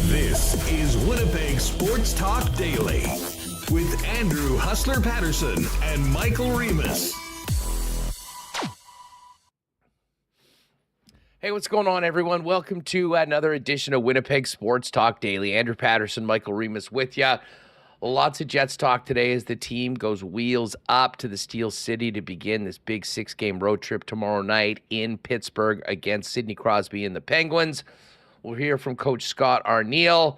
This is Winnipeg Sports Talk Daily with Andrew Hustler Pasterson and Michael Remis. Hey, what's going on, everyone? Welcome to another edition of Winnipeg Sports Talk Daily. Andrew Pasterson, Michael Remis with you. Lots of Jets talk today as the team goes wheels up to the Steel City to begin this big 6-game road trip tomorrow night in Pittsburgh against Sidney Crosby and the Penguins. We'll hear from Coach Scott Arniel,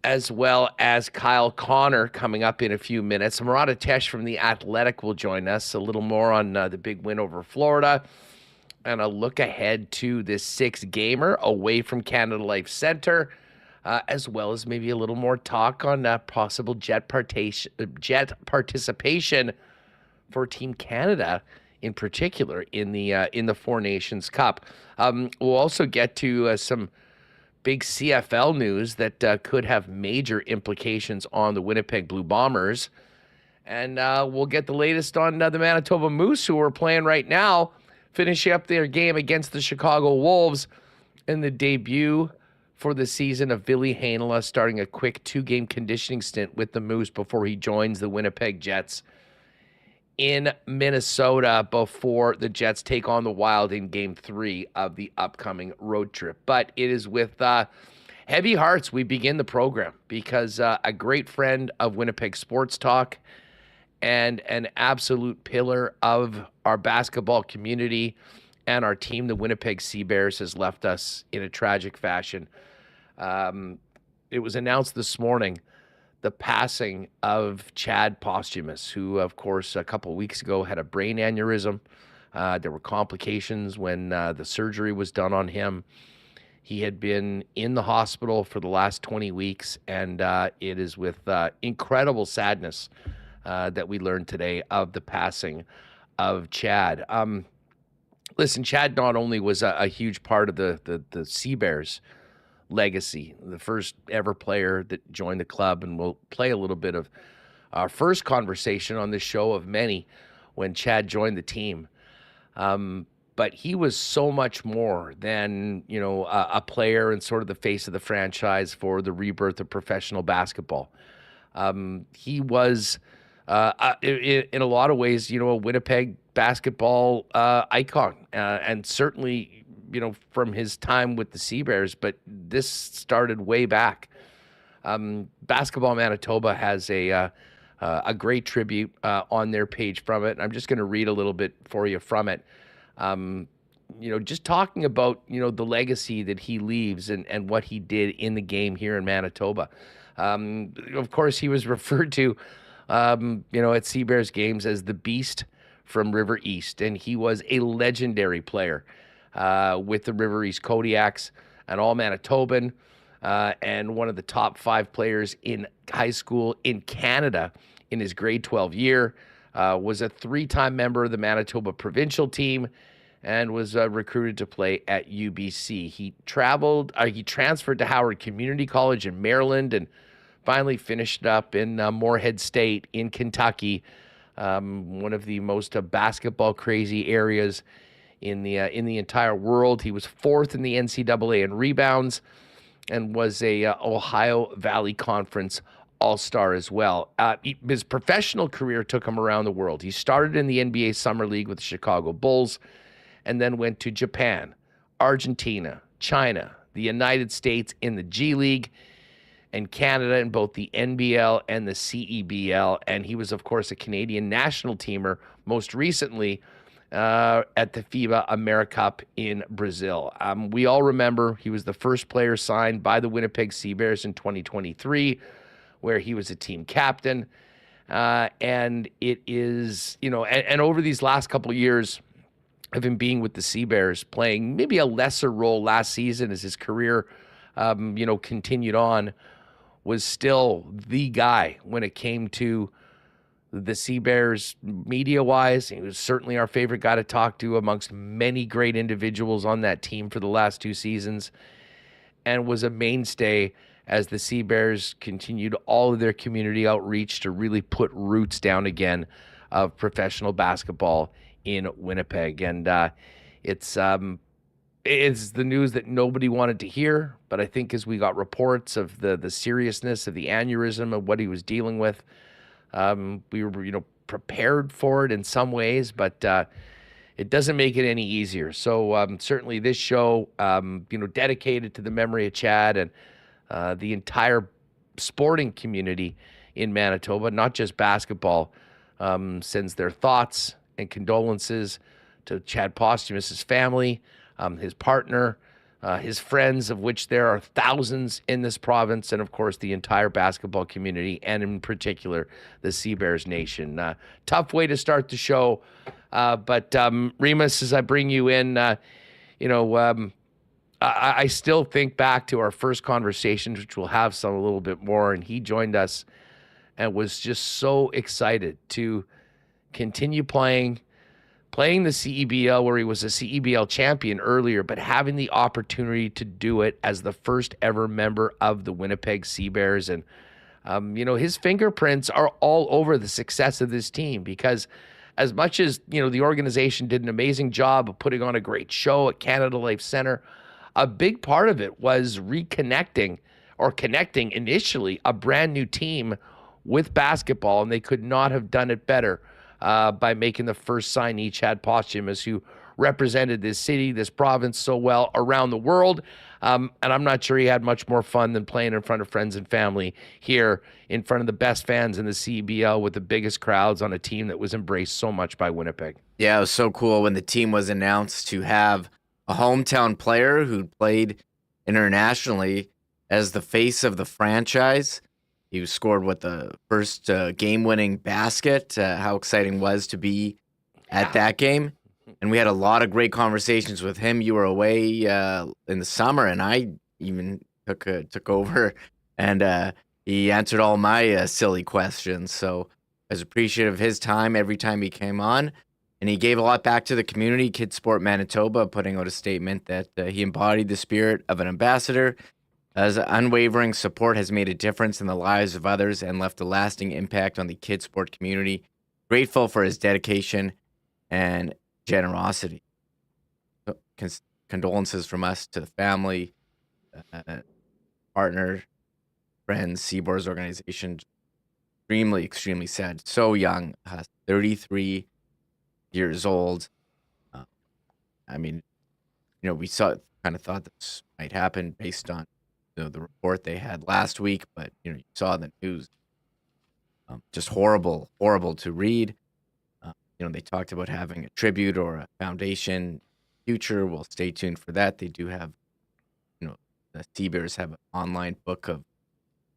as well as Kyle Connor coming up in a few minutes. Murat from The Athletic will join us. A little more on the big win over Florida and a look ahead to this 6-gamer away from Canada Life Centre, as well as maybe a little more talk on possible Jet participation for Team Canada in particular in the Four Nations Cup. We'll also get to some big CFL news that could have major implications on the Winnipeg Blue Bombers. And we'll get the latest on the Manitoba Moose, who are playing right now, finishing up their game against the Chicago Wolves, and the debut for the season of Billy Hainala, starting a quick 2-game conditioning stint with the Moose before he joins the Winnipeg Jets in Minnesota before the Jets take on the Wild in Game 3 of the upcoming road trip. But it is with heavy hearts we begin the program because a great friend of Winnipeg Sports Talk and an absolute pillar of our basketball community and our team, the Winnipeg Sea Bears, has left us in a tragic fashion. It was announced this morning the passing of Chad Posthumus, who, of course, a couple of weeks ago had a brain aneurysm. There were complications when the surgery was done on him. He had been in the hospital for the last 20 weeks, and it is with incredible sadness that we learned today of the passing of Chad. Listen, Chad not only was a huge part of the Sea Bears legacy, the first ever player that joined the club, and we'll play a little bit of our first conversation on this show of many when Chad joined the team. But he was so much more than, a player and sort of the face of the franchise for the rebirth of professional basketball. He was, in a lot of ways, a Winnipeg basketball icon, and certainly, from his time with the Sea Bears, but this started way back. Basketball Manitoba has a great tribute on their page from it. I'm just going to read a little bit for you from it. Just talking about, the legacy that he leaves and what he did in the game here in Manitoba. Of course, he was referred to, at Sea Bears games as the Beast from River East, and he was a legendary player with the River East Kodiaks, an all-Manitoban, and one of the top 5 players in high school in Canada in his grade 12 year, was a 3-time member of the Manitoba provincial team, and was recruited to play at UBC. He transferred to Howard Community College in Maryland, and finally finished up in Moorhead State in Kentucky, one of the most basketball-crazy areas in the entire world. He was 4th in the NCAA in rebounds and was a Ohio Valley Conference All-Star as well. His professional career took him around the world. He started in the NBA Summer League with the Chicago Bulls and then went to Japan, Argentina, China, the United States in the G League, and Canada in both the NBL and the CEBL. And he was, of course, a Canadian national teamer, most recently at the FIBA AmeriCup in Brazil. We all remember he was the first player signed by the Winnipeg Sea Bears in 2023, where he was a team captain. And it is, and over these last couple of years of him being with the Sea Bears, playing maybe a lesser role last season as his career, continued on, was still the guy when it came to the Sea Bears media-wise. He was certainly our favorite guy to talk to amongst many great individuals on that team for the last 2 seasons, and was a mainstay as the Sea Bears continued all of their community outreach to really put roots down again of professional basketball in Winnipeg. And it's the news that nobody wanted to hear, but I think as we got reports of the seriousness of the aneurysm of what he was dealing with, we were, prepared for it in some ways, but it doesn't make it any easier. So certainly this show, dedicated to the memory of Chad and the entire sporting community in Manitoba, not just basketball, sends their thoughts and condolences to Chad Posthumus' family, his partner, his friends, of which there are thousands in this province, and of course the entire basketball community, and in particular the Sea Bears Nation. Tough way to start the show, but Remis, as I bring you in, I still think back to our first conversations, which we'll have some a little bit more, and he joined us and was just so excited to continue playing the CEBL, where he was a CEBL champion earlier, but having the opportunity to do it as the first ever member of the Winnipeg Sea Bears. And, his fingerprints are all over the success of this team, because as much as, the organization did an amazing job of putting on a great show at Canada Life Center, a big part of it was connecting initially a brand new team with basketball, and they could not have done it better by making the first signee, Chad Posthumus, who represented this city, this province so well around the world. And I'm not sure he had much more fun than playing in front of friends and family here in front of the best fans in the CBL with the biggest crowds on a team that was embraced so much by Winnipeg. Yeah, it was so cool when the team was announced to have a hometown player who played internationally as the face of the franchise. He scored the first game-winning basket. How exciting it was to be at that game. And we had a lot of great conversations with him. You were away in the summer, and I even took over, and he answered all my silly questions. So I was appreciative of his time every time he came on. And he gave a lot back to the community. Kids Sport Manitoba putting out a statement that he embodied the spirit of an ambassador. His unwavering support has made a difference in the lives of others and left a lasting impact on the kids sport community. Grateful for his dedication and generosity. Condolences from us to the family, partner, friends, Sea Bears organization. Extremely, extremely sad. So young, 33 years old. We kind of thought this might happen based on the report they had last week, but you saw the news. Just horrible to read. They talked about having a tribute or a foundation future. We'll stay tuned for that. They do have, the Sea Bears have an online book of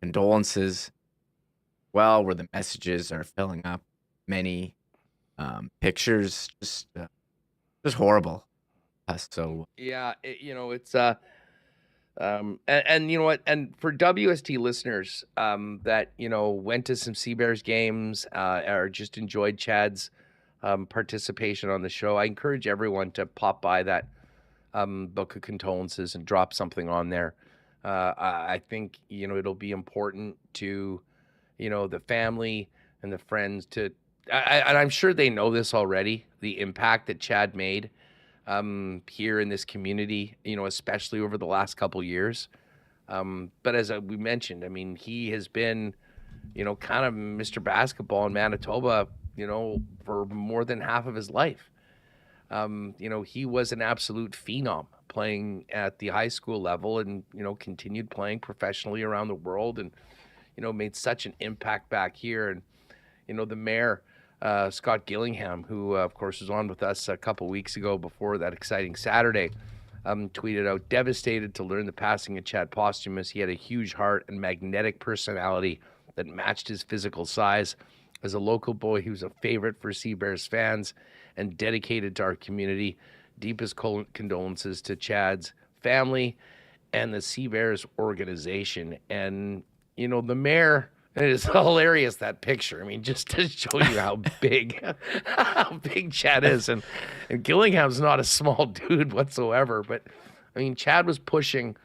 condolences, where the messages are filling up many pictures. Just horrible. So yeah, it's and you know what, and for WST listeners that went to some Sea Bears games or just enjoyed Chad's participation on the show, I encourage everyone to pop by that book of condolences and drop something on there. I think it'll be important to the family and the friends to, and I'm sure they know this already, the impact that Chad made here in this community, especially over the last couple years. But as we mentioned, he has been, kind of Mr. Basketball in Manitoba, for more than half of his life. He was an absolute phenom playing at the high school level and, continued playing professionally around the world and, made such an impact back here. And, the mayor, Scott Gillingham, who, of course, was on with us a couple weeks ago before that exciting Saturday, tweeted out, devastated to learn the passing of Chad Posthumus. He had a huge heart and magnetic personality that matched his physical size. As a local boy, he was a favorite for Sea Bears fans and dedicated to our community. Deepest condolences to Chad's family and the Sea Bears organization. And, you know, the mayor, it is hilarious, that picture. I mean, just to show you how big, how big Chad is. And Gillingham's not a small dude whatsoever. But, I mean, Chad was pushing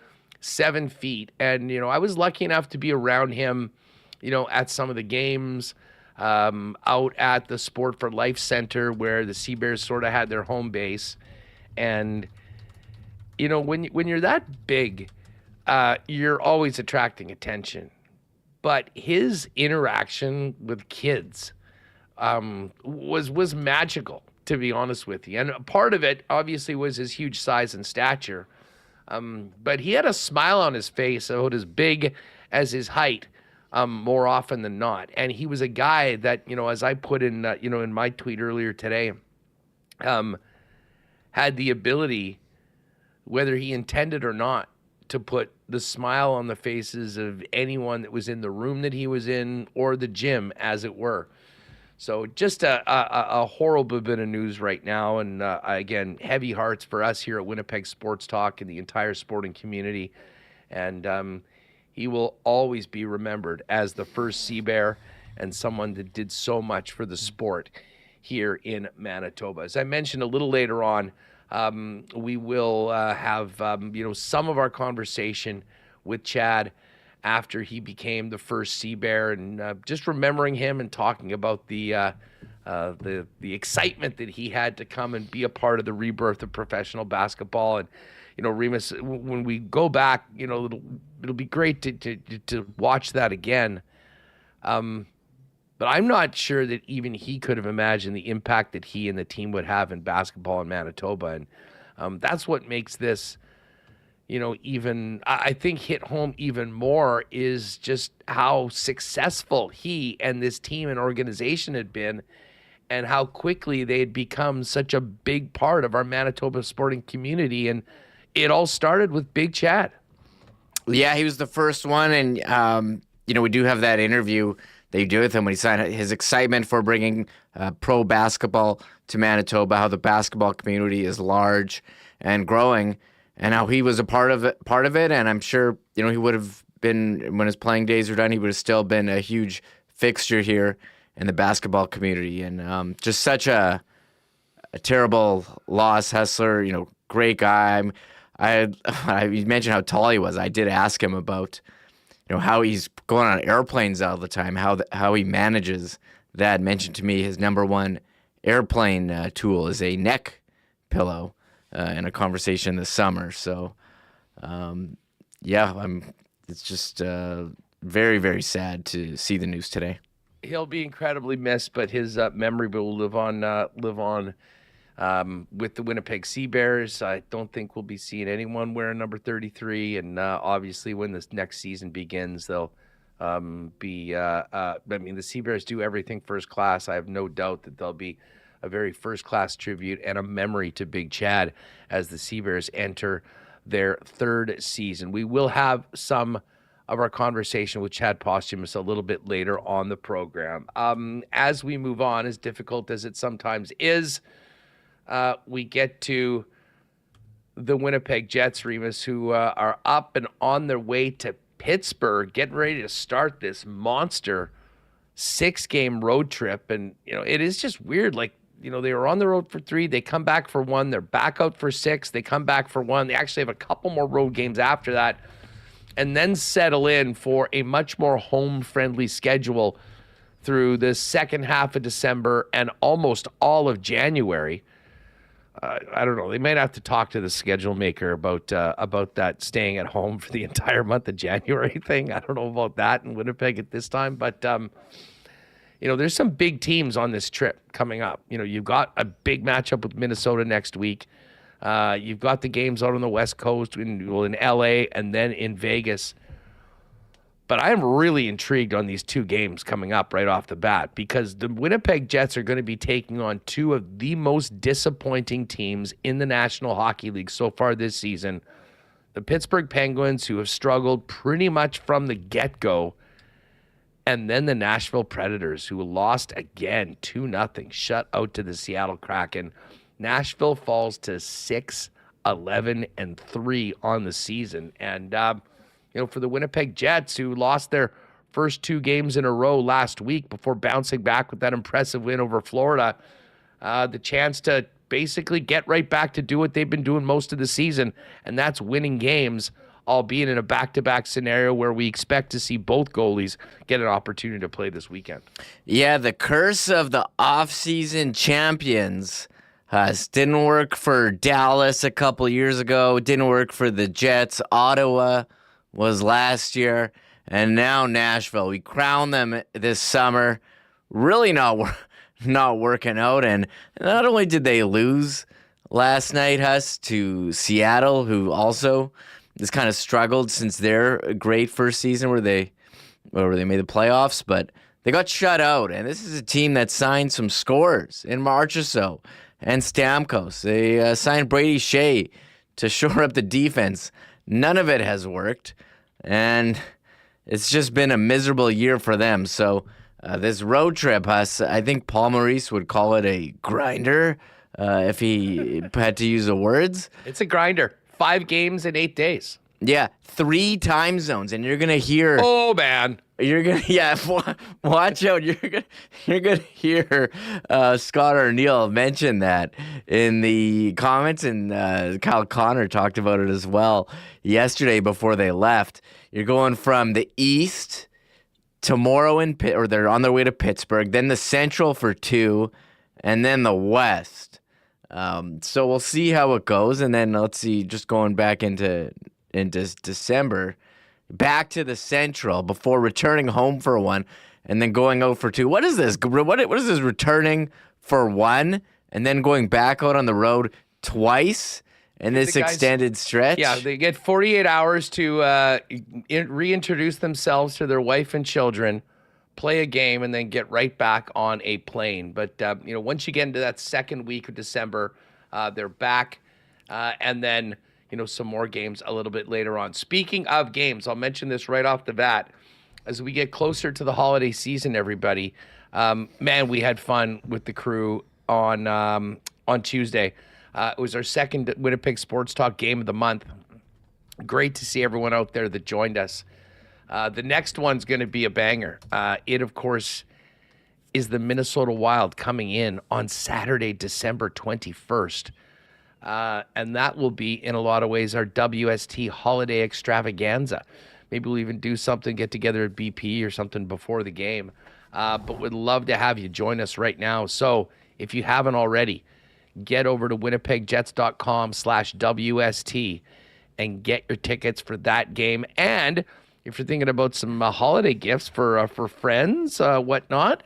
7 feet. And, you know, I was lucky enough to be around him, you know, at some of the games, out at the Sport for Life Center where the Sea Bears sort of had their home base. And, you know, when you're that big, you're always attracting attention. But his interaction with kids was magical, to be honest with you. And part of it, obviously, was his huge size and stature. But he had a smile on his face about as big as his height, more often than not. And he was a guy that, you know, as I put in, you know, in my tweet earlier today, had the ability, whether he intended or not, to put the smile on the faces of anyone that was in the room that he was in or the gym, as it were. So just a horrible bit of news right now. And again, heavy hearts for us here at Winnipeg Sports Talk and the entire sporting community. And he will always be remembered as the first Sea Bear and someone that did so much for the sport here in Manitoba. As I mentioned a little later on, we will have, you know, some of our conversation with Chad after he became the first Sea Bear, and just remembering him and talking about the excitement that he had to come and be a part of the rebirth of professional basketball. And, you know, Remis, when we go back, you know, it'll be great to watch that again. But I'm not sure that even he could have imagined the impact that he and the team would have in basketball in Manitoba. And that's what makes this, you know, even, I think, hit home even more is just how successful he and this team and organization had been, and how quickly they had become such a big part of our Manitoba sporting community. And it all started with Big Chad. Yeah, he was the first one. And, you know, we do have that interview that you do with him when he signed it, his excitement for bringing pro basketball to Manitoba, how the basketball community is large and growing, and how he was a part of it. And I'm sure, you know, he would have been, when his playing days were done, he would have still been a huge fixture here in the basketball community. And just such a terrible loss. Hustler, you know, great guy. You mentioned how tall he was. I did ask him about, you know, how he's going on airplanes all the time, how he manages that. Mentioned to me his number one airplane tool is a neck pillow in a conversation this summer. So, yeah, it's just very, very sad to see the news today. He'll be incredibly missed, but his memory will live on with the Winnipeg Sea Bears. I don't think we'll be seeing anyone wearing number 33. And obviously, when this next season begins, they'll be. I mean, the Sea Bears do everything first class. I have no doubt that there'll be a very first class tribute and a memory to Big Chad as the Sea Bears enter their third season. We will have some of our conversation with Chad Posthumus a little bit later on the program. As we move on, as difficult as it sometimes is, we get to the Winnipeg Jets, Remis, who are up and on their way to Pittsburgh, getting ready to start this monster 6-game road trip. And, you know, it is just weird. Like, you know, they were on the road for 3. They come back for 1. They're back out for 6. They come back for 1. They actually have a couple more road games after that, and then settle in for a much more home-friendly schedule through the second half of December and almost all of January. I don't know. They might have to talk to the schedule maker about that staying at home for the entire month of January thing. I don't know about that in Winnipeg at this time, but you know, there's some big teams on this trip coming up. You know, you've got a big matchup with Minnesota next week. You've got the games out on the West Coast in LA and then in Vegas. But I'm really intrigued on these 2 games coming up right off the bat, because the Winnipeg Jets are going to be taking on 2 of the most disappointing teams in the National Hockey League so far this season. The Pittsburgh Penguins, who have struggled pretty much from the get-go, And then the Nashville Predators, who lost again 2-0, shut out to the Seattle Kraken. Nashville falls to 6-11-3 on the season. And, for the Winnipeg Jets, who lost their first 2 games in a row last week before bouncing back with that impressive win over Florida, the chance to basically get right back to do what they've been doing most of the season, and that's winning games, albeit in a back-to-back scenario where we expect to see both goalies get an opportunity to play this weekend. Yeah, the curse of the off-season champions didn't work for Dallas a couple years ago, didn't work for the Jets. Ottawa was last year, and now Nashville. We crowned them this summer. Really not working out, and not only did they lose last night, to Seattle, who also has kind of struggled since their great first season where they made the playoffs, but they got shut out. And this is a team that signed some scorers in March or so, and Stamkos. They signed Brady Shea to shore up the defense. None of it has worked, and it's just been a miserable year for them. So this road trip, I think Paul Maurice would call it a grinder if he had to use the words. It's a grinder. 5 games in 8 days. Yeah, 3 time zones, and you're gonna hear. Oh man, you're gonna watch out. You're gonna hear Scott Arneal mention that in the comments, and Kyle Connor talked about it as well yesterday before they left. You're going from the east tomorrow or they're on their way to Pittsburgh, then the Central for 2, and then the West. So we'll see how it goes, and then let's see, just going back into December, back to the Central before returning home for 1, and then going out for 2. What is this? What is this? Returning for 1 and then going back out on the road twice in this extended stretch? Yeah, they get 48 hours to reintroduce themselves to their wife and children, play a game, and then get right back on a plane. But, once you get into that second week of December, they're back. And then, some more games a little bit later on. Speaking of games, I'll mention this right off the bat. As we get closer to the holiday season, everybody, we had fun with the crew on Tuesday. It was our second Winnipeg Sports Talk game of the month. Great to see everyone out there that joined us. The next one's going to be a banger. It, of course, is the Minnesota Wild coming in on Saturday, December 21st. And that will be, in a lot of ways, our WST holiday extravaganza. Maybe we'll even do something, get together at BP or something before the game. But would love to have you join us right now. So if you haven't already, get over to winnipegjets.com/WST and get your tickets for that game. And if you're thinking about some holiday gifts for friends, whatnot,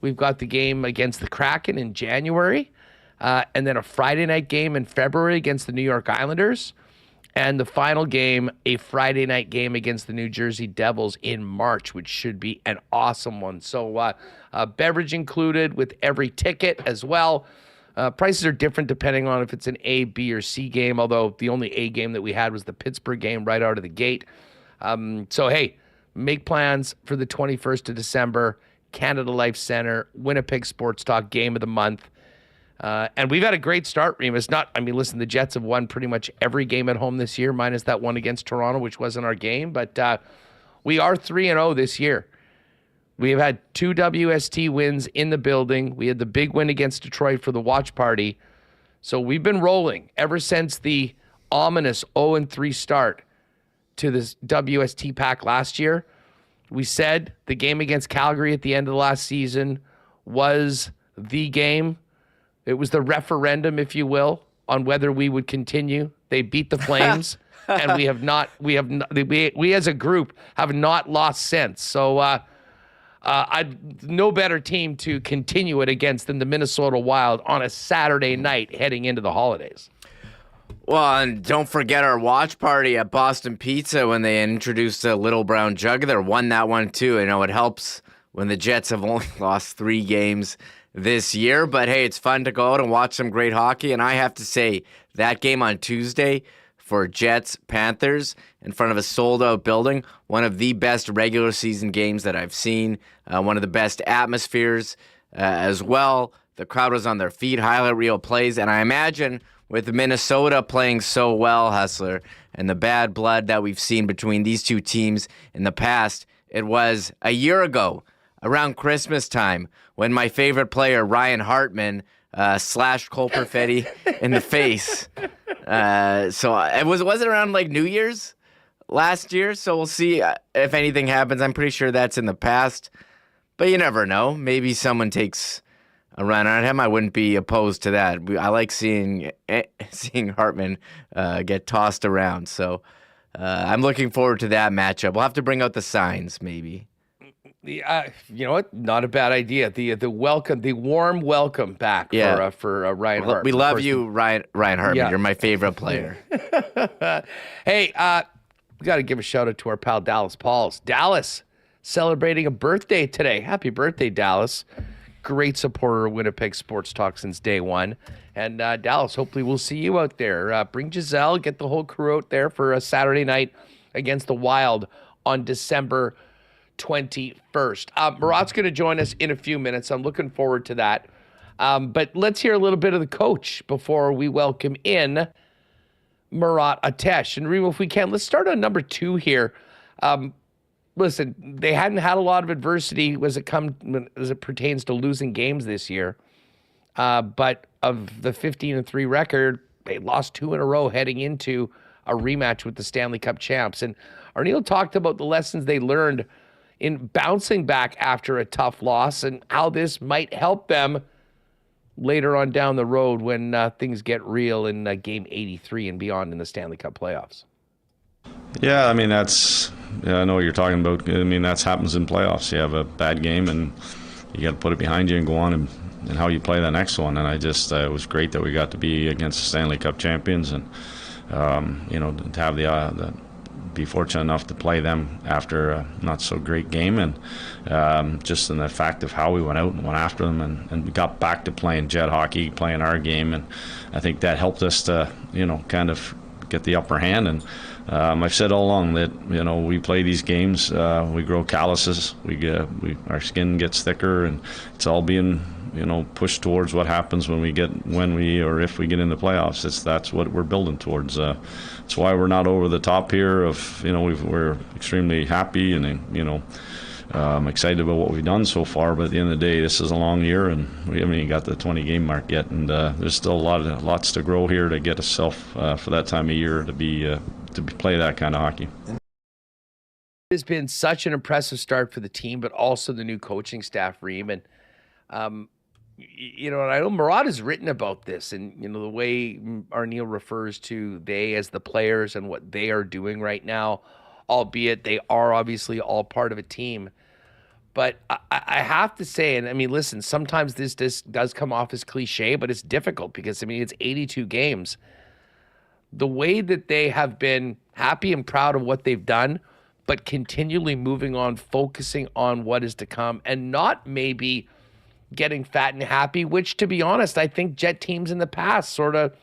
we've got the game against the Kraken in January, and then a Friday night game in February against the New York Islanders, and the final game, a Friday night game against the New Jersey Devils in March, which should be an awesome one. So beverage included with every ticket as well. Prices are different depending on if it's an A, B, or C game, although the only A game that we had was the Pittsburgh game right out of the gate. So, hey, make plans for the 21st of December, Canada Life Center, Winnipeg Sports Talk Game of the Month. And we've had a great start, Remis. Listen, the Jets have won pretty much every game at home this year, minus that one against Toronto, which wasn't our game. But we are 3-0 this year. We have had 2 WST wins in the building. We had the big win against Detroit for the watch party. So we've been rolling ever since the ominous 0-3 start to this WST pack last year. We said the game against Calgary at the end of the last season was the game. It was the referendum, if you will, on whether we would continue. They beat the Flames, and we as a group have not lost since. So no better team to continue it against than the Minnesota Wild on a Saturday night heading into the holidays. Well, and don't forget our watch party at Boston Pizza when they introduced a Little Brown Jug there. Won that one, too. I know it helps when the Jets have only lost 3 games this year. But, hey, it's fun to go out and watch some great hockey. And I have to say, that game on Tuesday, for Jets-Panthers in front of a sold-out building. One of the best regular season games that I've seen. One of the best atmospheres as well. The crowd was on their feet, highlight reel plays, and I imagine with Minnesota playing so well, Hustler, and the bad blood that we've seen between these two teams in the past, it was a year ago, around Christmas time, when my favorite player, Ryan Hartman, slashed Cole Perfetti in the face. So it was it around like New Year's last year? So we'll see if anything happens. I'm pretty sure that's in the past, but you never know. Maybe someone takes a run on him. I wouldn't be opposed to that. I like seeing Hartman get tossed around. So I'm looking forward to that matchup. We'll have to bring out the signs, maybe. You know what? Not a bad idea. The warm welcome back for Ryan Hartman. We love you, Ryan Hartman. Yeah. You're my favorite player. Hey, we got to give a shout out to our pal Dallas Pauls. Dallas celebrating a birthday today. Happy birthday, Dallas. Great supporter of Winnipeg Sports Talk since day one. And Dallas, hopefully we'll see you out there. Bring Giselle, get the whole crew out there for a Saturday night against the Wild on December 21st. Murat's going to join us in a few minutes. I'm looking forward to that. But let's hear a little bit of the coach before we welcome in Murat Atesh. And Remo, if we can, let's start on number 2 here. Listen, they hadn't had a lot of adversity as it pertains to losing games this year. But of the 15-3 record, they lost 2 in a row heading into a rematch with the Stanley Cup champs. And Arniel talked about the lessons they learned in bouncing back after a tough loss and how this might help them later on down the road when things get real in game 83 and beyond in the Stanley Cup playoffs. Yeah, I mean, I know what you're talking about. I mean, that happens in playoffs. You have a bad game and you got to put it behind you and go on and how you play the next one. And it was great that we got to be against the Stanley Cup champions and, to have be fortunate enough to play them after a not so great game, and just in the fact of how we went out and went after them and we got back to playing Jet hockey, playing our game, and I think that helped us to kind of get the upper hand. And I've said all along that we play these games, we grow calluses, our skin gets thicker, and it's all being pushed towards what happens when we get if we get into playoffs. That's what we're building towards. That's why we're not over the top here. We're extremely happy and excited about what we've done so far. But at the end of the day, this is a long year, and we haven't even got the 20 game mark yet. And there's still lots to grow here to get us for that time of year to play that kind of hockey. It has been such an impressive start for the team, but also the new coaching staff, Reem. And and I know Murat has written about this, and the way Arniel refers to they as the players and what they are doing right now, albeit they are obviously all part of a team. But I have to say, and I mean, listen, sometimes this does come off as cliche, but it's difficult because it's 82 games. The way that they have been happy and proud of what they've done, but continually moving on, focusing on what is to come, and not maybe getting fat and happy, which, to be honest, I think Jet teams in the past sort of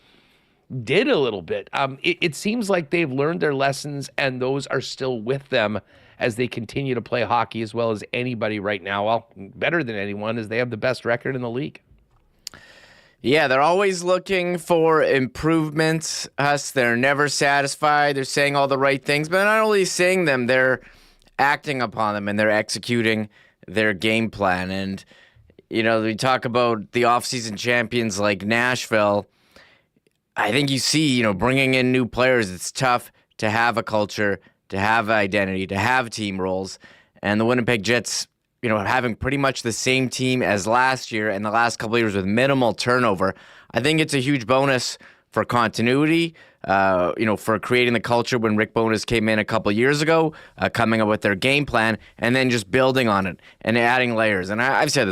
did a little bit. It seems like they've learned their lessons, and those are still with them as they continue to play hockey as well as anybody right now. Well, better than anyone, as they have the best record in the league. Yeah, they're always looking for improvements. They're never satisfied. They're saying all the right things, but not only saying them, they're acting upon them, and they're executing their game plan. And we talk about the offseason champions like Nashville. I think you see, bringing in new players, it's tough to have a culture, to have identity, to have team roles. And the Winnipeg Jets, having pretty much the same team as last year and the last couple of years with minimal turnover, I think it's a huge bonus for continuity, for creating the culture when Rick Bowness came in a couple years ago, coming up with their game plan, and then just building on it and adding layers. And I've said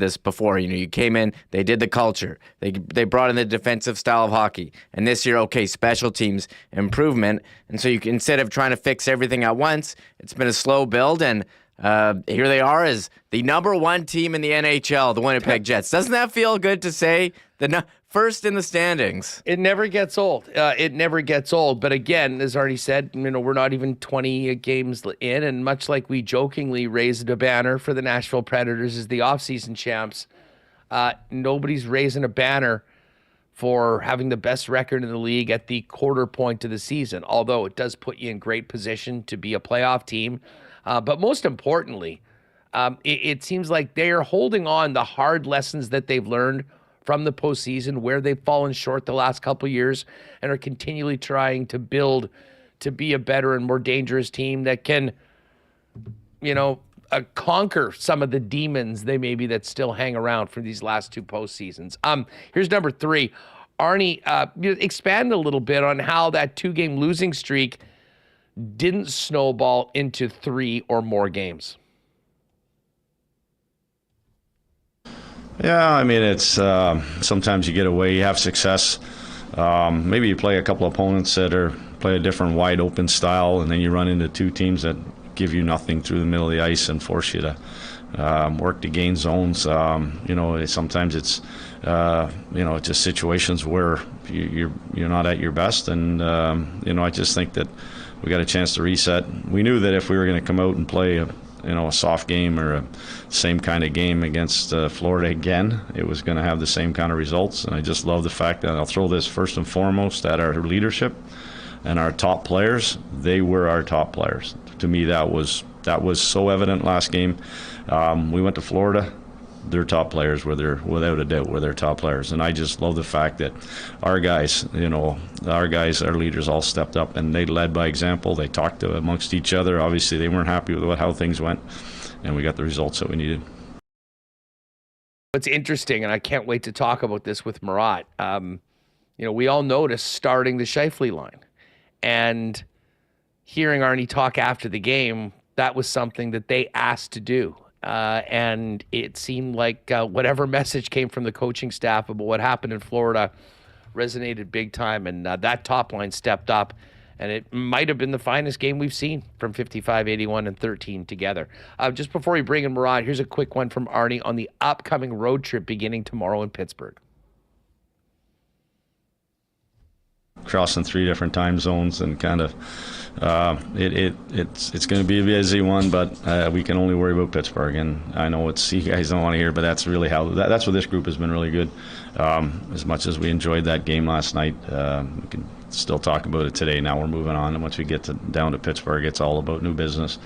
this before. You came in, they did the culture, they brought in the defensive style of hockey, and this year, special teams improvement. And so instead of trying to fix everything at once, it's been a slow build, and here they are as the number 1 team in the NHL, the Winnipeg Jets. Doesn't that feel good to say? first in the standings. It never gets old. It never gets old. But again, as already said, we're not even 20 games in, and much like we jokingly raised a banner for the Nashville Predators as the offseason champs, nobody's raising a banner for having the best record in the league at the quarter point of the season, although it does put you in great position to be a playoff team. But most importantly, it seems like they are holding on the hard lessons that they've learned from the postseason, where they've fallen short the last couple of years, and are continually trying to build to be a better and more dangerous team that can, conquer some of the demons that still hang around from these last two postseasons. Here's number 3. Arnie, expand a little bit on how that 2-game losing streak didn't snowball into 3 or more games. Yeah, I mean, it's sometimes you get away, you have success. Maybe you play a couple opponents that play a different wide open style, and then you run into 2 teams that give you nothing through the middle of the ice and force you to work to gain zones. Sometimes it's just situations where you're not at your best, and I just think that we got a chance to reset. We knew that if we were going to come out and play a soft game or a same kind of game against Florida again, it was going to have the same kind of results. And I just love the fact that I'll throw this first and foremost at our leadership and our top players. They were our top players. To me, that was so evident last game. We went to Florida. Their top players without a doubt, were their top players. And I just love the fact that our guys, our leaders all stepped up and they led by example. They talked amongst each other. Obviously, they weren't happy with how things went, and we got the results that we needed. What's interesting, and I can't wait to talk about this with Murat, we all noticed starting the Scheifele line. And hearing Arnie talk after the game, that was something that they asked to do. And it seemed like whatever message came from the coaching staff about what happened in Florida resonated big time, and that top line stepped up, and it might have been the finest game we've seen from 55, 81, and 13 together. Just before we bring in Murat, here's a quick one from Arnie on the upcoming road trip beginning tomorrow in Pittsburgh. Crossing 3 different time zones and kind of it's going to be a busy one, but we can only worry about Pittsburgh. And I know you guys don't want to hear, but that's really that's where this group has been really good. As much as we enjoyed that game last night, we can still talk about it today. Now we're moving on, and once we get down to Pittsburgh, it's all about new business.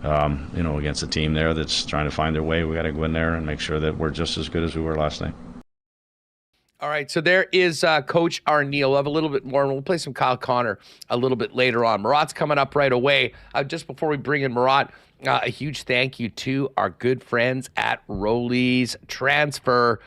Against a team there that's trying to find their way, we got to go in there and make sure that we're just as good as we were last night. All right, so there is Coach Arnie. We'll have a little bit more, and we'll play some Kyle Connor a little bit later on. Murat's coming up right away. Just before we bring in Murat, a huge thank you to our good friends at Rolly's Transfer,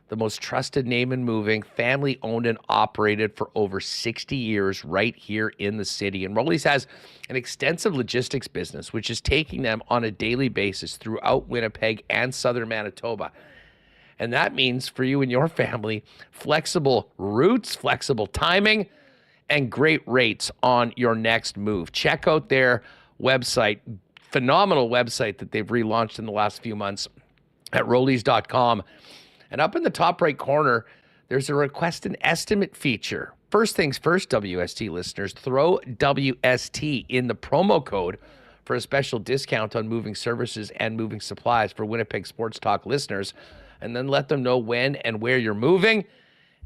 the most trusted name in moving, family-owned and operated for over 60 years right here in the city. And Rolly's has an extensive logistics business, which is taking them on a daily basis throughout Winnipeg and southern Manitoba. And that means for you and your family, flexible routes, flexible timing, and great rates on your next move. Check out their website, phenomenal website that they've relaunched in the last few months at rollys.com. And up in the top right corner, there's a request an estimate feature. First things first, WST listeners, throw WST in the promo code for a special discount on moving services and moving supplies for Winnipeg Sports Talk listeners. And then let them know when and where you're moving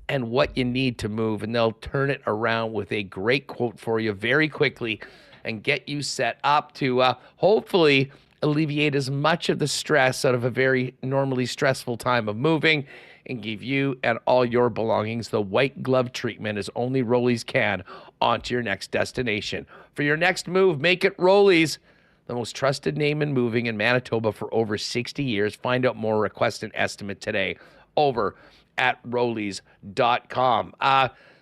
and what you need to move. And they'll turn it around with a great quote for you very quickly and get you set up to hopefully alleviate as much of the stress out of a very normally stressful time of moving and give you and all your belongings the white glove treatment as only Rollies can onto your next destination. For your next move, make it Rollies, the most trusted name in moving in Manitoba for over 60 years. Find out more, request an estimate today over at rollys.com.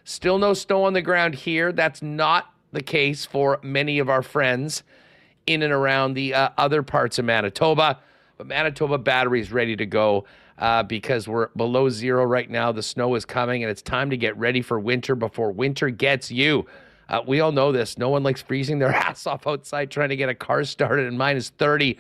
Still no snow on the ground here. That's not the case for many of our friends in and around the other parts of Manitoba. But Manitoba Battery is ready to go because we're below zero right now. The snow is coming, and it's time to get ready for winter before winter gets you. We all know this. No one likes freezing their ass off outside trying to get a car started in -30.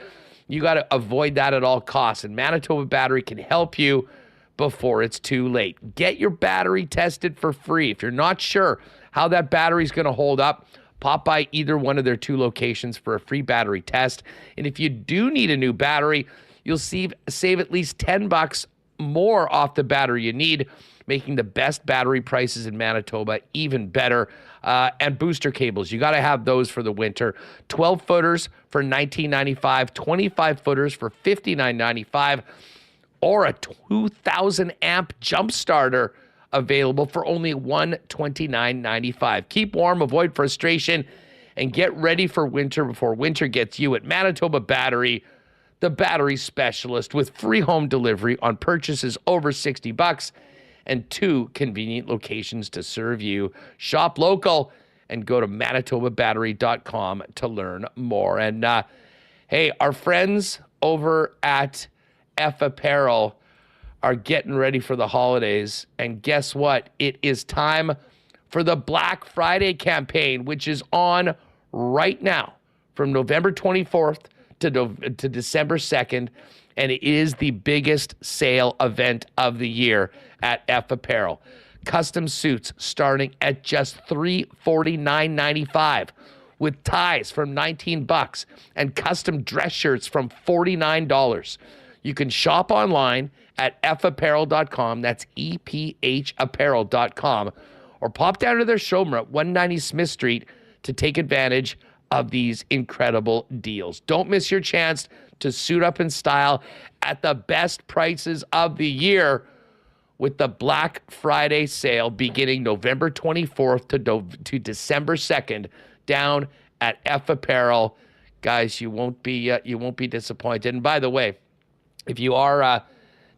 You got to avoid that at all costs. And Manitoba Battery can help you before it's too late. Get your battery tested for free. If you're not sure how that battery is going to hold up, pop by either one of their 2 locations for a free battery test. And if you do need a new battery, you'll save at least $10 more off the battery you need, making the best battery prices in Manitoba even better. And booster cables, you got to have those for the winter. 12 footers for $19.95, 25 footers for $59.95, or a 2,000 amp jump starter available for only $129.95. Keep warm, avoid frustration, and get ready for winter before winter gets you at Manitoba Battery, the battery specialist, with free home delivery on purchases over $60 and 2 convenient locations to serve you. Shop local and go to manitobabattery.com to learn more. And hey, our friends over at F Apparel are getting ready for the holidays. And guess what? It is time for the Black Friday campaign, which is on right now from November 24th to December 2nd. And it is the biggest sale event of the year at F Apparel. Custom suits starting at just $349.95, with ties from $19 and custom dress shirts from $49. You can shop online at fapparel.com. That's EPHapparel.com. Or pop down to their showroom at 190 Smith Street to take advantage of these incredible deals. Don't miss your chance to suit up in style at the best prices of the year with the Black Friday sale beginning November 24th to December 2nd down at F Apparel. Guys, you won't be disappointed. And by the way, if you are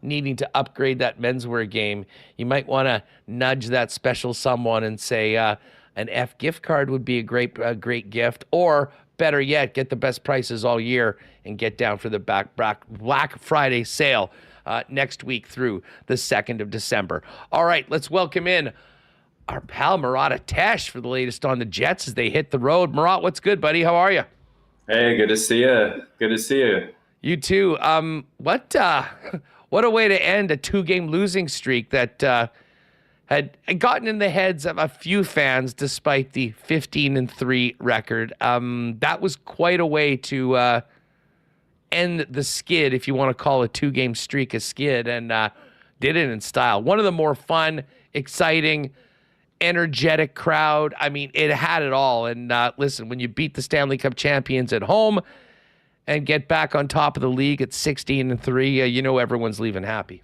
needing to upgrade that menswear game, you might want to nudge that special someone and say an F gift card would be a great gift, or better yet, get the best prices all year and get down for the Black Friday sale next week through the 2nd of December. All right, let's welcome in our pal Murat for the latest on the Jets as they hit the road. Murat, what's good, buddy? How are you? Hey, good to see you. Good to see you. You too. What a way to end a 2-game losing streak that had gotten in the heads of a few fans despite the 15-3 record. That was quite a way to end the skid, if you want to call a 2-game streak a skid, and did it in style. One of the more fun, exciting, energetic crowd. I mean, it had it all. And listen, when you beat the Stanley Cup champions at home and get back on top of the league at 16-3, you know everyone's leaving happy.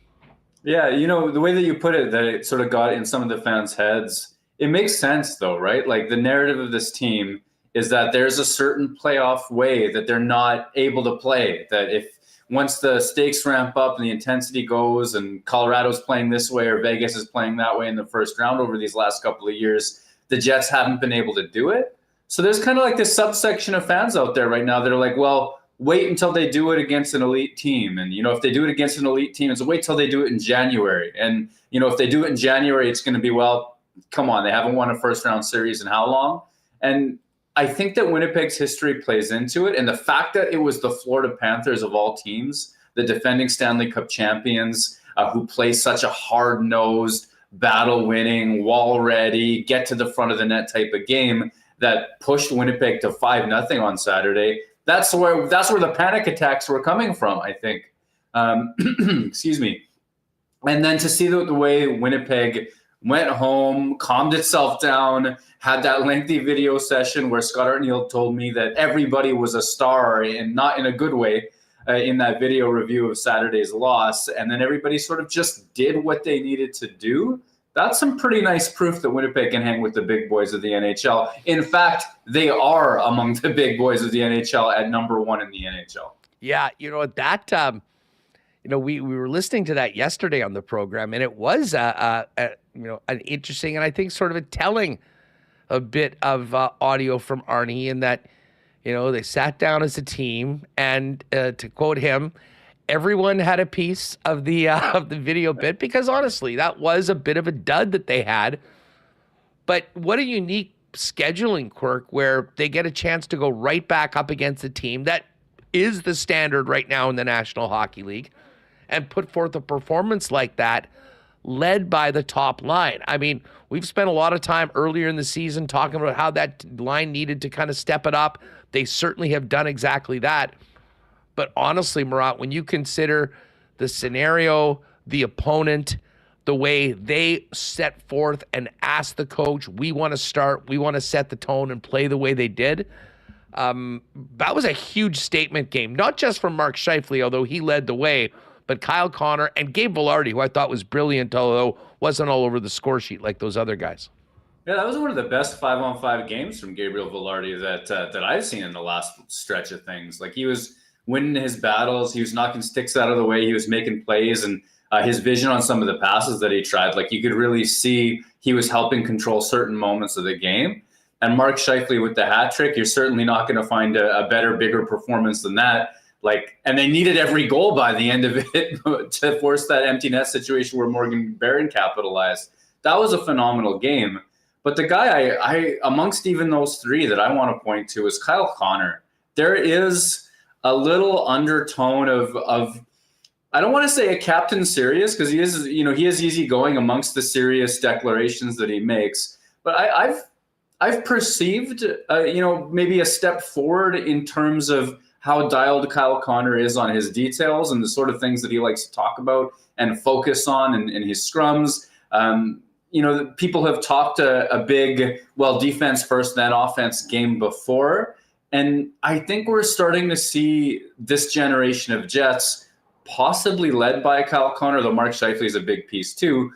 Yeah, you know, the way that you put it, that it sort of got in some of the fans' heads, it makes sense though, right? Like the narrative of this team is that there's a certain playoff way that they're not able to play, that if once the stakes ramp up and the intensity goes and Colorado's playing this way or Vegas is playing that way in the first round over these last couple of years, the Jets haven't been able to do it. So there's kind of like this subsection of fans out there right now that are like, well, wait until they do it against an elite team. And, you know, if they do it against an elite team, it's wait till they do it in January. And, you know, if they do it in January, it's going to be, well, come on, they haven't won a first round series in how long? And I think that Winnipeg's history plays into it. And the fact that it was the Florida Panthers of all teams, the defending Stanley Cup champions, who play such a hard-nosed, battle-winning, wall-ready, get-to-the-front of the net type of game that pushed Winnipeg to 5-0 on Saturday. That's where the panic attacks were coming from, I think. Excuse me. And then to see the way Winnipeg went home, calmed itself down, had that lengthy video session where Scott Artneal told me that everybody was a star, and not in a good way, in that video review of Saturday's loss. And then everybody sort of just did what they needed to do. That's some pretty nice proof that Winnipeg can hang with the big boys of the NHL. In fact, they are among the big boys of the NHL at number 1 in the NHL. Yeah, you know, that, we were listening to that yesterday on the program, and it was, an interesting and I think sort of a telling a bit of audio from Arnie in that, you know, they sat down as a team and to quote him, everyone had a piece of the video bit, because honestly, that was a bit of a dud that they had. But what a unique scheduling quirk where they get a chance to go right back up against a team that is the standard right now in the National Hockey League and put forth a performance like that, led by the top line. I mean, we've spent a lot of time earlier in the season talking about how that line needed to kind of step it up. They certainly have done exactly that. But honestly, Murat, when you consider the scenario, the opponent, the way they set forth and asked the coach, we want to start, we want to set the tone and play the way they did, that was a huge statement game, not just from Mark Scheifele, although he led the way, but Kyle Connor and Gabe Vilardi, who I thought was brilliant, although wasn't all over the score sheet like those other guys. Yeah, that was one of the best 5-on-5 games from Gabriel Vilardi that I've seen in the last stretch of things. Like, he was winning his battles, he was knocking sticks out of the way, he was making plays, and his vision on some of the passes that he tried, like, you could really see he was helping control certain moments of the game. And Mark Scheifele with the hat trick, you're certainly not going to find a better, bigger performance than that. Like, and they needed every goal by the end of it to force that empty net situation where Morgan Barron capitalized. That was a phenomenal game. But the guy I amongst even those three that I want to point to is Kyle Connor. There is a little undertone of I don't want to say a captain serious, because he is easygoing amongst the serious declarations that he makes. But I've perceived maybe a step forward in terms of how dialed Kyle Connor is on his details and the sort of things that he likes to talk about and focus on in his scrums. People have talked a big, defense first, then offense game before. And I think we're starting to see this generation of Jets, possibly led by Kyle Connor, though Mark Scheifele is a big piece too,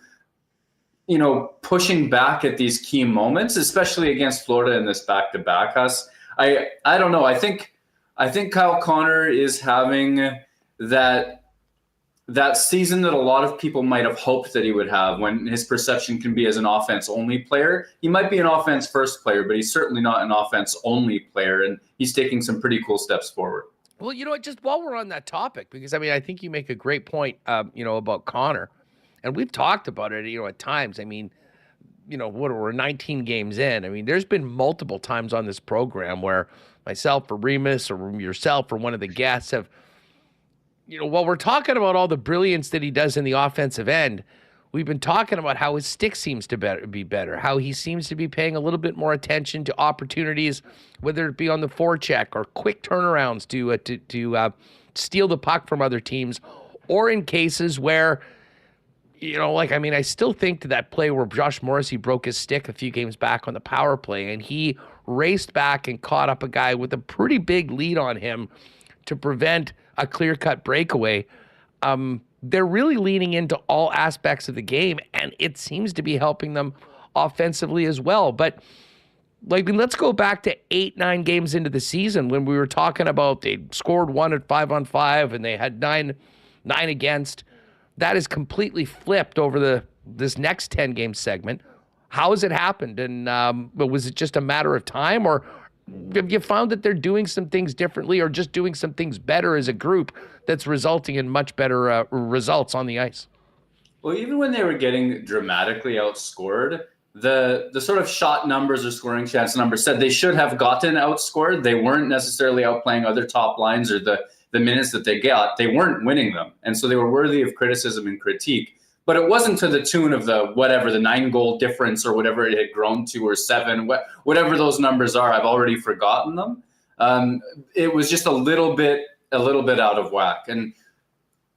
pushing back at these key moments, especially against Florida in this back-to-back. I don't know. I think Kyle Connor is having that season that a lot of people might have hoped that he would have, when his perception can be as an offense-only player. He might be an offense-first player, but he's certainly not an offense-only player, and he's taking some pretty cool steps forward. Well, just while we're on that topic, because, I think you make a great point, about Connor. And we've talked about it, at times. We're 19 games in. There's been multiple times on this program where myself or Remis or yourself or one of the guests have, while we're talking about all the brilliance that he does in the offensive end, we've been talking about how his stick seems to be better, how he seems to be paying a little bit more attention to opportunities, whether it be on the forecheck or quick turnarounds to steal the puck from other teams, or in cases where, I still think to that play where Josh Morrissey broke his stick a few games back on the power play, and he raced back and caught up a guy with a pretty big lead on him to prevent a clear-cut breakaway. They're really leaning into all aspects of the game, and it seems to be helping them offensively as well. But let's go back to 8-9 games into the season when we were talking about they scored 1 at 5-on-5 and they had 9 against. That is completely flipped over this next 10-game segment. How has it happened? And was it just a matter of time, or have you found that they're doing some things differently, or just doing some things better as a group that's resulting in much better results on the ice? Well, even when they were getting dramatically outscored, the sort of shot numbers or scoring chance numbers said they should have gotten outscored. They weren't necessarily outplaying other top lines or the minutes that they got. They weren't winning them. And so they were worthy of criticism and critique. But it wasn't to the tune of the 9-goal difference or whatever it had grown to, or 7, whatever those numbers are. I've already forgotten them. It was just a little bit out of whack. And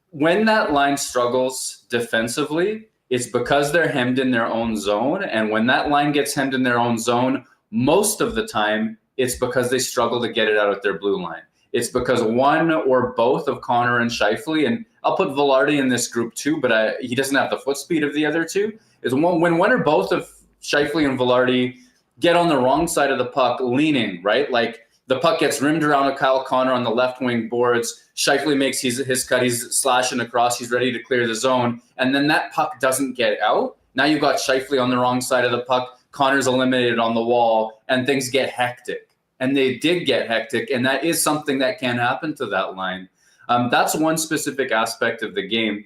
when that line struggles defensively, it's because they're hemmed in their own zone. And when that line gets hemmed in their own zone, most of the time, it's because they struggle to get it out at their blue line. It's because one or both of Connor and Scheifele, and I'll put Vilardi in this group too, but he doesn't have the foot speed of the other two, is when one or both of Scheifele and Vilardi get on the wrong side of the puck leaning, right? Like, the puck gets rimmed around to Kyle Connor on the left wing boards. Scheifele makes his cut. He's slashing across. He's ready to clear the zone. And then that puck doesn't get out. Now you've got Scheifele on the wrong side of the puck. Connor's eliminated on the wall, and things get hectic. And they did get hectic, and that is something that can happen to that line. That's one specific aspect of the game.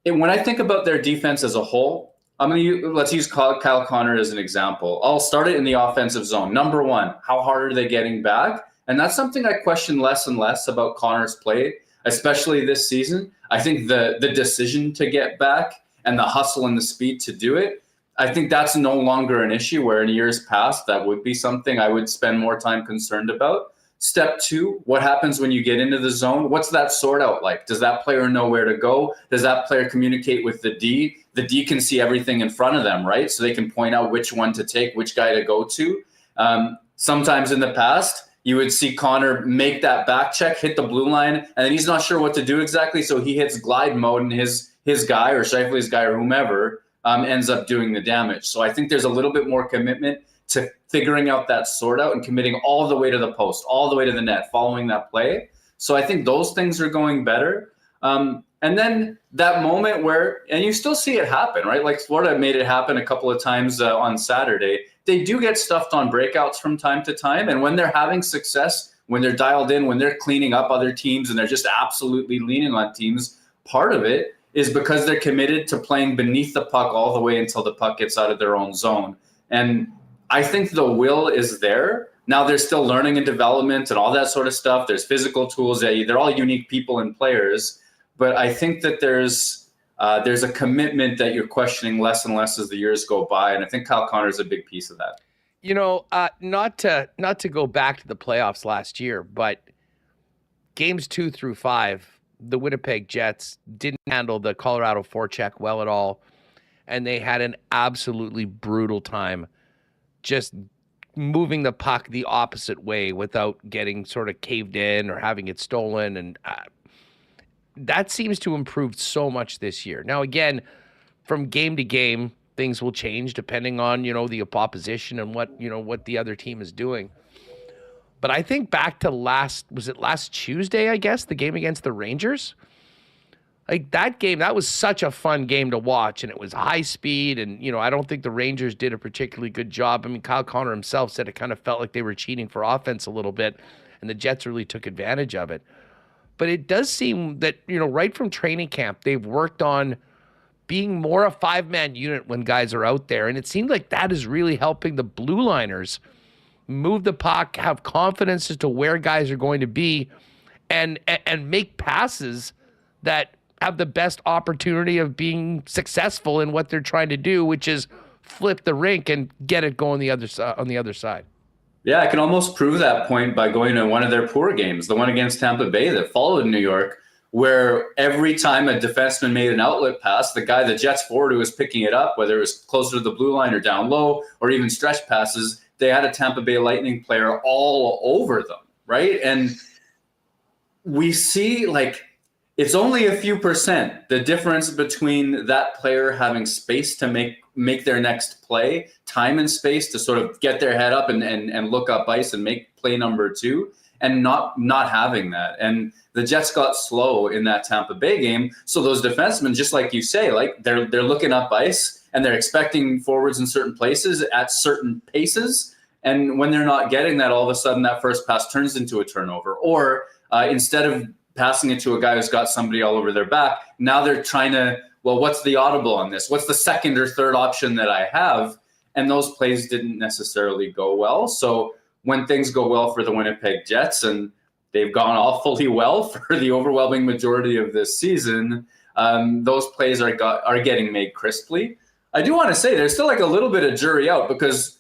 And when I think about their defense as a whole, let's use Kyle Connor as an example. I'll start it in the offensive zone. Number one, how hard are they getting back? And that's something I question less and less about Connor's play, especially this season. I think the decision to get back and the hustle and the speed to do it, I think that's no longer an issue, where in years past, that would be something I would spend more time concerned about. Step two, what happens when you get into the zone? What's that sort out like? Does that player know where to go? Does that player communicate with the D? The D can see everything in front of them, right? So they can point out which one to take, which guy to go to. Sometimes in the past, you would see Connor make that back check, hit the blue line, and then he's not sure what to do exactly. So he hits glide mode, and his guy or Scheifele's guy or whomever ends up doing the damage. So I think there's a little bit more commitment to figuring out that sort out and committing all the way to the post, all the way to the net, following that play. So I think those things are going better. And then that moment where, and you still see it happen, right? Like Florida made it happen a couple of times on Saturday. They do get stuffed on breakouts from time to time. And when they're having success, when they're dialed in, when they're cleaning up other teams and they're just absolutely leaning on teams, part of it is because they're committed to playing beneath the puck all the way until the puck gets out of their own zone. And I think the will is there. Now there's still learning and development and all that sort of stuff. There's physical tools. They're all unique people and players. But I think that there's a commitment that you're questioning less and less as the years go by. And I think Kyle Connor is a big piece of that. You know, not to go back to the playoffs last year, but games 2 through 5, the Winnipeg Jets didn't handle the Colorado forecheck well at all. And they had an absolutely brutal time just moving the puck the opposite way without getting sort of caved in or having it stolen. And that seems to improve so much this year. Now, again, from game to game, things will change depending on, the opposition and what the other team is doing. But I think back to last Tuesday, I guess, the game against the Rangers. Like that game, that was such a fun game to watch, and it was high speed. And, I don't think the Rangers did a particularly good job. I mean, Kyle Connor himself said it kind of felt like they were cheating for offense a little bit, and the Jets really took advantage of it. But it does seem that, right from training camp, they've worked on being more a 5-man unit when guys are out there. And it seemed like that is really helping the blue liners move the puck, have confidence as to where guys are going to be, and make passes that have the best opportunity of being successful in what they're trying to do, which is flip the rink and get it going on the other side. Yeah, I can almost prove that point by going to one of their poor games, the one against Tampa Bay that followed New York, where every time a defenseman made an outlet pass, the Jets forward who was picking it up, whether it was closer to the blue line or down low or even stretch passes, they had a Tampa Bay Lightning player all over them, right? And we see, it's only a few percent, the difference between that player having space to make their next play, time and space to sort of get their head up and look up ice and make play number 2, and not having that. And the Jets got slow in that Tampa Bay game. So those defensemen, just like you say, they're looking up ice and they're expecting forwards in certain places at certain paces. And when they're not getting that, all of a sudden that first pass turns into a turnover. Or instead of passing it to a guy who's got somebody all over their back, now they're trying to, well, what's the audible on this? What's the second or third option that I have? And those plays didn't necessarily go well. So when things go well for the Winnipeg Jets, and they've gone awfully well for the overwhelming majority of this season, those plays are getting made crisply. I do want to say there's still a little bit of jury out, because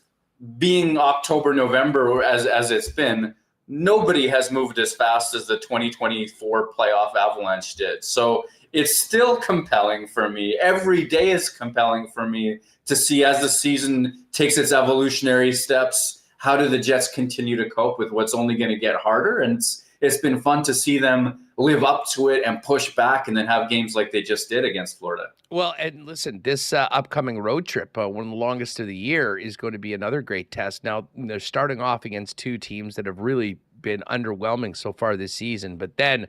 being October, November, as it's been, nobody has moved as fast as the 2024 playoff Avalanche did. So it's still compelling for me. Every day is compelling for me to see, as the season takes its evolutionary steps, how do the Jets continue to cope with what's only going to get harder? And it's been fun to see them live up to it and push back and then have games like they just did against Florida. Well, and listen, this upcoming road trip, one of the longest of the year, is going to be another great test. Now, they're starting off against two teams that have really been underwhelming so far this season. But then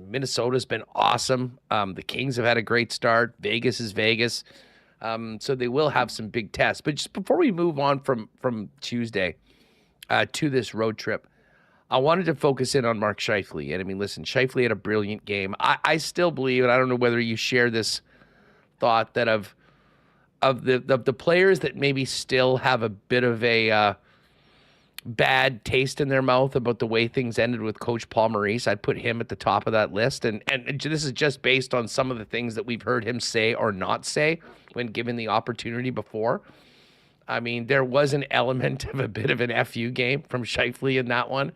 Minnesota's been awesome. The Kings have had a great start. Vegas is Vegas. So they will have some big tests. But just before we move on from Tuesday to this road trip, I wanted to focus in on Mark Scheifele. And I mean, listen, Scheifele had a brilliant game. I still believe, and I don't know whether you share this thought, that of the players that maybe still have a bit of a bad taste in their mouth about the way things ended with Coach Paul Maurice. I'd put him at the top of that list. And this is just based on some of the things that we've heard him say or not say when given the opportunity before. I mean, there was an element of a bit of an FU game from Scheifele in that one.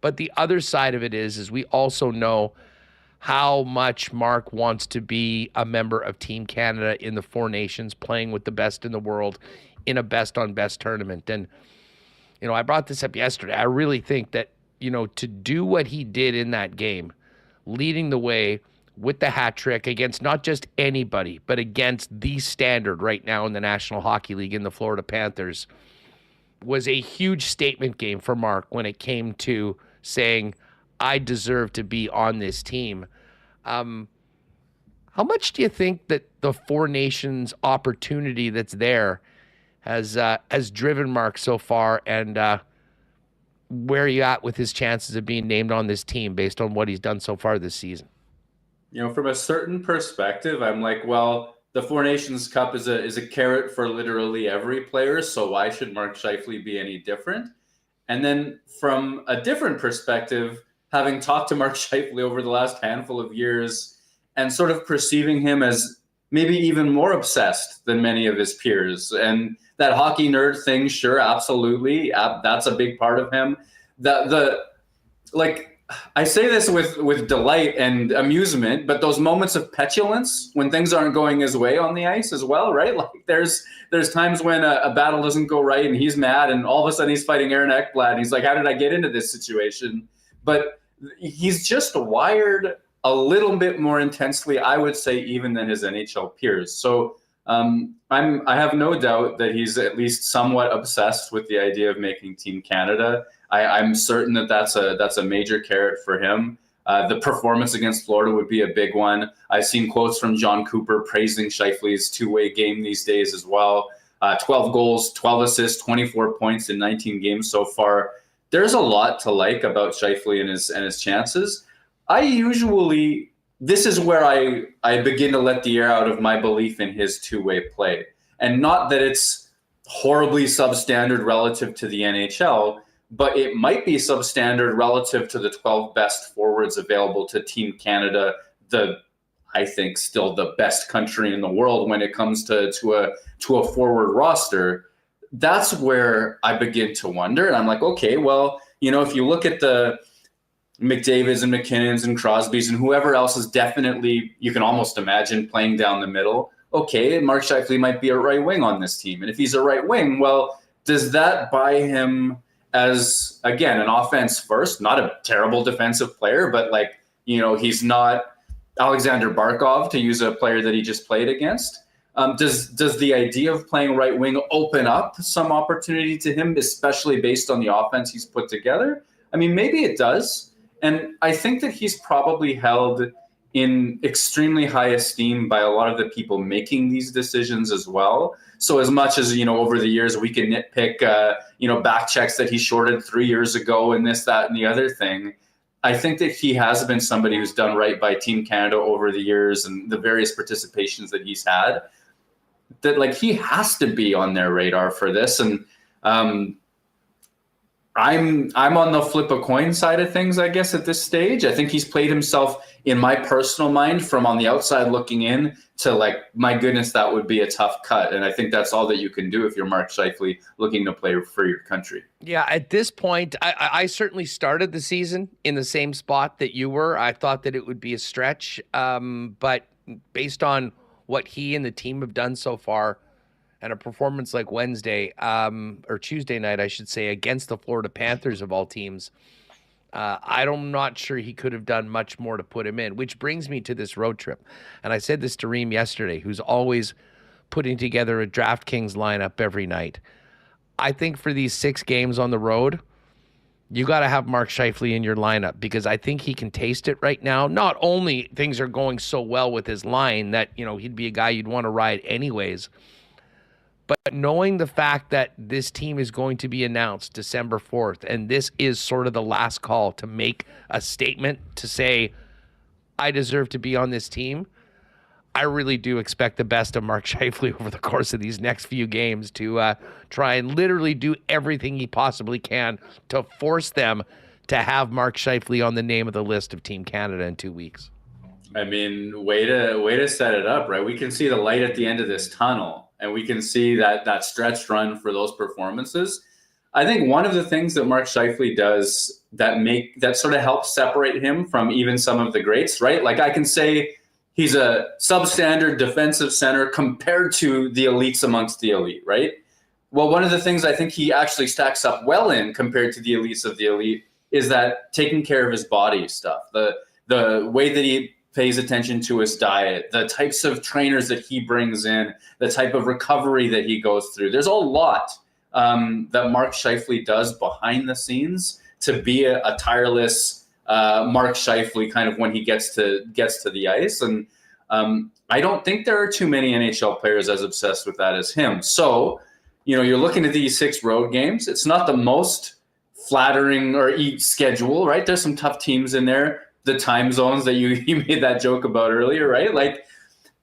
But the other side of it is we also know how much Mark wants to be a member of Team Canada in the Four Nations, playing with the best in the world in a best-on-best tournament. And, you know, I brought this up yesterday. I really think that, you know, to do what he did in that game, leading the way with the hat trick against not just anybody, but against the standard right now in the National Hockey League in the Florida Panthers, was a huge statement game for Mark when it came to saying, I deserve to be on this team. How much do you think that the Four Nations opportunity that's there has driven Mark so far, and where are you at with his chances of being named on this team based on what he's done so far this season? You know, from a certain perspective, I'm like, well, the Four Nations Cup is a carrot for literally every player, so why should Mark Scheifele be any different? And then from a different perspective, having talked to Mark Scheifele over the last handful of years and sort of perceiving him as maybe even more obsessed than many of his peers. And that hockey nerd thing, sure, absolutely. That's a big part of him. I say this with delight and amusement, but those moments of petulance when things aren't going his way on the ice as well, right? Like there's times when a battle doesn't go right and he's mad, and all of a sudden he's fighting Aaron Ekblad and he's like, how did I get into this situation? But he's just wired a little bit more intensely, I would say, even than his NHL peers. So I have no doubt that he's at least somewhat obsessed with the idea of making Team Canada. I'm certain that that's a major carrot for him. The performance against Florida would be a big one. I've seen quotes from John Cooper praising Scheifele's two-way game these days as well. 12 goals, 12 assists, 24 points in 19 games so far. There's a lot to like about Scheifele and his chances. This is where I begin to let the air out of my belief in his two-way play. And not that it's horribly substandard relative to the NHL, but it might be substandard relative to the 12 best forwards available to Team Canada, I think still the best country in the world when it comes to a forward roster. That's where I begin to wonder. And I'm like, okay, well, you know, if you look at the McDavids and McKinnons and Crosbys and whoever else is definitely, you can almost imagine playing down the middle. Okay, Mark Scheifele might be a right wing on this team. And if he's a right wing, well, does that buy him as, again, an offense first, not a terrible defensive player, but like, you know, he's not Alexander Barkov, to use a player that he just played against. Does the idea of playing right wing open up some opportunity to him, especially based on the offense he's put together? I mean, maybe it does. And I think that he's probably held in extremely high esteem by a lot of the people making these decisions as well. So as much as, you know, over the years we can nitpick, back checks that he shorted 3 years ago and this, that, and the other thing, I think that he has been somebody who's done right by Team Canada over the years and the various participations that he's had, that like he has to be on their radar for this. And I'm on the flip a coin side of things, I guess, at this stage. I think he's played himself, in my personal mind, from on the outside looking in to like, my goodness, that would be a tough cut. And I think that's all that you can do if you're Mark Scheifele looking to play for your country. Yeah, at this point, I certainly started the season in the same spot that you were. I thought that it would be a stretch, but based on what he and the team have done so far, and a performance like Wednesday, or Tuesday night, I should say, against the Florida Panthers of all teams, I'm not sure he could have done much more to put him in, which brings me to this road trip. And I said this to Reem yesterday, who's always putting together a DraftKings lineup every night. I think for these 6 games on the road, you got to have Mark Scheifele in your lineup, because I think he can taste it right now. Not only things are going so well with his line that, you know, he'd be a guy you'd want to ride anyways, but knowing the fact that this team is going to be announced December 4th, and this is sort of the last call to make a statement to say, I deserve to be on this team, I really do expect the best of Mark Scheifele over the course of these next few games to try and literally do everything he possibly can to force them to have Mark Scheifele on the name of the list of Team Canada in 2 weeks. I mean, way to set it up, right? We can see the light at the end of this tunnel, and we can see that stretch run for those performances. I think one of the things that Mark Scheifele does that sort of helps separate him from even some of the greats, right? Like I can say he's a substandard defensive center compared to the elites amongst the elite, right? Well, one of the things I think he actually stacks up well in compared to the elites of the elite is that taking care of his body stuff, the way that he pays attention to his diet, the types of trainers that he brings in, the type of recovery that he goes through. There's a lot that Mark Scheifele does behind the scenes to be a tireless Mark Scheifele kind of when he gets to the ice. And I don't think there are too many NHL players as obsessed with that as him. So, you're looking at these 6 road games. It's not the most flattering or schedule, right? There's some tough teams in there. The time zones that you made that joke about earlier, right? Like,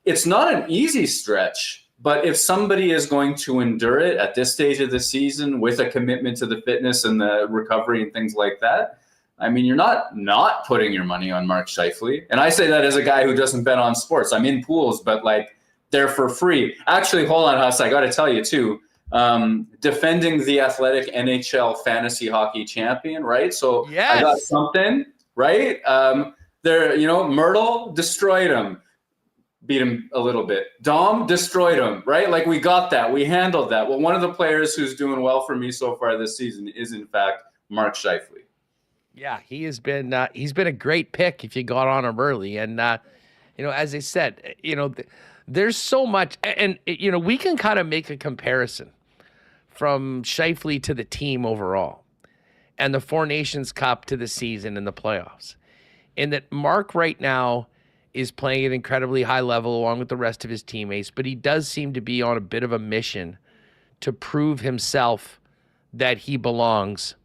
it's not an easy stretch, but if somebody is going to endure it at this stage of the season with a commitment to the fitness and the recovery and things like that, I mean, you're not putting your money on Mark Scheifele. And I say that as a guy who doesn't bet on sports. I'm in pools, but like they're for free. Actually, hold on, Huss, I got to tell you too, defending the Athletic NHL fantasy hockey champion, right? So yes. I got something. Right? Myrtle destroyed him, beat him a little bit. Dom destroyed him, right? Like we got that. We handled that. Well, one of the players who's doing well for me so far this season is, in fact, Mark Scheifele. Yeah, he's been a great pick if you got on him early. And, as I said, there's so much. And, we can kind of make a comparison from Scheifele to the team overall, and the Four Nations Cup to the season and the playoffs. In that Mark right now is playing at an incredibly high level along with the rest of his teammates, but he does seem to be on a bit of a mission to prove himself that he belongs,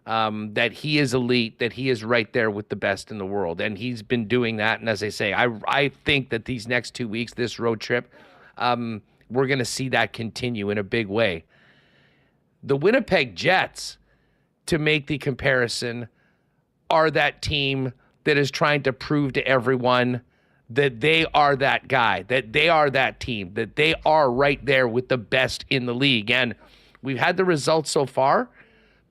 that he is elite, that he is right there with the best in the world. And he's been doing that. And as I say, I think that these next 2 weeks, this road trip, we're going to see that continue in a big way. The Winnipeg Jets, to make the comparison, are that team that is trying to prove to everyone that they are that guy, that they are that team, that they are right there with the best in the league. And we've had the results so far.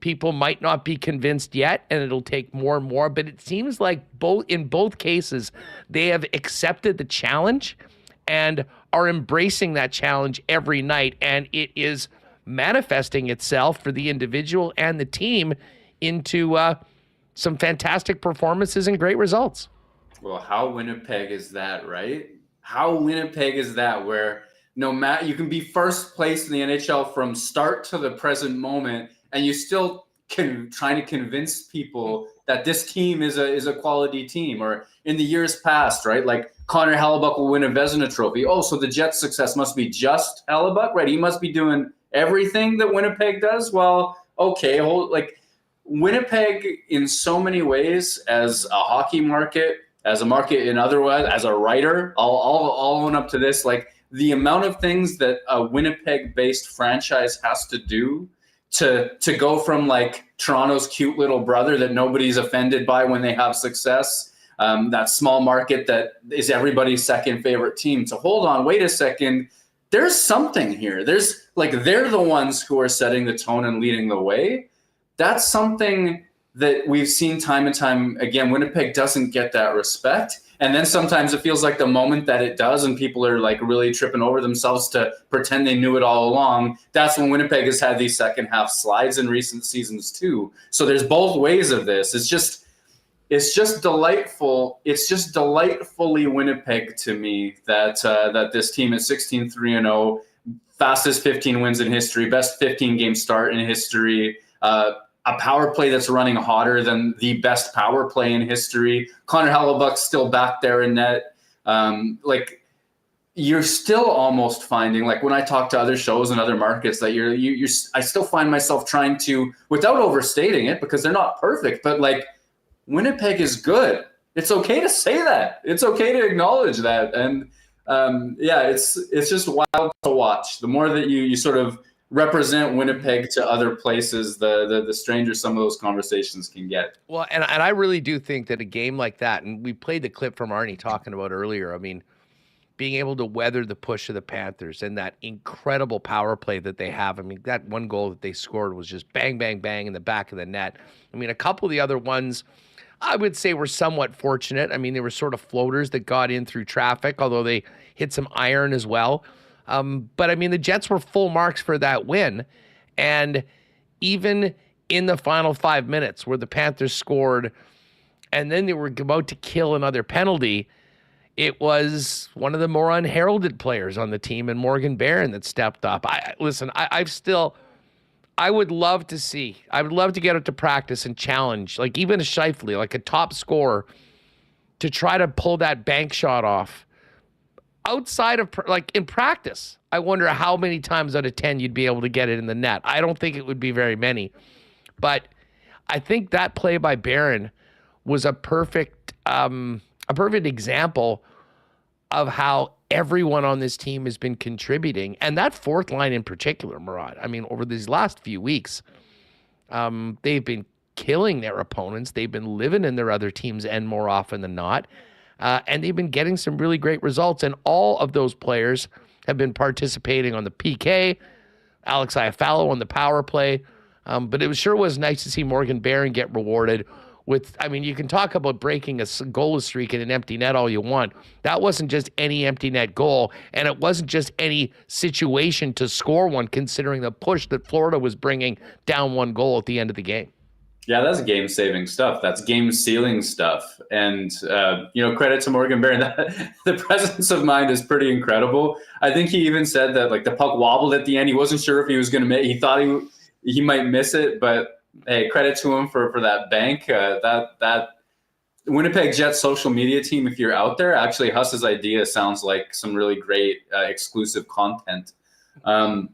People might not be convinced yet, and it'll take more and more, but it seems like in both cases, they have accepted the challenge and are embracing that challenge every night, and it is manifesting itself for the individual and the team into some fantastic performances and great results. Well, how Winnipeg is that, right? How Winnipeg is that, where no matter, you can be first place in the NHL from start to the present moment, and you still trying to convince people that this team is a quality team. Or in the years past, right? Like Connor Hellebuyck will win a Vezina Trophy. Oh, so the Jets' success must be just Hellebuyck, right? He must be doing everything that Winnipeg does. Well, okay, Winnipeg in so many ways, as a hockey market, as a market in other ways, as a writer, I'll own up to this. Like the amount of things that a Winnipeg-based franchise has to do to go from like Toronto's cute little brother that nobody's offended by when they have success, that small market that is everybody's second favorite team, to hold on, wait a second, there's something here. There's like, they're the ones who are setting the tone and leading the way. That's something that we've seen time and time again. Winnipeg doesn't get that respect. And then sometimes it feels like the moment that it does and people are like really tripping over themselves to pretend they knew it all along, that's when Winnipeg has had these second half slides in recent seasons too. So there's both ways of this. It's just delightful. It's just delightfully Winnipeg to me that this team is 16-3-0, fastest 15 wins in history, best 15 game start in history, a power play that's running hotter than the best power play in history. Connor Hellebuyck's still back there in net. You're still almost finding, like when I talk to other shows and other markets, that I still find myself trying to, without overstating it, because they're not perfect, but like Winnipeg is good. It's okay to say that. It's okay to acknowledge that. And It's just wild to watch. The more that you sort of represent Winnipeg to other places, the stranger some of those conversations can get. Well, and I really do think that a game like that, and we played the clip from Arnie talking about earlier, I mean, being able to weather the push of the Panthers and that incredible power play that they have. I mean, that one goal that they scored was just bang, bang, bang in the back of the net. I mean, a couple of the other ones I would say were somewhat fortunate. I mean, they were sort of floaters that got in through traffic, although they hit some iron as well. But I mean, the Jets were full marks for that win. And even in the final 5 minutes where the Panthers scored and then they were about to kill another penalty, it was one of the more unheralded players on the team, and Morgan Barron, that stepped up. I would love to get out to practice and challenge, like even a Scheifele, like a top scorer, to try to pull that bank shot off. Outside of, like in practice, I wonder how many times out of 10 you'd be able to get it in the net. I don't think it would be very many. But I think that play by Barron was a perfect example of how everyone on this team has been contributing. And that fourth line in particular, Murat, I mean, over these last few weeks, they've been killing their opponents. They've been living in their other team's end more often than not. And they've been getting some really great results. And all of those players have been participating on the PK, Alex Iafallo on the power play. But it sure was nice to see Morgan Barron get rewarded with, I mean, you can talk about breaking a goalless streak in an empty net all you want. That wasn't just any empty net goal, and it wasn't just any situation to score one, considering the push that Florida was bringing down one goal at the end of the game. Yeah, that's game-saving stuff. That's game-sealing stuff. And, credit to Morgan Barron. The presence of mind is pretty incredible. I think he even said that, like, the puck wobbled at the end. He wasn't sure if he was going to make. He thought he might miss it, but hey, credit to him for that bank. That Winnipeg Jets social media team, if you're out there, actually Huss's idea sounds like some really great exclusive content. The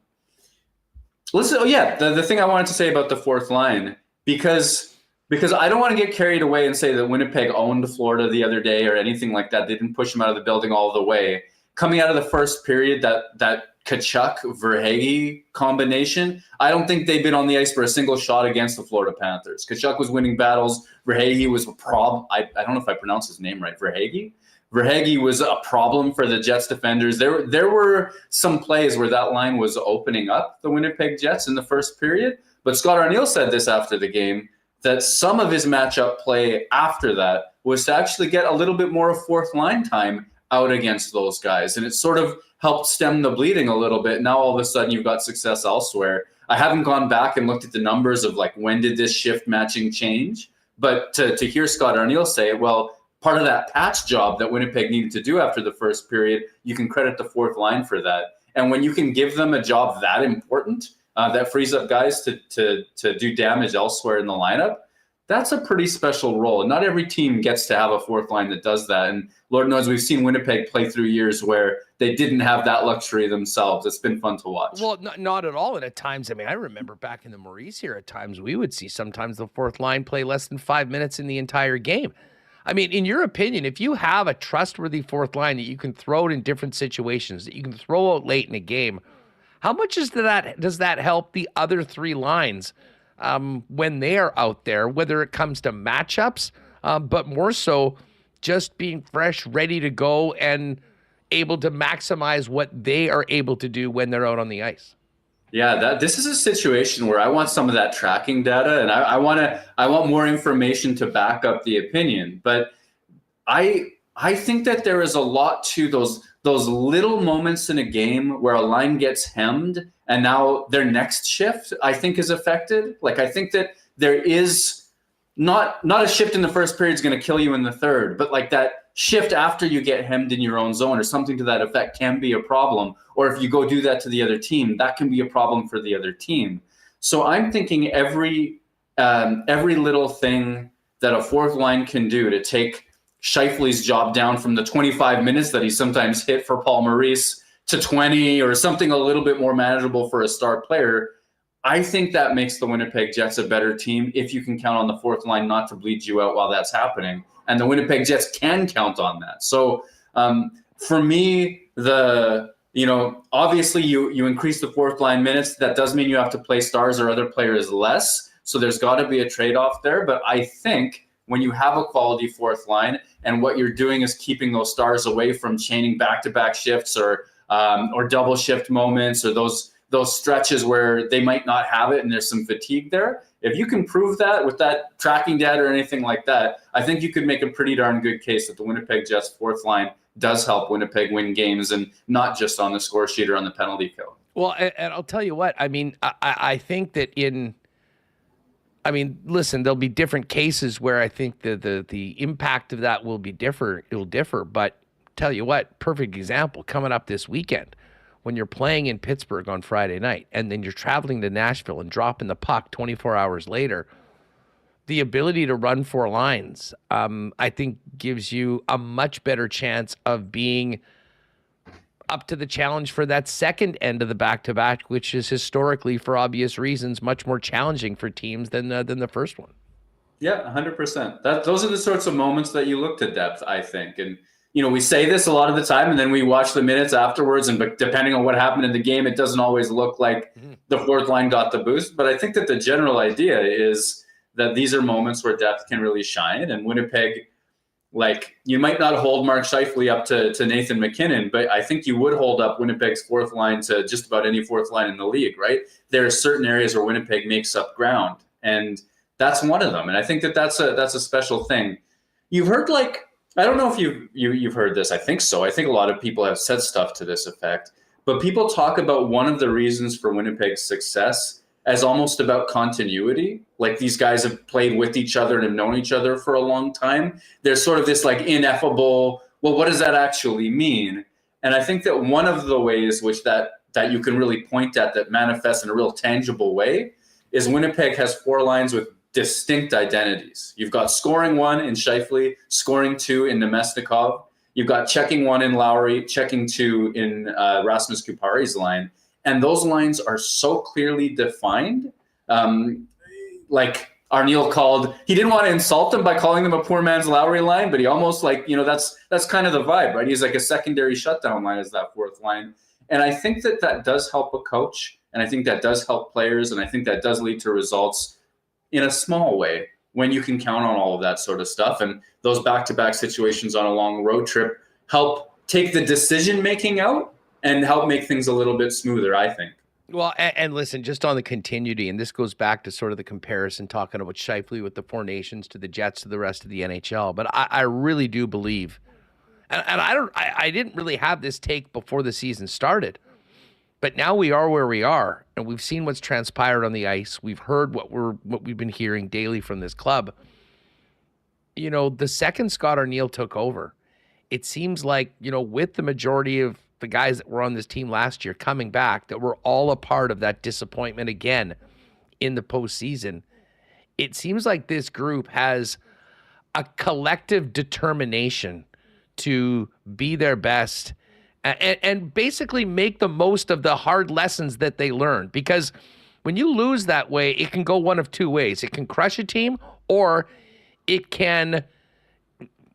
thing I wanted to say about the fourth line, because I don't want to get carried away and say that Winnipeg owned Florida the other day or anything like that. They didn't push them out of the building all the way. Coming out of the first period, that Tkachuk-Verhaeghe combination, I don't think they've been on the ice for a single shot against the Florida Panthers. Tkachuk was winning battles. Verhaeghe was a problem. I don't know if I pronounced his name right. Verhaeghe was a problem for the Jets defenders. There were some plays where that line was opening up the Winnipeg Jets in the first period. But Scott Arniel said this after the game, that some of his matchup play after that was to actually get a little bit more of fourth line time out against those guys. And it sort of helped stem the bleeding a little bit. Now all of a sudden you've got success elsewhere. I haven't gone back and looked at the numbers of like when did this shift matching change, but to hear Scott Arniel say, well, part of that patch job that Winnipeg needed to do after the first period, you can credit the fourth line for that. And when you can give them a job that important, that frees up guys to do damage elsewhere in the lineup, that's a pretty special role. Not every team gets to have a fourth line that does that. And Lord knows we've seen Winnipeg play through years where they didn't have that luxury themselves. It's been fun to watch. Well, not at all. And at times, I mean, I remember back in the Maurice here, at times we would see sometimes the fourth line play less than 5 minutes in the entire game. I mean, in your opinion, if you have a trustworthy fourth line that you can throw it in different situations, that you can throw out late in a game, how much does that help the other three lines when they are out there, whether it comes to matchups, but more so just being fresh, ready to go, and able to maximize what they are able to do when they're out on the ice? Yeah, this is a situation where I want some of that tracking data, and I want more information to back up the opinion. But I think that there is a lot to those little moments in a game where a line gets hemmed and now their next shift, I think, is affected. Like, I think that there is not a shift in the first period is going to kill you in the third, but like that shift after you get hemmed in your own zone or something to that effect can be a problem. Or if you go do that to the other team, that can be a problem for the other team. So I'm thinking every little thing that a fourth line can do to take Scheifele's job down from the 25 minutes that he sometimes hit for Paul Maurice to 20 or something a little bit more manageable for a star player, I think that makes the Winnipeg Jets a better team if you can count on the fourth line not to bleed you out while that's happening. And the Winnipeg Jets can count on that. So for me, obviously you increase the fourth line minutes. That does mean you have to play stars or other players less. So there's got to be a trade-off there. But I think when you have a quality fourth line and what you're doing is keeping those stars away from chaining back-to-back shifts or double shift moments or those stretches where they might not have it and there's some fatigue there. If you can prove that with that tracking data or anything like that, I think you could make a pretty darn good case that the Winnipeg Jets fourth line does help Winnipeg win games and not just on the score sheet or on the penalty kill. Well, and I'll tell you what, I mean, I think that listen, there'll be different cases where I think the impact of that will be different. It'll differ, but tell you what, perfect example coming up this weekend when you're playing in Pittsburgh on Friday night and then you're traveling to Nashville and dropping the puck 24 hours later. The ability to run four lines, I think, gives you a much better chance of being up to the challenge for that second end of the back-to-back, which is historically, for obvious reasons, much more challenging for teams than the first one. Yeah, 100%. Those are the sorts of moments that you look to depth, I think. And, we say this a lot of the time, and then we watch the minutes afterwards, and depending on what happened in the game, it doesn't always look like the fourth line got the boost. But I think that the general idea is that these are moments where depth can really shine. And Winnipeg, you might not hold Mark Scheifele up to Nathan MacKinnon, but I think you would hold up Winnipeg's fourth line to just about any fourth line in the league, right? There are certain areas where Winnipeg makes up ground, and that's one of them. And I think that that's a special thing. You've heard, I don't know if you've heard this. I think so. I think a lot of people have said stuff to this effect, but people talk about one of the reasons for Winnipeg's success as almost about continuity. Like these guys have played with each other and have known each other for a long time. There's sort of this ineffable, well, what does that actually mean? And I think that one of the ways which that you can really point at that manifests in a real tangible way is Winnipeg has four lines with distinct identities. You've got scoring one in Scheifele, scoring two in Nemesnikov. You've got checking one in Lowry, checking two in Rasmus Kupari's line. And those lines are so clearly defined. Arniel he didn't want to insult them by calling them a poor man's Lowry line, but he almost that's kind of the vibe, right? He's like a secondary shutdown line as that fourth line. And I think that does help a coach. And I think that does help players. And I think that does lead to results in a small way when you can count on all of that sort of stuff. And those back-to-back situations on a long road trip help take the decision-making out and help make things a little bit smoother, I think. Well, and listen, just on the continuity, and this goes back to sort of the comparison, talking about Scheifele with the Four Nations to the Jets to the rest of the NHL. But I really do believe, and I didn't really have this take before the season started, but now we are where we are, and we've seen what's transpired on the ice. We've heard what we've been hearing daily from this club. The second Scott Arniel took over, it seems like, with the majority of the guys that were on this team last year coming back, that were all a part of that disappointment again in the postseason. It seems like this group has a collective determination to be their best and basically make the most of the hard lessons that they learned. Because when you lose that way, it can go one of two ways. It can crush a team, or it can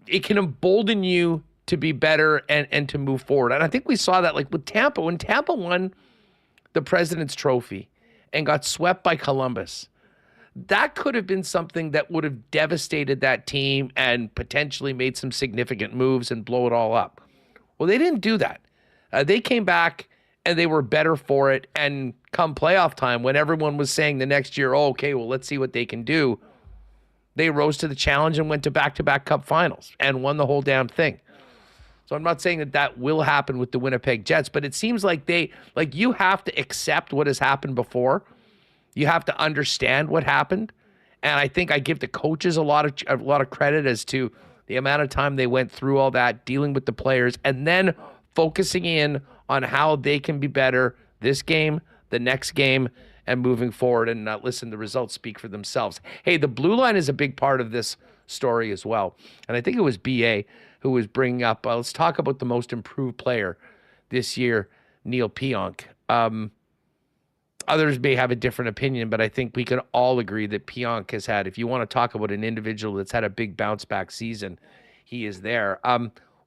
embolden you to be better and to move forward. And I think we saw that with Tampa. When Tampa won the President's Trophy and got swept by Columbus, that could have been something that would have devastated that team and potentially made some significant moves and blow it all up. Well, they didn't do that. They came back and they were better for it. And come playoff time, when everyone was saying the next year, oh, okay, well, let's see what they can do, they rose to the challenge and went to back-to-back Cup finals and won the whole damn thing. So I'm not saying that will happen with the Winnipeg Jets, but it seems like you have to accept what has happened before. You have to understand what happened. And I think I give the coaches a lot of credit as to the amount of time they went through all that, dealing with the players, and then focusing in on how they can be better this game, the next game, and moving forward. And listen, the results speak for themselves. Hey, the blue line is a big part of this story as well. And I think it was BA who was bringing up, let's talk about the most improved player this year, Neil Pionk. Others may have a different opinion, but I think we can all agree that Pionk has had, if you want to talk about an individual that's had a big bounce back season, he is there.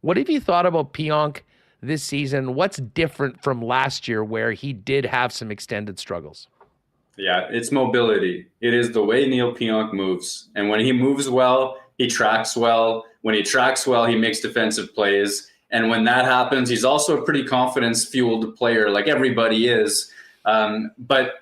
What have you thought about Pionk this season? What's different from last year where he did have some extended struggles? Yeah, it's mobility. It is the way Neil Pionk moves. And when he moves well, he tracks well. When he tracks well, he makes defensive plays. And when that happens, he's also a pretty confidence-fueled player, like everybody is. But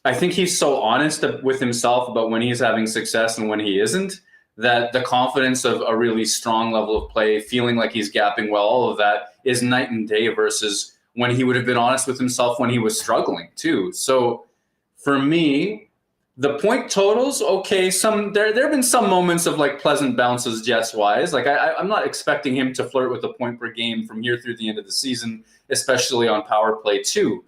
I think he's so honest with himself about when he's having success and when he isn't, that the confidence of a really strong level of play, feeling like he's gapping well, all of that is night and day versus when he would have been honest with himself when he was struggling too. So for me, the point totals, okay, there have been some moments of like pleasant bounces Jets-wise. Like I'm not expecting him to flirt with a point per game from here through the end of the season, especially on power play too.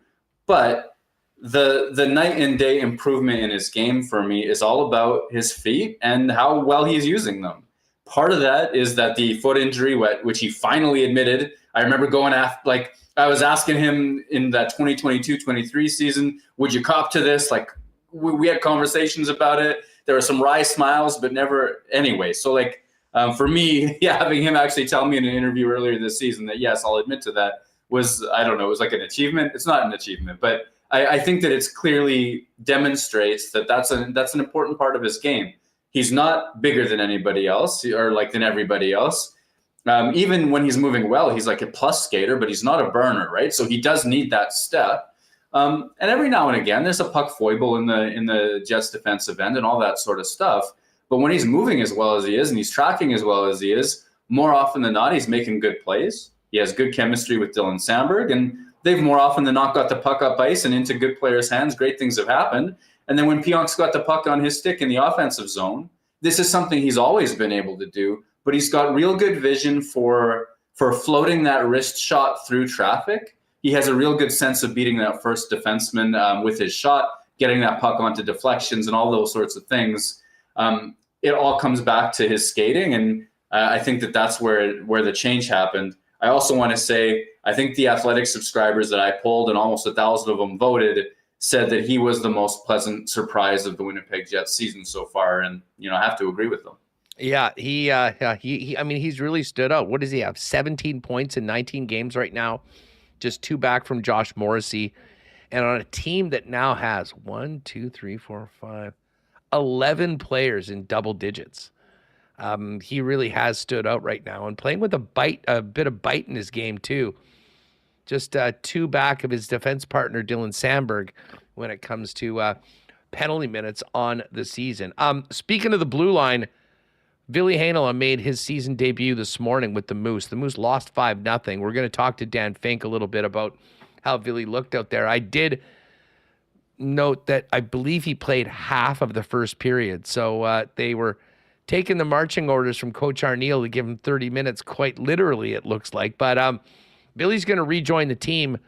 But the night and day improvement in his game for me is all about his feet and how well he's using them. Part of that is that the foot injury, which he finally admitted, I remember going after, like, I was asking him in that 2022-23 season, would you cop to this? Like, we had conversations about it. There were some wry smiles, but never anyway. So like, for me, having him actually tell me in an interview earlier this season that, yes, I'll admit to that was, I don't know, it was like an achievement. It's not an achievement, but I think that it's clearly demonstrates that that's an important part of his game. He's not bigger than anybody else or like than everybody else. Even when he's moving well, he's like a plus skater, but he's not a burner, right? So he does need that step. And every now and again, there's a puck foible in the Jets defensive end and all that sort of stuff. But when he's moving as well as he is and he's tracking as well as he is, more often than not, he's making good plays. He has good chemistry with Dylan Samberg, and they've more often than not got the puck up ice and into good players' hands. Great things have happened. And then when Pionk's got the puck on his stick in the offensive zone, this is something he's always been able to do, but he's got real good vision for floating that wrist shot through traffic. He has a real good sense of beating that first defenseman with his shot, getting that puck onto deflections and all those sorts of things. It all comes back to his skating, and I think that's where the change happened. I also want to say, I think the Athletic subscribers that I polled, and almost 1,000 of them voted, said that he was the most pleasant surprise of the Winnipeg Jets season so far, and I have to agree with them. Yeah, he I mean, he's really stood out. What does he have? 17 points in 19 games right now, just 2 back from Josh Morrissey, and on a team that now has 11 players in double digits. He really has stood out right now and playing with a bit of bite in his game too. Just 2 back of his defense partner, Dylan Samberg, when it comes to penalty minutes on the season. Speaking of the blue line, Ville Heinola made his season debut this morning with the Moose. The Moose lost 5-0. We're going to talk to Dan Fink a little bit about how Ville looked out there. I did note that I believe he played half of the first period. So they were taking the marching orders from Coach Arneal to give him 30 minutes, quite literally, it looks like. But Billy's going to rejoin the team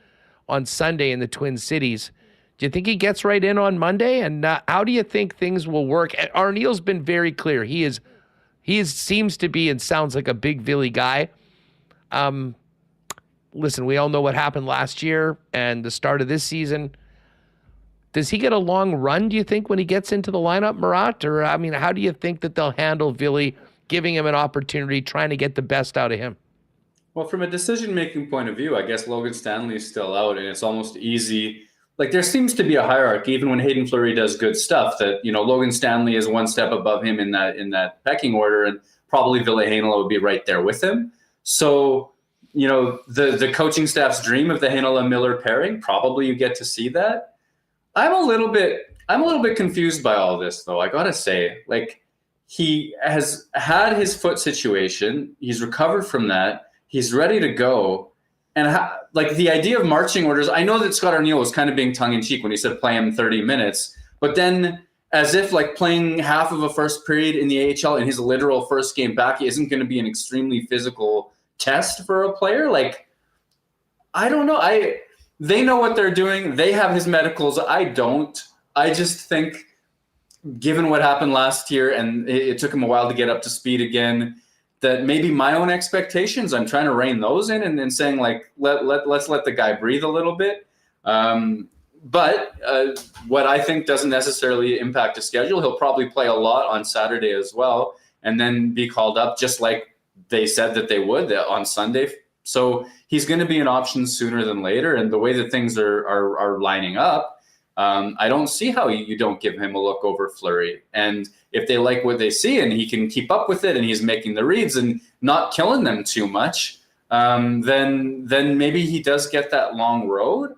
on Sunday in the Twin Cities. Do you think he gets right in on Monday? And how do you think things will work? Arneal's been very clear. He seems to be and sounds like a big Ville guy. Listen, we all know what happened last year and the start of this season. Does he get a long run, do you think, when he gets into the lineup, Murat? Or, I mean, how do you think that they'll handle Ville, giving him an opportunity, trying to get the best out of him? Well, from a decision-making point of view, I guess Logan Stanley is still out, and it's almost easy. Like, there seems to be a hierarchy, even when Hayden Fleury does good stuff, that, Logan Stanley is one step above him in that pecking order, and probably Ville Heinola would be right there with him. So, the coaching staff's dream of the Heinola-Miller pairing, probably you get to see that. I'm a little bit confused by all this, though. I gotta say, like, he has had his foot situation. He's recovered from that. He's ready to go. And the idea of marching orders, I know that Scott Arneal was kind of being tongue in cheek when he said play him 30 minutes, but then as if like playing half of a first period in the AHL in his literal first game back isn't going to be an extremely physical test for a player. Like, I don't know. They know what they're doing. They have his medicals. I don't. I just think, given what happened last year, and it took him a while to get up to speed again, that maybe my own expectations, I'm trying to rein those in and then saying, like, let's let the guy breathe a little bit. But what I think doesn't necessarily impact his schedule. He'll probably play a lot on Saturday as well, and then be called up just like they said that they would on Sunday. So he's going to be an option sooner than later. And the way that things are lining up, I don't see how you don't give him a look over Fleury. And if they like what they see and he can keep up with it and he's making the reads and not killing them too much, then maybe he does get that long road.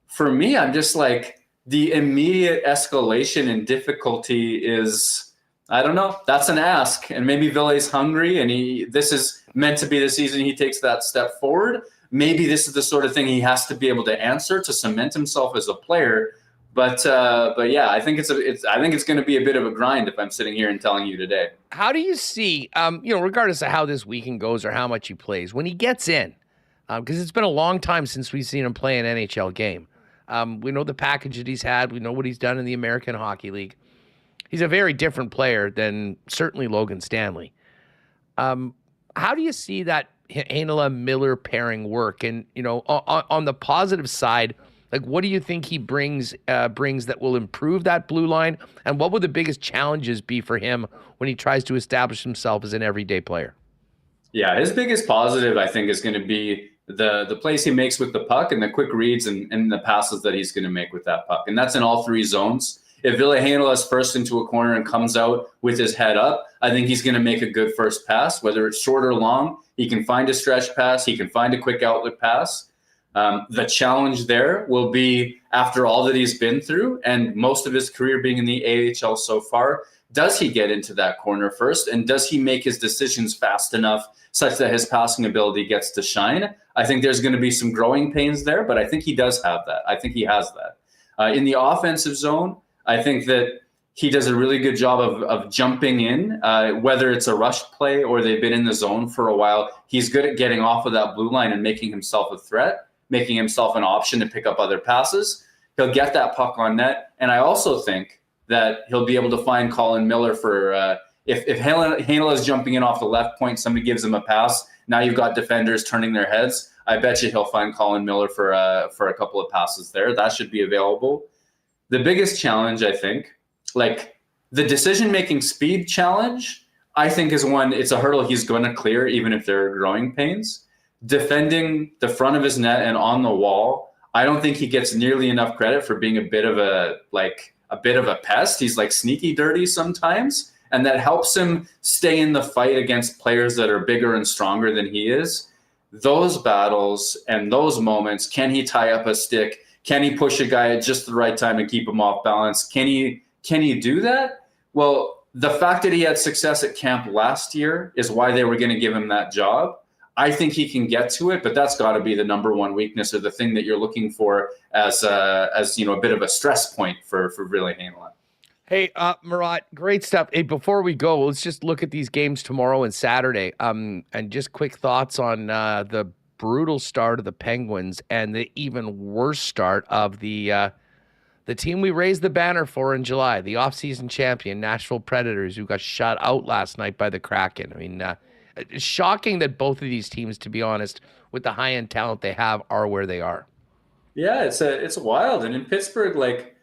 For me, I'm just like, the immediate escalation in difficulty is, I don't know, that's an ask. And maybe Ville's hungry and this is meant to be the season he takes that step forward. Maybe this is the sort of thing he has to be able to answer to cement himself as a player. But yeah, I think it's going to be a bit of a grind if I'm sitting here and telling you today. How do you see, regardless of how this weekend goes or how much he plays, when he gets in, because it's been a long time since we've seen him play an NHL game. We know the package that he's had. We know what he's done in the American Hockey League. He's a very different player than certainly Logan Stanley. How do you see that Heinola-Miller pairing work? And, on the positive side, like, what do you think he brings that will improve that blue line? And what would the biggest challenges be for him when he tries to establish himself as an everyday player? Yeah, his biggest positive, I think, is going to be the plays he makes with the puck and the quick reads and the passes that he's going to make with that puck. And that's in all three zones. If Ville Heinola is first into a corner and comes out with his head up, I think he's going to make a good first pass, whether it's short or long. He can find a stretch pass. He can find a quick outlet pass. The challenge there will be, after all that he's been through and most of his career being in the AHL so far, does he get into that corner first? And does he make his decisions fast enough such that his passing ability gets to shine? I think there's going to be some growing pains there, but I think he does have that. I think he has that. In the offensive zone, I think that he does a really good job of jumping in, whether it's a rush play or they've been in the zone for a while. He's good at getting off of that blue line and making himself a threat, making himself an option to pick up other passes. He'll get that puck on net. And I also think that he'll be able to find Colin Miller for if Heinola is jumping in off the left point, somebody gives him a pass. Now you've got defenders turning their heads. I bet you he'll find Colin Miller for a couple of passes there. That should be available. The biggest challenge, I think, like the decision-making speed challenge, I think is one, it's a hurdle he's going to clear even if there are growing pains. Defending the front of his net and on the wall, I don't think he gets nearly enough credit for being a bit of a pest. He's like sneaky dirty sometimes, and that helps him stay in the fight against players that are bigger and stronger than he is. Those battles and those moments, can he tie up a stick? Can he push a guy at just the right time and keep him off balance? Can he do that? Well, the fact that he had success at camp last year is why they were going to give him that job. I think he can get to it, but that's got to be the number one weakness or the thing that you're looking for as a bit of a stress point for Ville Heinola. Hey, Murat, great stuff. Hey, before we go, let's just look at these games tomorrow and Saturday. And just quick thoughts on the brutal start of the Penguins and the even worse start of the team we raised the banner for in July, the offseason champion, Nashville Predators, who got shut out last night by the Kraken. I mean, it's shocking that both of these teams, to be honest, with the high-end talent they have, are where they are. Yeah, it's wild. And in Pittsburgh, like,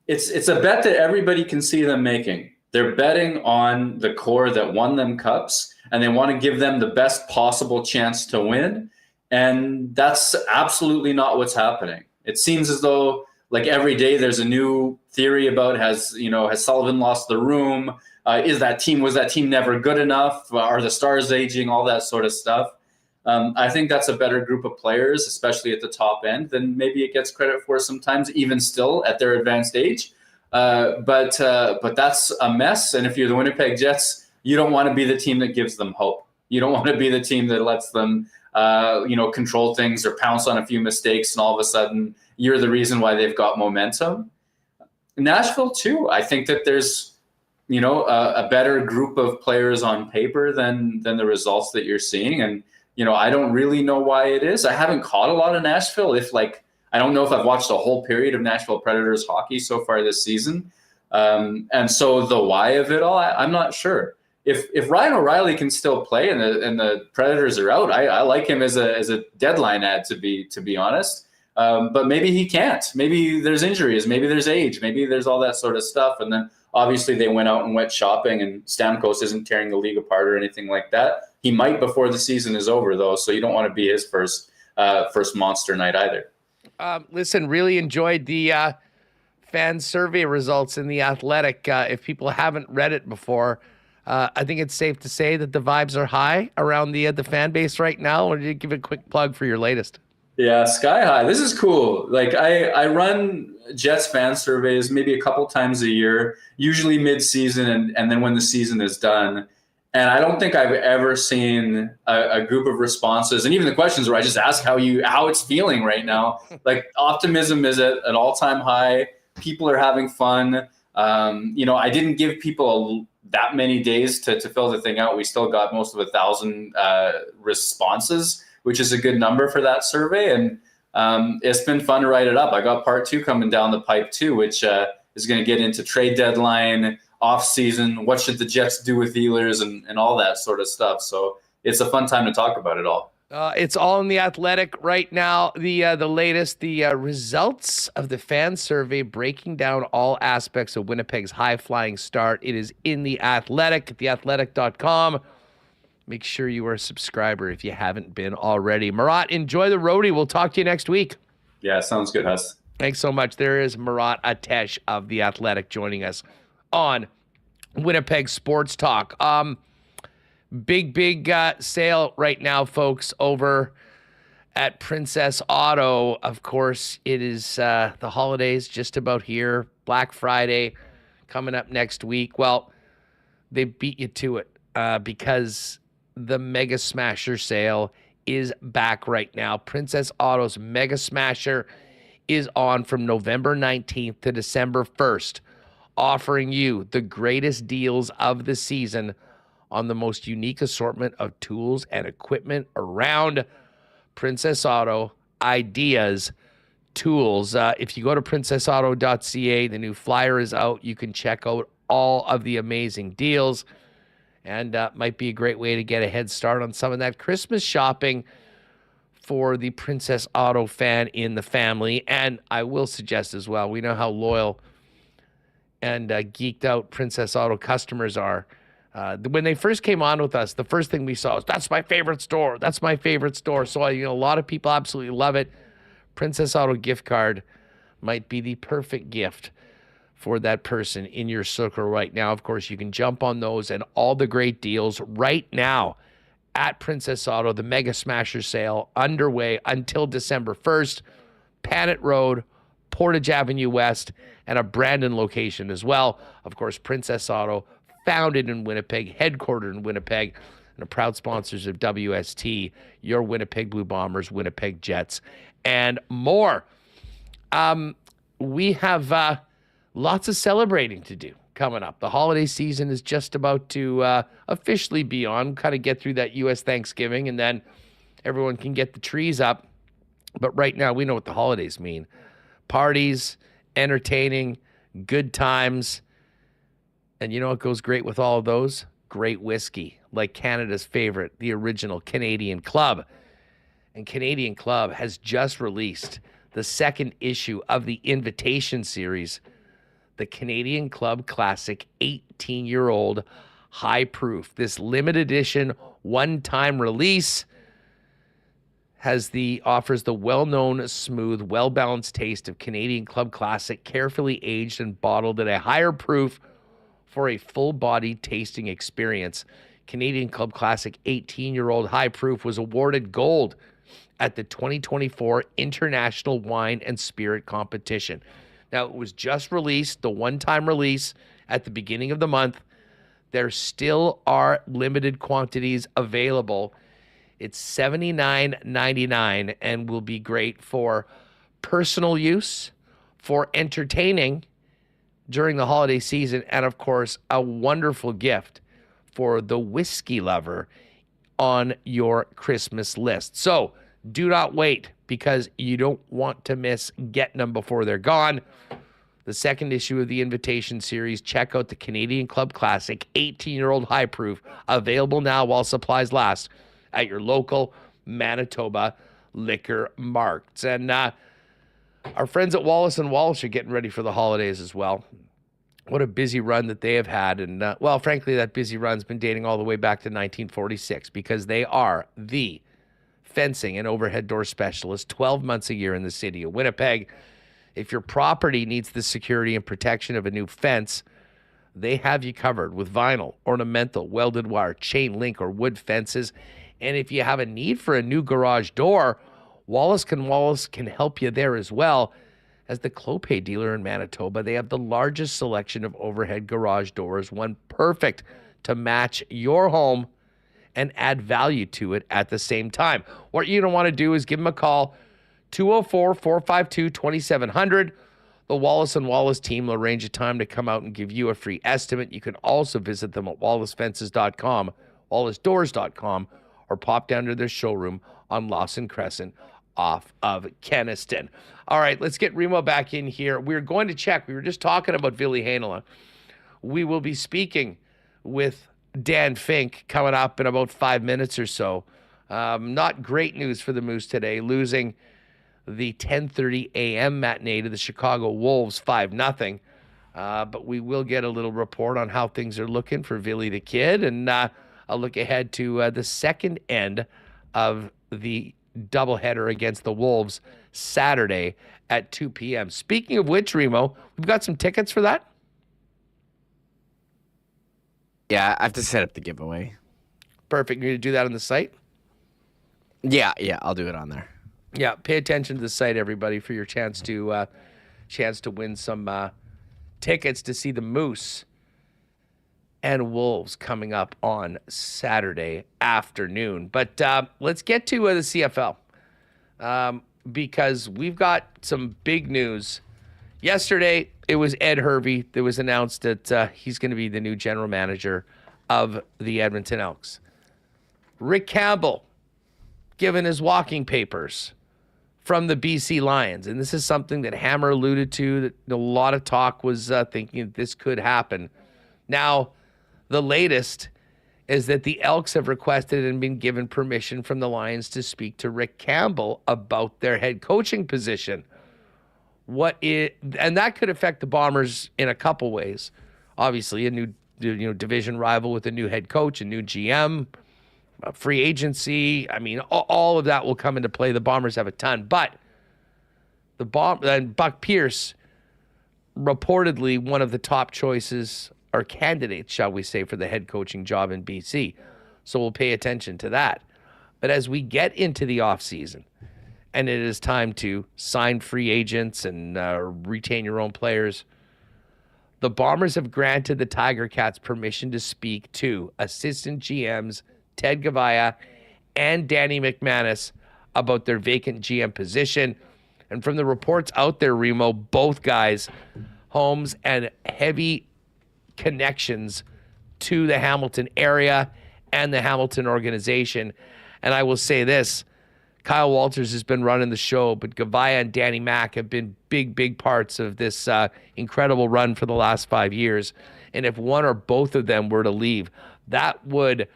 it's a bet that everybody can see them making. They're betting on the core that won them cups, and they want to give them the best possible chance to win. And that's absolutely not what's happening. It seems as though, like, every day there's a new theory about has Sullivan lost the room? Was that team never good enough? Are the stars aging? All that sort of stuff. I think that's a better group of players, especially at the top end, than maybe it gets credit for sometimes, even still at their advanced age. But that's a mess. And if you're the Winnipeg Jets, you don't want to be the team that gives them hope. You don't want to be the team that lets them control things or pounce on a few mistakes, and all of a sudden you're the reason why they've got momentum. Nashville too. I think that there's a better group of players on paper than the results that you're seeing. And I don't really know why it is. I haven't caught a lot of Nashville. I don't know if I've watched a whole period of Nashville Predators hockey so far this season. And so the why of it all, I'm not sure. If Ryan O'Reilly can still play and the Predators are out, I like him as a deadline ad, to be honest. But maybe he can't. Maybe there's injuries. Maybe there's age. Maybe there's all that sort of stuff. And then Obviously, they went out and went shopping, and Stamkos isn't tearing the league apart or anything like that. He might before the season is over, though, so you don't want to be his first monster night either. Listen, really enjoyed the fan survey results in The Athletic. If people haven't read it before, I think it's safe to say that the vibes are high around the fan base right now. Or did you give a quick plug for your latest? Yeah, sky high. This is cool. Like I run Jets fan surveys maybe a couple times a year, usually mid-season and then when the season is done. And I don't think I've ever seen a group of responses, and even the questions where I just ask how it's feeling right now. Like optimism is at an all-time high. People are having fun. I didn't give people that many days to fill the thing out. We still got most of 1,000 responses, which is a good number for that survey. And it's been fun to write it up. I got part 2 coming down the pipe too, which is going to get into trade deadline, off season, what should the Jets do with Ehlers and all that sort of stuff. So it's a fun time to talk about it all. It's all in The Athletic right now. The latest, the results of the fan survey breaking down all aspects of Winnipeg's high-flying start. It is in The Athletic at theathletic.com. Make sure you are a subscriber if you haven't been already. Murat, enjoy the roadie. We'll talk to you next week. Yeah, sounds good, Huss. Thanks so much. There is Murat Atesh of The Athletic joining us on Winnipeg Sports Talk. Big sale right now, folks, over at Princess Auto. Of course, it is the holidays just about here. Black Friday coming up next week. Well, they beat you to it because the Mega Smasher sale is back right now. Princess Auto's Mega Smasher is on from November 19th to December 1st, offering you the greatest deals of the season on the most unique assortment of tools and equipment around. Princess Auto, ideas, tools. If you go to princessauto.ca, the new flyer is out. You can check out all of the amazing deals, and might be a great way to get a head start on some of that Christmas shopping for the Princess Auto fan in the family. And I will suggest as well, we know how loyal and geeked out Princess Auto customers are. When they first came on with us, the first thing we saw was, that's my favorite store. That's my favorite store. So, a lot of people absolutely love it. Princess Auto gift card might be the perfect gift for that person in your circle right now. Of course, you can jump on those and all the great deals right now at Princess Auto. The Mega Smasher sale underway until December 1st. Panet Road, Portage Avenue West, and a Brandon location as well. Of course, Princess Auto, founded in Winnipeg, headquartered in Winnipeg, and a proud sponsors of WST, your Winnipeg Blue Bombers, Winnipeg Jets, and more. We have lots of celebrating to do coming up. The holiday season is just about to officially be on, kind of get through that U.S. Thanksgiving, and then everyone can get the trees up. But right now, we know what the holidays mean. Parties, entertaining, good times. And you know what goes great with all of those? Great whiskey, like Canada's favorite, the original Canadian Club. And Canadian Club has just released the second issue of the Invitation series, the Canadian Club Classic 18-year-old High Proof. This limited edition, one-time release offers the well-known, smooth, well-balanced taste of Canadian Club Classic, carefully aged and bottled at a higher proof for a full-body tasting experience. Canadian Club Classic 18-year-old High Proof was awarded gold at the 2024 International Wine and Spirit Competition. Now, it was just released, the one-time release at the beginning of the month. There still are limited quantities available. It's $79.99 and will be great for personal use, for entertaining during the holiday season, and of course, a wonderful gift for the whiskey lover on your Christmas list. So do not wait, because you don't want to miss getting them before they're gone. The second issue of the Invitation series, check out the Canadian Club Classic 18-year-old High Proof, available now while supplies last at your local Manitoba liquor marts. And our friends at Wallace & Walsh are getting ready for the holidays as well. What a busy run that they have had. And, well, frankly, that busy run's been dating all the way back to 1946 because they are the fencing and overhead door specialist 12 months a year in the city of Winnipeg. If your property needs the security and protection of a new fence, they have you covered with vinyl, ornamental, welded wire, chain link, or wood fences. And if you have a need for a new garage door, Wallace can help you there as well. As the Clopay dealer in Manitoba, they have the largest selection of overhead garage doors, one perfect to match your home and add value to it at the same time. What you don't want to do is give them a call, 204-452-2700. The Wallace & Wallace team will arrange a time to come out and give you a free estimate. You can also visit them at wallacefences.com, wallacedoors.com, or pop down to their showroom on Lawson Crescent off of Kenniston. All right, let's get Remo back in here. We're going to check. We were just talking about Ville Heinola. We will be speaking with Dan Fink coming up in about 5 minutes or so. Not great news for the Moose today, losing the 10:30 a.m. matinee to the Chicago Wolves 5-0. But we will get a little report on how things are looking for Ville the Kid, and I'll look ahead to the second end of the doubleheader against the Wolves Saturday at 2 p.m. Speaking of which, Remo, we've got some tickets for that. Yeah, I have to set up the giveaway. Perfect. You need to do that on the site? Yeah, I'll do it on there. Yeah, pay attention to the site, everybody, for your chance to win some tickets to see the Moose and Wolves coming up on Saturday afternoon. But let's get to the CFL because we've got some big news. Yesterday, it was Ed Hervey that was announced that he's going to be the new general manager of the Edmonton Elks. Rick Campbell given his walking papers from the BC Lions. And this is something that Hammer alluded to, that a lot of talk was thinking this could happen. Now, the latest is that the Elks have requested and been given permission from the Lions to speak to Rick Campbell about their head coaching position. And that could affect the Bombers in a couple ways. Obviously, a new division rival with a new head coach, a new GM, free agency. I mean, all of that will come into play. The Bombers have a ton, but Buck Pierce, reportedly one of the top choices or candidates, shall we say, for the head coaching job in BC. So we'll pay attention to that. But as we get into the offseason and it is time to sign free agents and retain your own players, the Bombers have granted the Tiger Cats permission to speak to assistant GMs Ted Gavaya and Danny McManus about their vacant GM position. And from the reports out there, Remo, both guys, homes and heavy connections to the Hamilton area and the Hamilton organization. And I will say this, Kyle Walters has been running the show, but Gavaya and Danny Mac have been big parts of this incredible run for the last 5 years. And if one or both of them were to leave, that would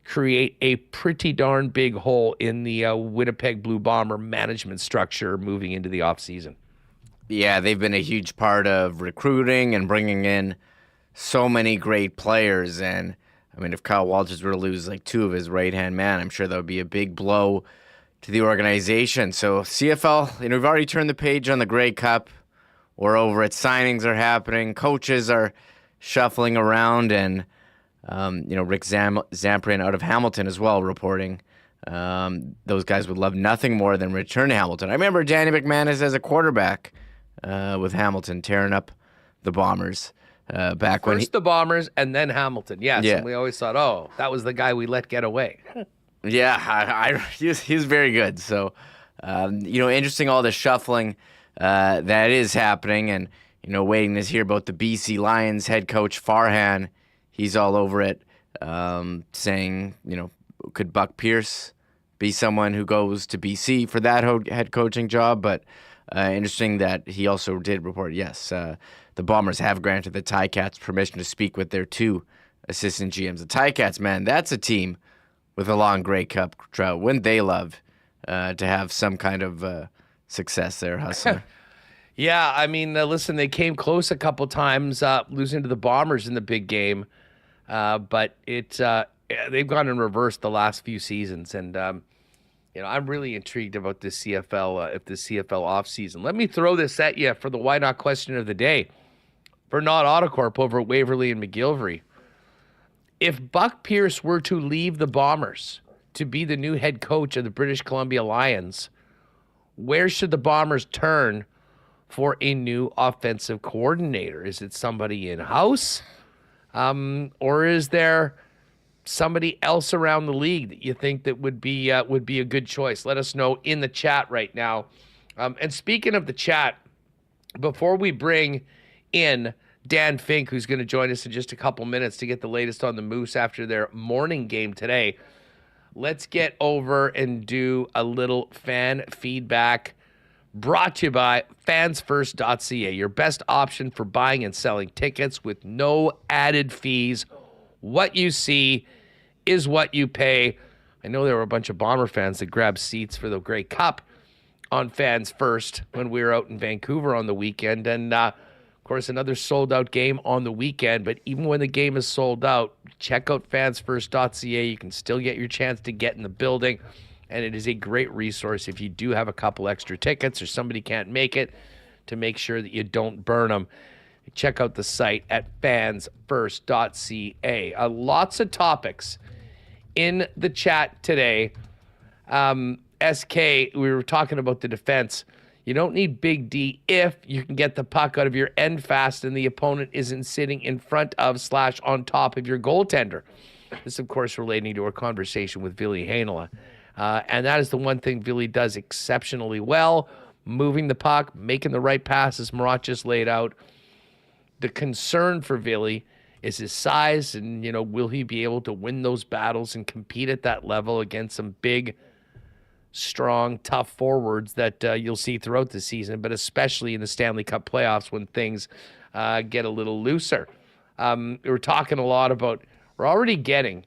create a pretty darn big hole in the Winnipeg Blue Bomber management structure moving into the offseason. Yeah, they've been a huge part of recruiting and bringing in so many great players. And, I mean, if Kyle Walters were to lose like two of his right-hand man, I'm sure that would be a big blow to the organization. So CFL, we've already turned the page on the Grey Cup. We're over it. Signings are happening. Coaches are shuffling around. And, Rick Zamprian out of Hamilton as well reporting. Those guys would love nothing more than return to Hamilton. I remember Danny McManus as a quarterback with Hamilton tearing up the Bombers. Back when the Bombers and then Hamilton, yes. Yeah. And we always thought, that was the guy we let get away. Yeah, he was very good. So, interesting all the shuffling that is happening, and waiting to hear about the BC Lions head coach Farhan. He's all over it, saying, could Buck Pierce be someone who goes to BC for that head coaching job? But interesting that he also did report, yes, the Bombers have granted the Ticats permission to speak with their two assistant GMs. The Ticats, man, that's a team with a long Grey Cup drought. Wouldn't they love to have some kind of success there, Hustler? Yeah, I mean, listen, they came close a couple times, losing to the Bombers in the big game, but they've gone in reverse the last few seasons, and I'm really intrigued about this CFL offseason. Let me throw this at you for the why not question of the day. Bernard Autocorp over at Waverly and McGillivray. If Buck Pierce were to leave the Bombers to be the new head coach of the British Columbia Lions, where should the Bombers turn for a new offensive coordinator? Is it somebody in-house? Or is there somebody else around the league that you think that would be a good choice? Let us know in the chat right now. And speaking of the chat, before we bring in Dan Fink, who's going to join us in just a couple minutes to get the latest on the Moose after their morning game today, let's get over and do a little fan feedback brought to you by fansfirst.ca, your best option for buying and selling tickets with no added fees. What you see is what you pay. I know there were a bunch of Bomber fans that grabbed seats for the Grey Cup on Fans First when we were out in Vancouver on the weekend. And, of course, another sold-out game on the weekend. But even when the game is sold out, check out fansfirst.ca. You can still get your chance to get in the building. And it is a great resource if you do have a couple extra tickets or somebody can't make it, to make sure that you don't burn them. Check out the site at fansfirst.ca. Lots of topics in the chat today. SK, we were talking about the defense. You don't need Big D if you can get the puck out of your end fast and the opponent isn't sitting in front of / on top of your goaltender. This, of course, relating to our conversation with Ville Heinola. And that is the one thing Ville does exceptionally well, moving the puck, making the right passes Murat just laid out. The concern for Ville is his size and, will he be able to win those battles and compete at that level against some big, strong, tough forwards that you'll see throughout the season, but especially in the Stanley Cup playoffs when things get a little looser. We're talking a lot about, we're already getting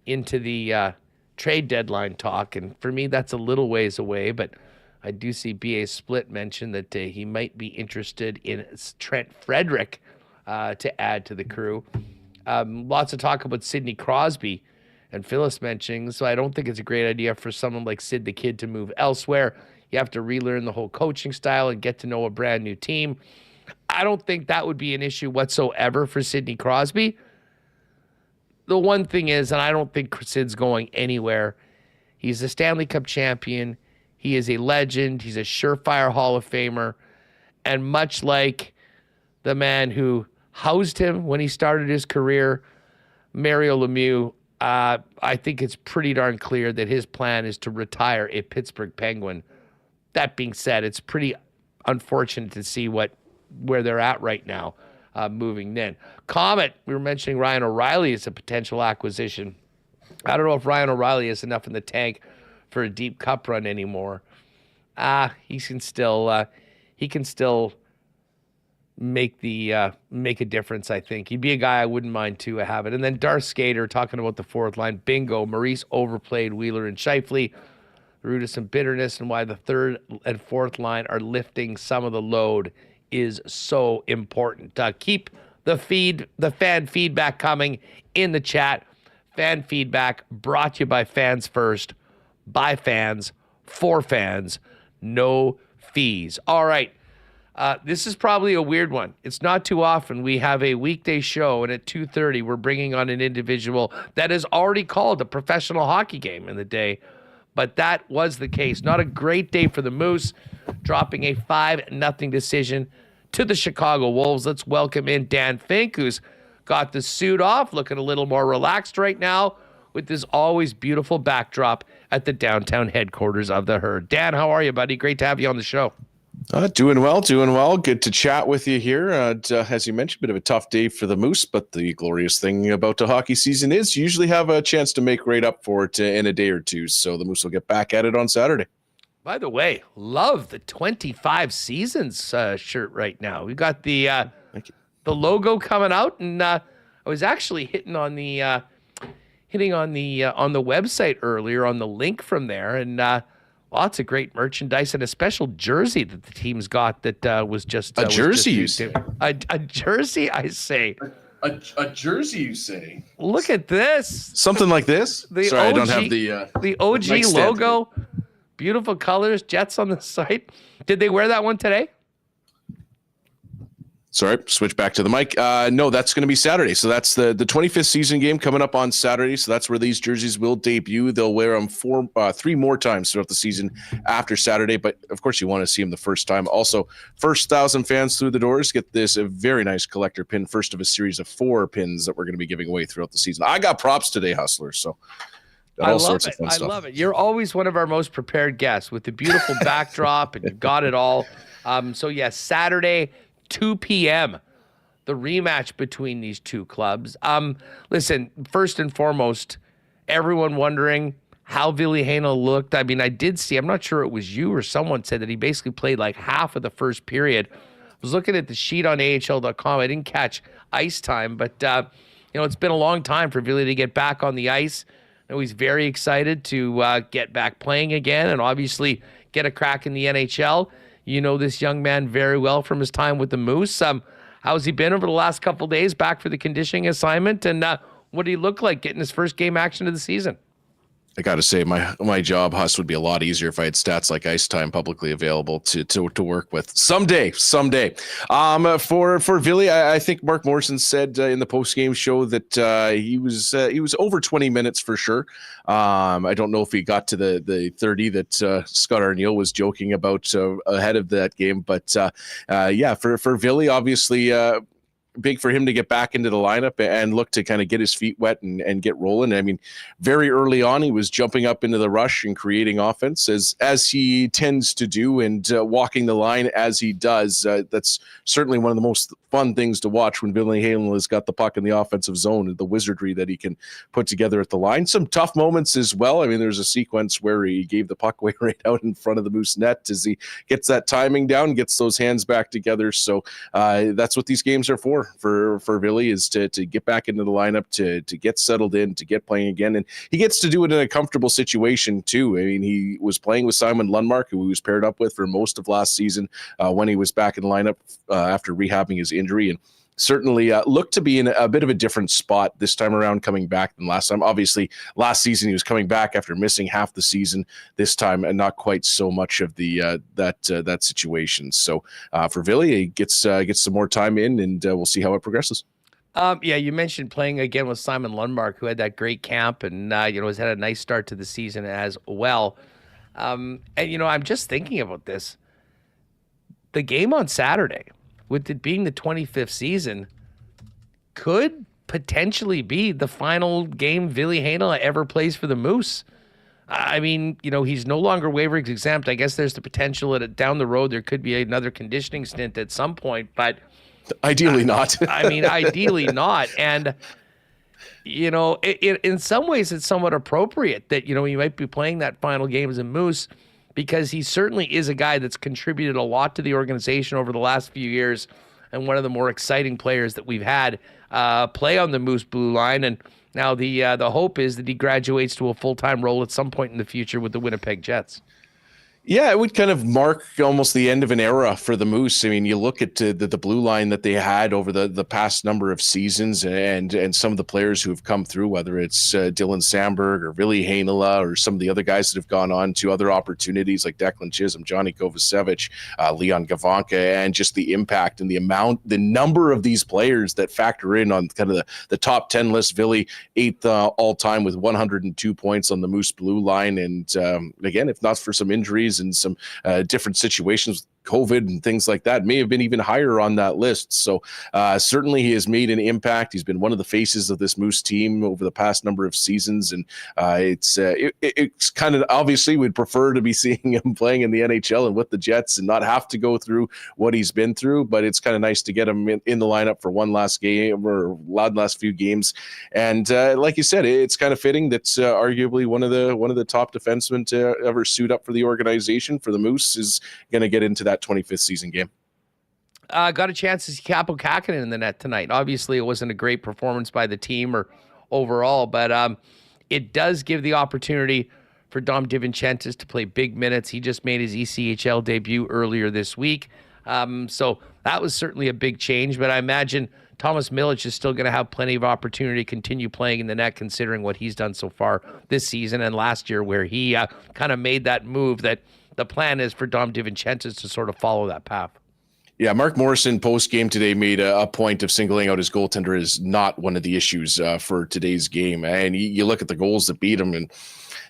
into the trade deadline talk, and for me, that's a little ways away, but I do see B.A. Split mention that he might be interested in Trent Frederick to add to the crew. Lots of talk about Sidney Crosby and Phyllis mentioning, so I don't think it's a great idea for someone like Sid the Kid to move elsewhere. You have to relearn the whole coaching style and get to know a brand new team. I don't think that would be an issue whatsoever for Sidney Crosby. The one thing is, and I don't think Sid's going anywhere, he's a Stanley Cup champion. He is a legend. He's a surefire Hall of Famer. And much like the man who housed him when he started his career, Mario Lemieux, I think it's pretty darn clear that his plan is to retire a Pittsburgh Penguin. That being said, it's pretty unfortunate to see where they're at right now. Moving in. Comet, we were mentioning Ryan O'Reilly as a potential acquisition. I don't know if Ryan O'Reilly has enough in the tank for a deep cup run anymore. He can still make a difference, I think. He'd be a guy I wouldn't mind to have it. And then Darth Skater talking about the fourth line. Bingo. Maurice overplayed Wheeler and Scheifele. The root of some bitterness and why the third and fourth line are lifting some of the load is so important. Keep the fan feedback coming in the chat. Fan feedback brought to you by Fans First, by fans, for fans, no fees. All right. This is probably a weird one. It's not too often we have a weekday show, and at 2:30 we're bringing on an individual that has already called a professional hockey game in the day. But that was the case. Not a great day for the Moose, dropping a 5-0 decision to the Chicago Wolves. Let's welcome in Dan Fink, who's got the suit off, looking a little more relaxed right now with this always beautiful backdrop at the downtown headquarters of the Herd. Dan, how are you, buddy? Great to have you on the show. Doing well. Good to chat with you here. As you mentioned, a bit of a tough day for the Moose, but the glorious thing about the hockey season is you usually have a chance to make right up for it in a day or two. So the Moose will get back at it on Saturday. By the way, love the 25 seasons shirt right now. We've got the logo coming out, and I was actually hitting on the website earlier on the link from there, and lots of great merchandise and a special jersey that the team's got that was just a jersey. You say a jersey, I say. A jersey, you say? Look at this. Something like this. Sorry, I don't have the OG logo. Beautiful colors, Jets on the site. Did they wear that one today? Sorry, switch back to the mic. No, that's going to be Saturday. So that's the 25th season game coming up on Saturday. So that's where these jerseys will debut. They'll wear them 3 more times throughout the season after Saturday. But of course, you want to see them the first time. Also, first 1,000 fans through the doors get this a very nice collector pin. First of a series of 4 pins that we're going to be giving away throughout the season. I got props today, Hustlers. So I love it. I love it. You're always one of our most prepared guests with the beautiful backdrop, and you've got it all. So yes, Saturday, 2 p.m., the rematch between these two clubs. Listen, first and foremost, everyone wondering how Ville Heinola looked. I mean, I did see, I'm not sure it was you or someone said that he basically played like half of the first period. I was looking at the sheet on AHL.com. I didn't catch ice time, but, it's been a long time for Ville to get back on the ice. I know he's very excited to get back playing again and obviously get a crack in the NHL. You know this young man very well from his time with the Moose. How's he been over the last couple of days back for the conditioning assignment? And what did he look like getting his first game action of the season? I got to say, my job, Huss, would be a lot easier if I had stats like ice time publicly available to work with. Someday. For Ville, I think Mark Morrison said in the post-game show that he was over 20 minutes for sure. I don't know if he got to the 30 that Scott Arniel was joking about ahead of that game, but for Ville, obviously. Big for him to get back into the lineup and look to kind of get his feet wet and get rolling. I mean, very early on, he was jumping up into the rush and creating offense as he tends to do and walking the line as he does. That's certainly one of the most fun things to watch when Ville Heinola has got the puck in the offensive zone and the wizardry that he can put together at the line. Some tough moments as well. I mean, there's a sequence where he gave the puck away right out in front of the Moose net as he gets that timing down, gets those hands back together. So that's what these games are for Ville, is to get back into the lineup, to get settled in, to get playing again. And he gets to do it in a comfortable situation too. I mean, he was playing with Simon Lundmark, who he was paired up with for most of last season when he was back in the lineup after rehabbing his injury, and certainly looked to be in a bit of a different spot this time around coming back than last time. Obviously, last season he was coming back after missing half the season. This time, and not quite so much of the that situation. So for Ville, he gets some more time in, and we'll see how it progresses. You mentioned playing again with Simon Lundmark, who had that great camp and has had a nice start to the season as well. And I'm just thinking about this. The game on Saturday, with it being the 25th season, could potentially be the final game Ville Heinola ever plays for the Moose. I mean, he's no longer waiver exempt. I guess there's the potential that down the road there could be another conditioning stint at some point, but ideally not. I mean, ideally not. And, in some ways it's somewhat appropriate that, he might be playing that final game as a Moose, because he certainly is a guy that's contributed a lot to the organization over the last few years and one of the more exciting players that we've had play on the Moose blue line. And now the hope is that he graduates to a full-time role at some point in the future with the Winnipeg Jets. Yeah, it would kind of mark almost the end of an era for the Moose. I mean, you look at the blue line that they had over the past number of seasons, and some of the players who have come through, whether it's Dylan Samberg or Ville Heinola or some of the other guys that have gone on to other opportunities like Declan Chisholm, Johnny Kovacevic, Leon Gavanka, and just the impact and the number of these players that factor in on kind of the top 10 list. Ville 8th all time with 102 points on the Moose blue line. And again, if not for some injuries and some different situations, COVID and things like that, may have been even higher on that list. So certainly he has made an impact. He's been one of the faces of this Moose team over the past number of seasons. And it's kind of, obviously we'd prefer to be seeing him playing in the NHL and with the Jets and not have to go through what he's been through, but it's kind of nice to get him in the lineup for one last game or last few games. And like you said, it's kind of fitting that arguably one of the top defensemen to ever suit up for the organization for the Moose is going to get into that 25th season game. Got a chance to see Kaapo Kähkönen in the net tonight. Obviously, it wasn't a great performance by the team or overall, but it does give the opportunity for Dom DiVincentis to play big minutes. He just made his ECHL debut earlier this week. So that was certainly a big change, but I imagine Thomas Milic is still going to have plenty of opportunity to continue playing in the net, considering what he's done so far this season and last year, where he kind of made that move that the plan is for Dom DiVincentis to sort of follow that path. Yeah, Mark Morrison post-game today made a point of singling out his goaltender as not one of the issues for today's game. And you look at the goals that beat him, and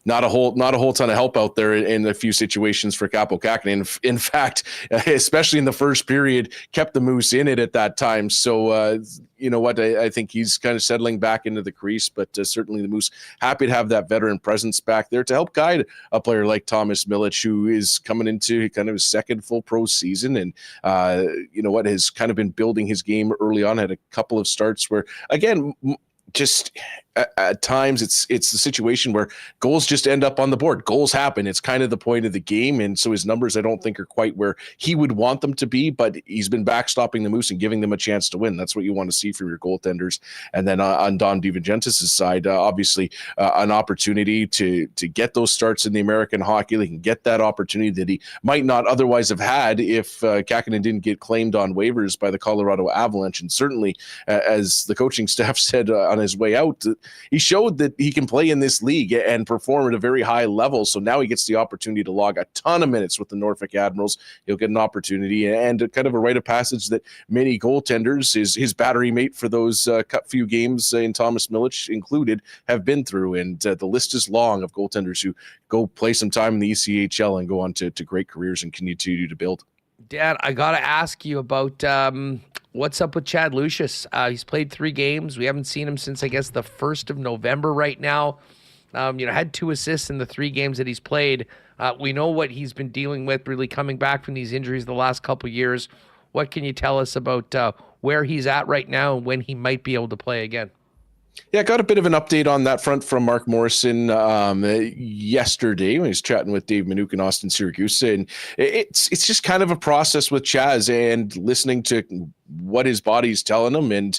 not a whole ton of help out there in a few situations for Kaapo Kähkönen. In fact, especially in the first period, kept the Moose in it at that time. So, you know what, I think he's kind of settling back into the crease, but certainly the Moose happy to have that veteran presence back there to help guide a player like Thomas Milic, who is coming into kind of his second full pro season. And, you know what, has kind of been building his game early on, had a couple of starts where, again, just at times it's the situation where goals just end up on the board. Goals happen. It's kind of the point of the game. And so his numbers, I don't think, are quite where he would want them to be, but he's been backstopping the Moose and giving them a chance to win. That's what you want to see from your goaltenders. And then on Dom DiVincentis' side, obviously an opportunity to get those starts in the American Hockey League and get that opportunity that he might not otherwise have had if Kähkönen didn't get claimed on waivers by the Colorado Avalanche. And certainly, as the coaching staff said on his way out, he showed that he can play in this league and perform at a very high level. So now he gets the opportunity to log a ton of minutes with the Norfolk Admirals. He'll get an opportunity and kind of a rite of passage that many goaltenders, his battery mate for those few games in Thomas Milic included, have been through. And the list is long of goaltenders who go play some time in the ECHL and go on to great careers and continue to build. Dan, I got to ask you about what's up with Chad Lucius. He's played 3 games. We haven't seen him since, I guess, the 1st of November right now. Had 2 assists in the 3 games that he's played. We know what he's been dealing with, really coming back from these injuries the last couple years. What can you tell us about where he's at right now and when he might be able to play again? Yeah, got a bit of an update on that front from Mark Morrison yesterday when he was chatting with Dave Minuk and Austin Siragusa. And it's just kind of a process with Chaz and listening to what his body's telling him. And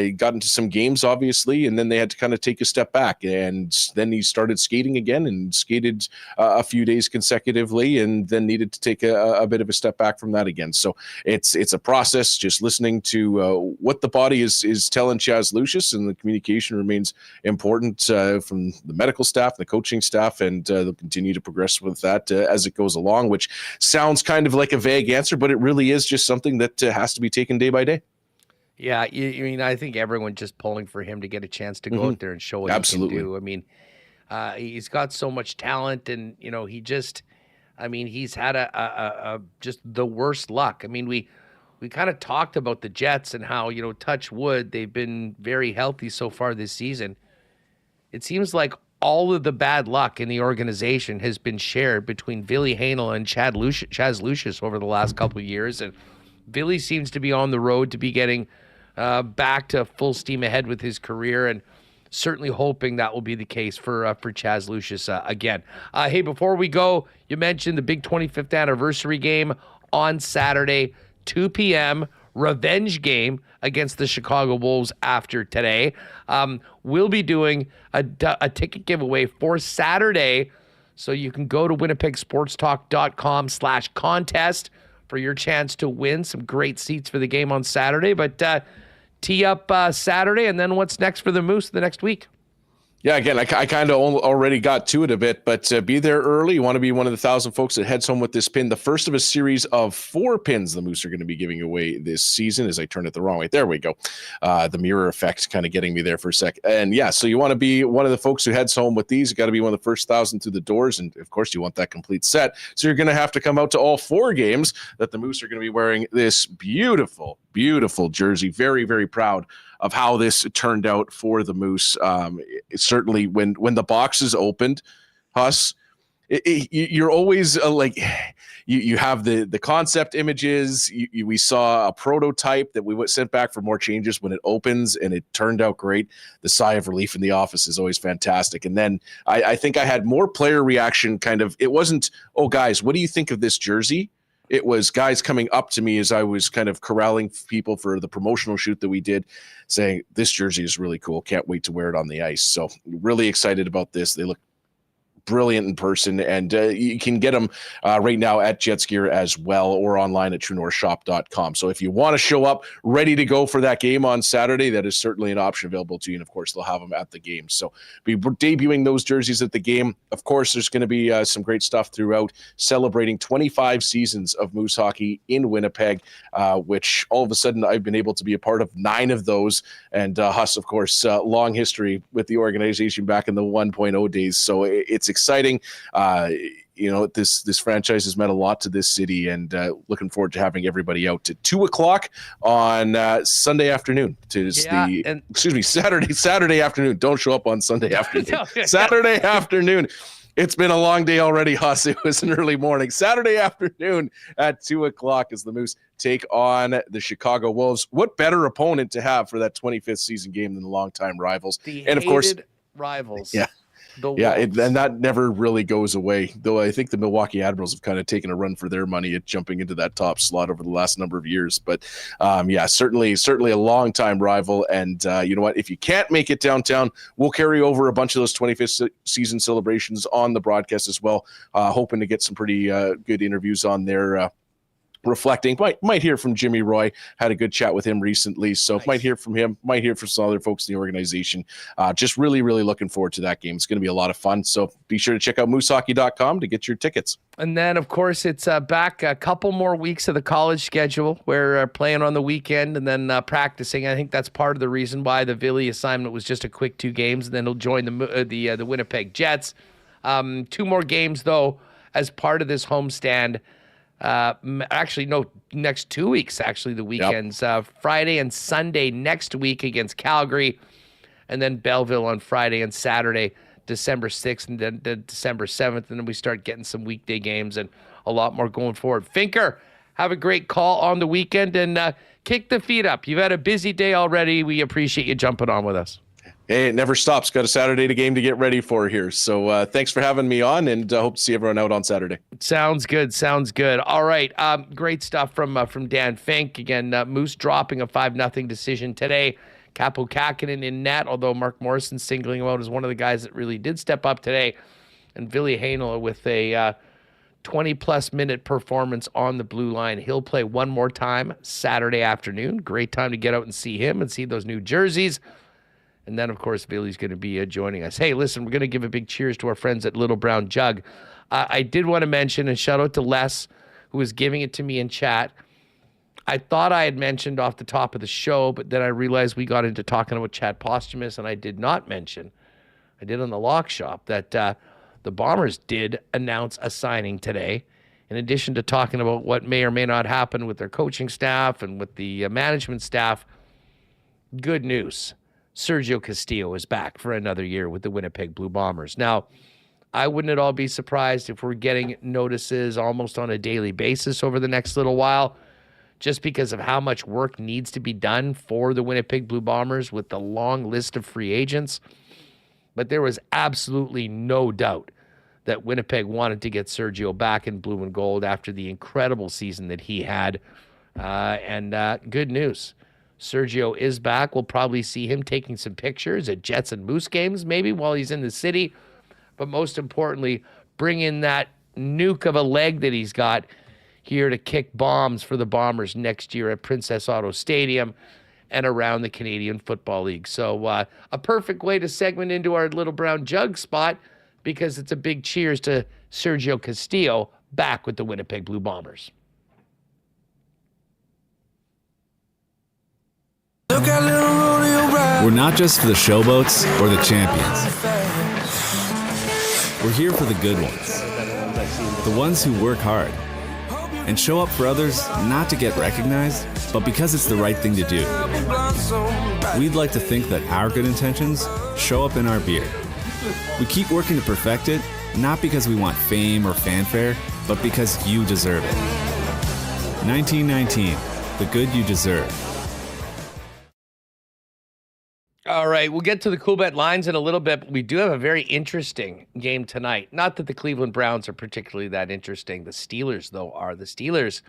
he got into some games, obviously, and then they had to kind of take a step back. And then he started skating again and skated a few days consecutively and then needed to take a bit of a step back from that again. So it's a process, just listening to what the body is telling Chaz Lucius, and the communication remains important from the medical staff, the coaching staff, and they'll continue to progress with that as it goes along, which sounds kind of like a vague answer, but it really is just something that has to be taken day by day. Yeah, I think everyone's just pulling for him to get a chance to go out there and show what he can do. I mean, he's got so much talent, and he's had a just the worst luck. I mean, we kind of talked about the Jets and how, touch wood, they've been very healthy so far this season. It seems like all of the bad luck in the organization has been shared between Ville Heinola and Chaz Lucius over the last couple of years, and Ville seems to be on the road to be getting back to full steam ahead with his career, and certainly hoping that will be the case for Chaz Lucius again. Hey, before we go, you mentioned the big 25th anniversary game on Saturday, 2 p.m., revenge game against the Chicago Wolves after today. We'll be doing a ticket giveaway for Saturday, so you can go to winnipegsportstalk.com/contest for your chance to win some great seats for the game on Saturday. But tee up Saturday, and then what's next for the Moose the next week? Yeah, again, I kind of already got to it a bit, but be there early. You want to be one of the 1,000 folks that heads home with this pin. The first of a series of 4 pins the Moose are going to be giving away this season, as I turn it the wrong way. There we go. The mirror effect kind of getting me there for a sec. And yeah, so you want to be one of the folks who heads home with these. You got to be one of the first 1,000 through the doors. And of course, you want that complete set. So you're going to have to come out to all 4 games that the Moose are going to be wearing this beautiful, beautiful jersey. Very, very proud of how this turned out for the Moose. Certainly when the boxes opened, Huss, you're always you have the concept images. We saw a prototype that we sent back for more changes when it opens, and it turned out great. The sigh of relief in the office is always fantastic. And then I think I had more player reaction. It wasn't, oh guys, what do you think of this jersey? It was guys coming up to me as I was kind of corralling people for the promotional shoot that we did, saying, this jersey is really cool. Can't wait to wear it on the ice. So really excited about this. They look brilliant in person, and you can get them right now at Jets Gear as well, or online at truenorthshop.com. So if you want to show up ready to go for that game on Saturday, that is certainly an option available to you. And of course, they'll have them at the game. So be debuting those jerseys at the game. Of course, there's going to be some great stuff throughout, celebrating 25 seasons of Moose hockey in Winnipeg, which all of a sudden I've been able to be a part of 9 of those. And Huss, of course, long history with the organization back in the 1.0 days. So it's exciting. This franchise has meant a lot to this city, and looking forward to having everybody out to 2:00 on Sunday afternoon. Saturday afternoon. Don't show up on Sunday afternoon. Saturday afternoon. It's been a long day already, Huss. It was an early morning. Saturday afternoon at 2:00 as the Moose take on the Chicago Wolves. What better opponent to have for that 25th season game than the longtime rivals? And of course, rivals. Yeah. And that never really goes away, though I think the Milwaukee Admirals have kind of taken a run for their money at jumping into that top slot over the last number of years. But certainly a long-time rival. And you know what? If you can't make it downtown, we'll carry over a bunch of those 25th season celebrations on the broadcast as well, hoping to get some pretty good interviews on there. Reflecting, might hear from Jimmy Roy. Had a good chat with him recently, so nice. Might hear from him, might hear from some other folks in the organization. Just really looking forward to that game. It's going to be a lot of fun, so be sure to check out moosehockey.com to get your tickets. And then, of course, it's back a couple more weeks of the college schedule. We're playing on the weekend and then practicing. I think that's part of the reason why the Villy assignment was just a quick 2 games, and then he'll join the Winnipeg Jets. 2 more games, though, as part of this homestand. Next 2 weeks, the weekends, Friday and Sunday next week against Calgary, and then Belleville on Friday and Saturday, December 6th and then December 7th. And then we start getting some weekday games and a lot more going forward. Finker, have a great call on the weekend and kick the feet up. You've had a busy day already. We appreciate you jumping on with us. Hey, it never stops. Got a Saturday game to get ready for here. So thanks for having me on, and hope to see everyone out on Saturday. Sounds good. All right. Great stuff from Dan Fink. Again, Moose dropping a 5-0 decision today. Capo Kakinen in net, although Mark Morrison singling him out as one of the guys that really did step up today. And Ville Heinola with a 20-plus minute performance on the blue line. He'll play one more time Saturday afternoon. Great time to get out and see him and see those new jerseys. And then, of course, Billy's going to be joining us. Hey, listen, we're going to give a big cheers to our friends at Little Brown Jug. I did want to mention, and shout out to Les, who was giving it to me in chat. I thought I had mentioned off the top of the show, but then I realized we got into talking about Chad Posthumus, and I did not mention, I did on the Lock Shop, that the Bombers did announce a signing today. In addition to talking about what may or may not happen with their coaching staff and with the management staff, good news. Sergio Castillo is back for another year with the Winnipeg Blue Bombers. Now, I wouldn't at all be surprised if we're getting notices almost on a daily basis over the next little while, just because of how much work needs to be done for the Winnipeg Blue Bombers with the long list of free agents. But there was absolutely no doubt that Winnipeg wanted to get Sergio back in blue and gold after the incredible season that he had. Good news. Sergio is back. We'll probably see him taking some pictures at Jets and Moose games maybe while he's in the city. But most importantly, bring in that nuke of a leg that he's got here to kick bombs for the Bombers next year at Princess Auto Stadium and around the Canadian Football League. So a perfect way to segment into our Little Brown Jug spot, because it's a big cheers to Sergio Castillo back with the Winnipeg Blue Bombers. We're not just for the showboats or the champions. We're here for the good ones. The ones who work hard and show up for others, not to get recognized, but because it's the right thing to do. We'd like to think that our good intentions show up in our beer. We keep working to perfect it, not because we want fame or fanfare, but because you deserve it. 1919, the good you deserve. All right, we'll get to the Coolbet lines in a little bit, but we do have a very interesting game tonight. Not that the Cleveland Browns are particularly that interesting. The Steelers, though, are. The Steelers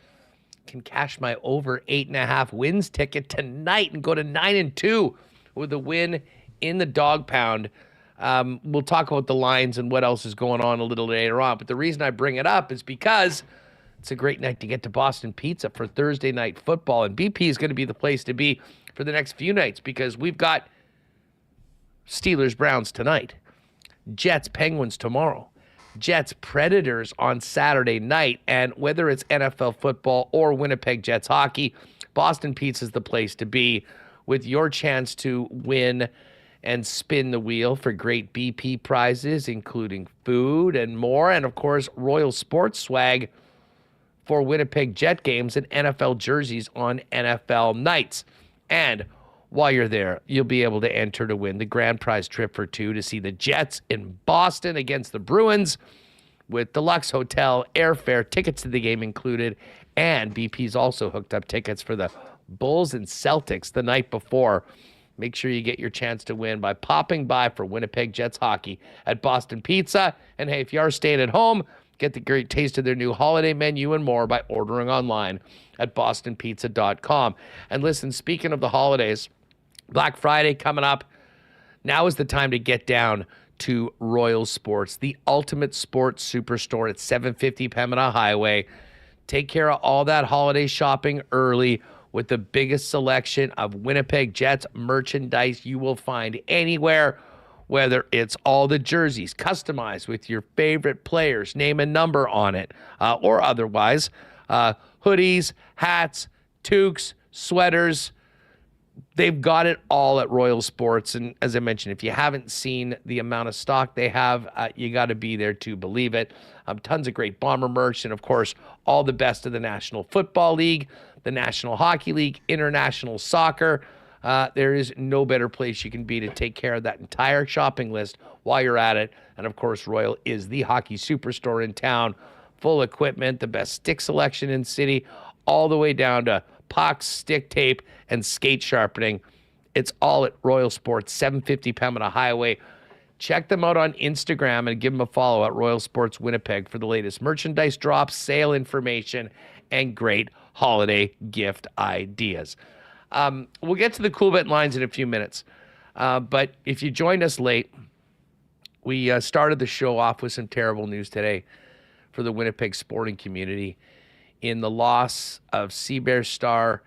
can cash my over 8.5 wins ticket tonight and go to 9-2 with a win in the dog pound We'll talk about the lines and what else is going on a little later on. But the reason I bring it up is because it's a great night to get to Boston Pizza for Thursday night football. And BP is going to be the place to be for the next few nights because we've got Steelers-Browns tonight, Jets-Penguins tomorrow, Jets-Predators on Saturday night. And whether it's NFL football or Winnipeg Jets hockey, Boston Pizza is the place to be with your chance to win and spin the wheel for great BP prizes, including food and more. And, of course, Royal Sports swag for Winnipeg Jet games and NFL jerseys on NFL nights. And while you're there, you'll be able to enter to win the grand prize trip for two to see the Jets in Boston against the Bruins with deluxe hotel, airfare, tickets to the game included. And BP's also hooked up tickets for the Bulls and Celtics the night before. Make sure you get your chance to win by popping by for Winnipeg Jets hockey at Boston Pizza. And hey, if you are staying at home, get the great taste of their new holiday menu and more by ordering online at bostonpizza.com. And listen, speaking of the holidays, Black Friday coming up. Now is the time to get down to Royal Sports, the ultimate sports superstore at 750 Pembina Highway. Take care of all that holiday shopping early with the biggest selection of Winnipeg Jets merchandise you will find anywhere, whether it's all the jerseys customized with your favorite players, name and number on it, or otherwise, hoodies, hats, toques, sweaters. They've got it all at Royal Sports. And as I mentioned, if you haven't seen the amount of stock they have, you got to be there to believe it. Tons of great Bomber merch and, of course, all the best of the National Football League, the National Hockey League, international soccer. There is no better place you can be to take care of that entire shopping list while you're at it. And, of course, Royal is the hockey superstore in town. Full equipment, the best stick selection in city, all the way down to pucks, stick tape, and skate sharpening. It's all at Royal Sports, 750 Pembina Highway. Check them out on Instagram and give them a follow at Royal Sports Winnipeg for the latest merchandise drops, sale information, and great holiday gift ideas. We'll get to the Coolbet lines in a few minutes. But if you joined us late, we started the show off with some terrible news today for the Winnipeg sporting community in the loss of Sea Bears star,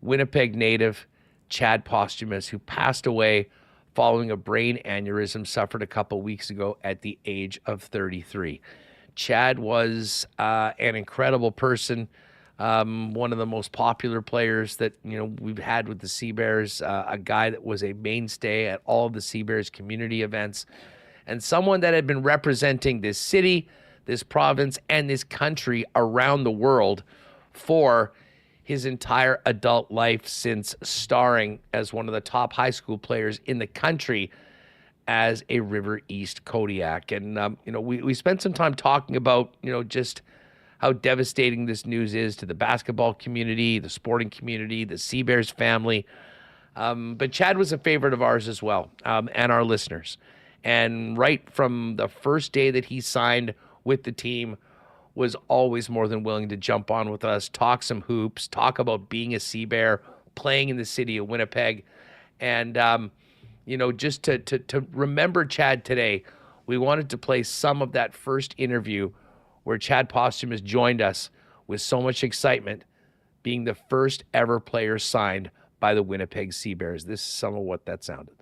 Winnipeg native Chad Posthumus, who passed away following a brain aneurysm suffered a couple weeks ago at the age of 33. Chad was an incredible person, one of the most popular players that we've had with the Sea Bears, a guy that was a mainstay at all of the Sea Bears community events, and someone that had been representing this city, this province, and this country around the world for his entire adult life since starring as one of the top high school players in the country as a River East Kodiak. And, we spent some time talking about, just how devastating this news is to the basketball community, the sporting community, the Sea Bears family. But Chad was a favorite of ours as well, and our listeners. And right from the first day that he signed with the team, was always more than willing to jump on with us, talk some hoops, talk about being a Sea Bear, playing in the city of Winnipeg. And, just to remember Chad today, we wanted to play some of that first interview where Chad Posthumus joined us with so much excitement, being the first ever player signed by the Winnipeg Sea Bears. This is some of what that sounded.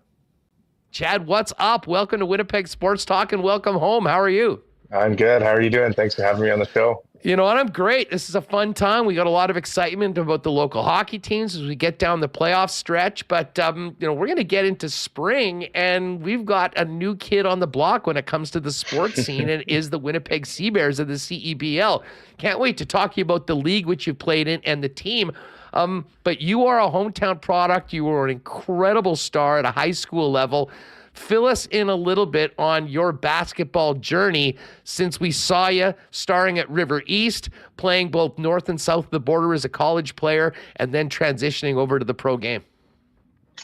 Chad, what's up? Welcome to Winnipeg Sports Talk and welcome home. How are you? I'm good. How are you doing? Thanks for having me on the show. You know what? I'm great. This is a fun time. We got a lot of excitement about the local hockey teams as we get down the playoff stretch. But, we're going to get into spring, and we've got a new kid on the block when it comes to the sports scene, and is the Winnipeg Sea Bears of the CEBL. Can't wait to talk to you about the league which you played in and the team. But you are a hometown product. You were an incredible star at a high school level. Fill us in a little bit on your basketball journey since we saw you starring at River East, playing both north and south of the border as a college player, and then transitioning over to the pro game.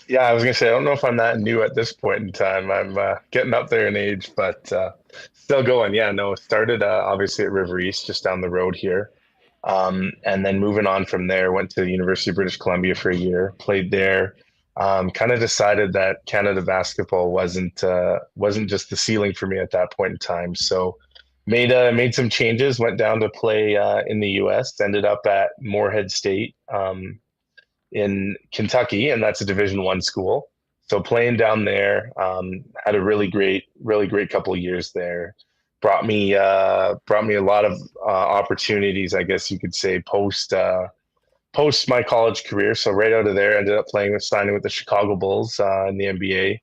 Yeah, I was going to say, I don't know if I'm that new at this point in time. I'm getting up there in age, but still going. Yeah, no, started obviously at River East, just down the road here. And then moving on from there, went to the University of British Columbia for a year, played there. Kind of decided that Canada basketball wasn't just the ceiling for me at that point in time. So made some changes, went down to play in the U.S., ended up at Morehead State in Kentucky, and that's a Division I school. So playing down there, had a really great couple of years there. Brought me a lot of opportunities, I guess you could say, post my college career. So right out of there, ended up signing with the Chicago Bulls in the NBA.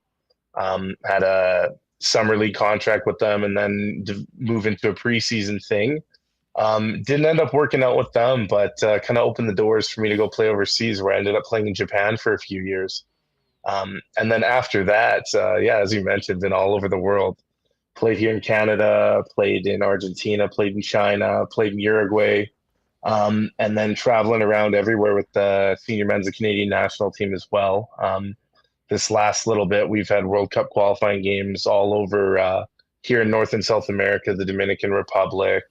Had a summer league contract with them, and then move into a preseason thing. Didn't end up working out with them, but kind of opened the doors for me to go play overseas, where I ended up playing in Japan for a few years. And then after that, as you mentioned, been all over the world. Played here in Canada, played in Argentina, played in China, played in Uruguay, and then traveling around everywhere with the senior men's and Canadian national team as well. This last little bit, we've had World Cup qualifying games all over here in North and South America, the Dominican Republic,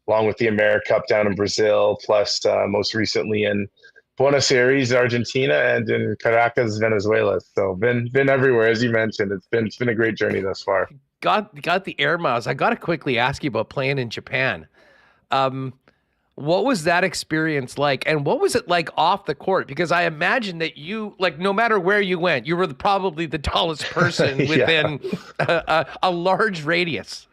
along with the AmeriCup down in Brazil, plus most recently in Buenos Aires, Argentina, and in Caracas, Venezuela. So been everywhere, as you mentioned. It's been a great journey thus far. Got the air miles. I got to quickly ask you about playing in Japan. What was that experience like, and what was it like off the court? Because I imagine that you, like, no matter where you went, you were probably the tallest person within a large radius.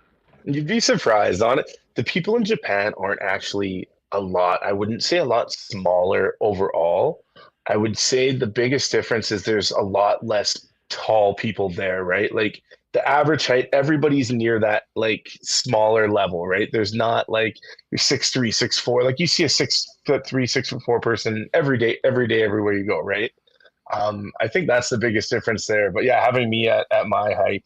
You'd be surprised on it. The people in Japan aren't actually a lot. I wouldn't say a lot smaller overall. I would say the biggest difference is there's a lot less tall people there, right? Like the average height, everybody's near that like smaller level, right? There's not like you're 6'3", 6'4". Like you see a 6'3", 6'4" person every day, everywhere you go, right? I think that's the biggest difference there. But yeah, having me at my height,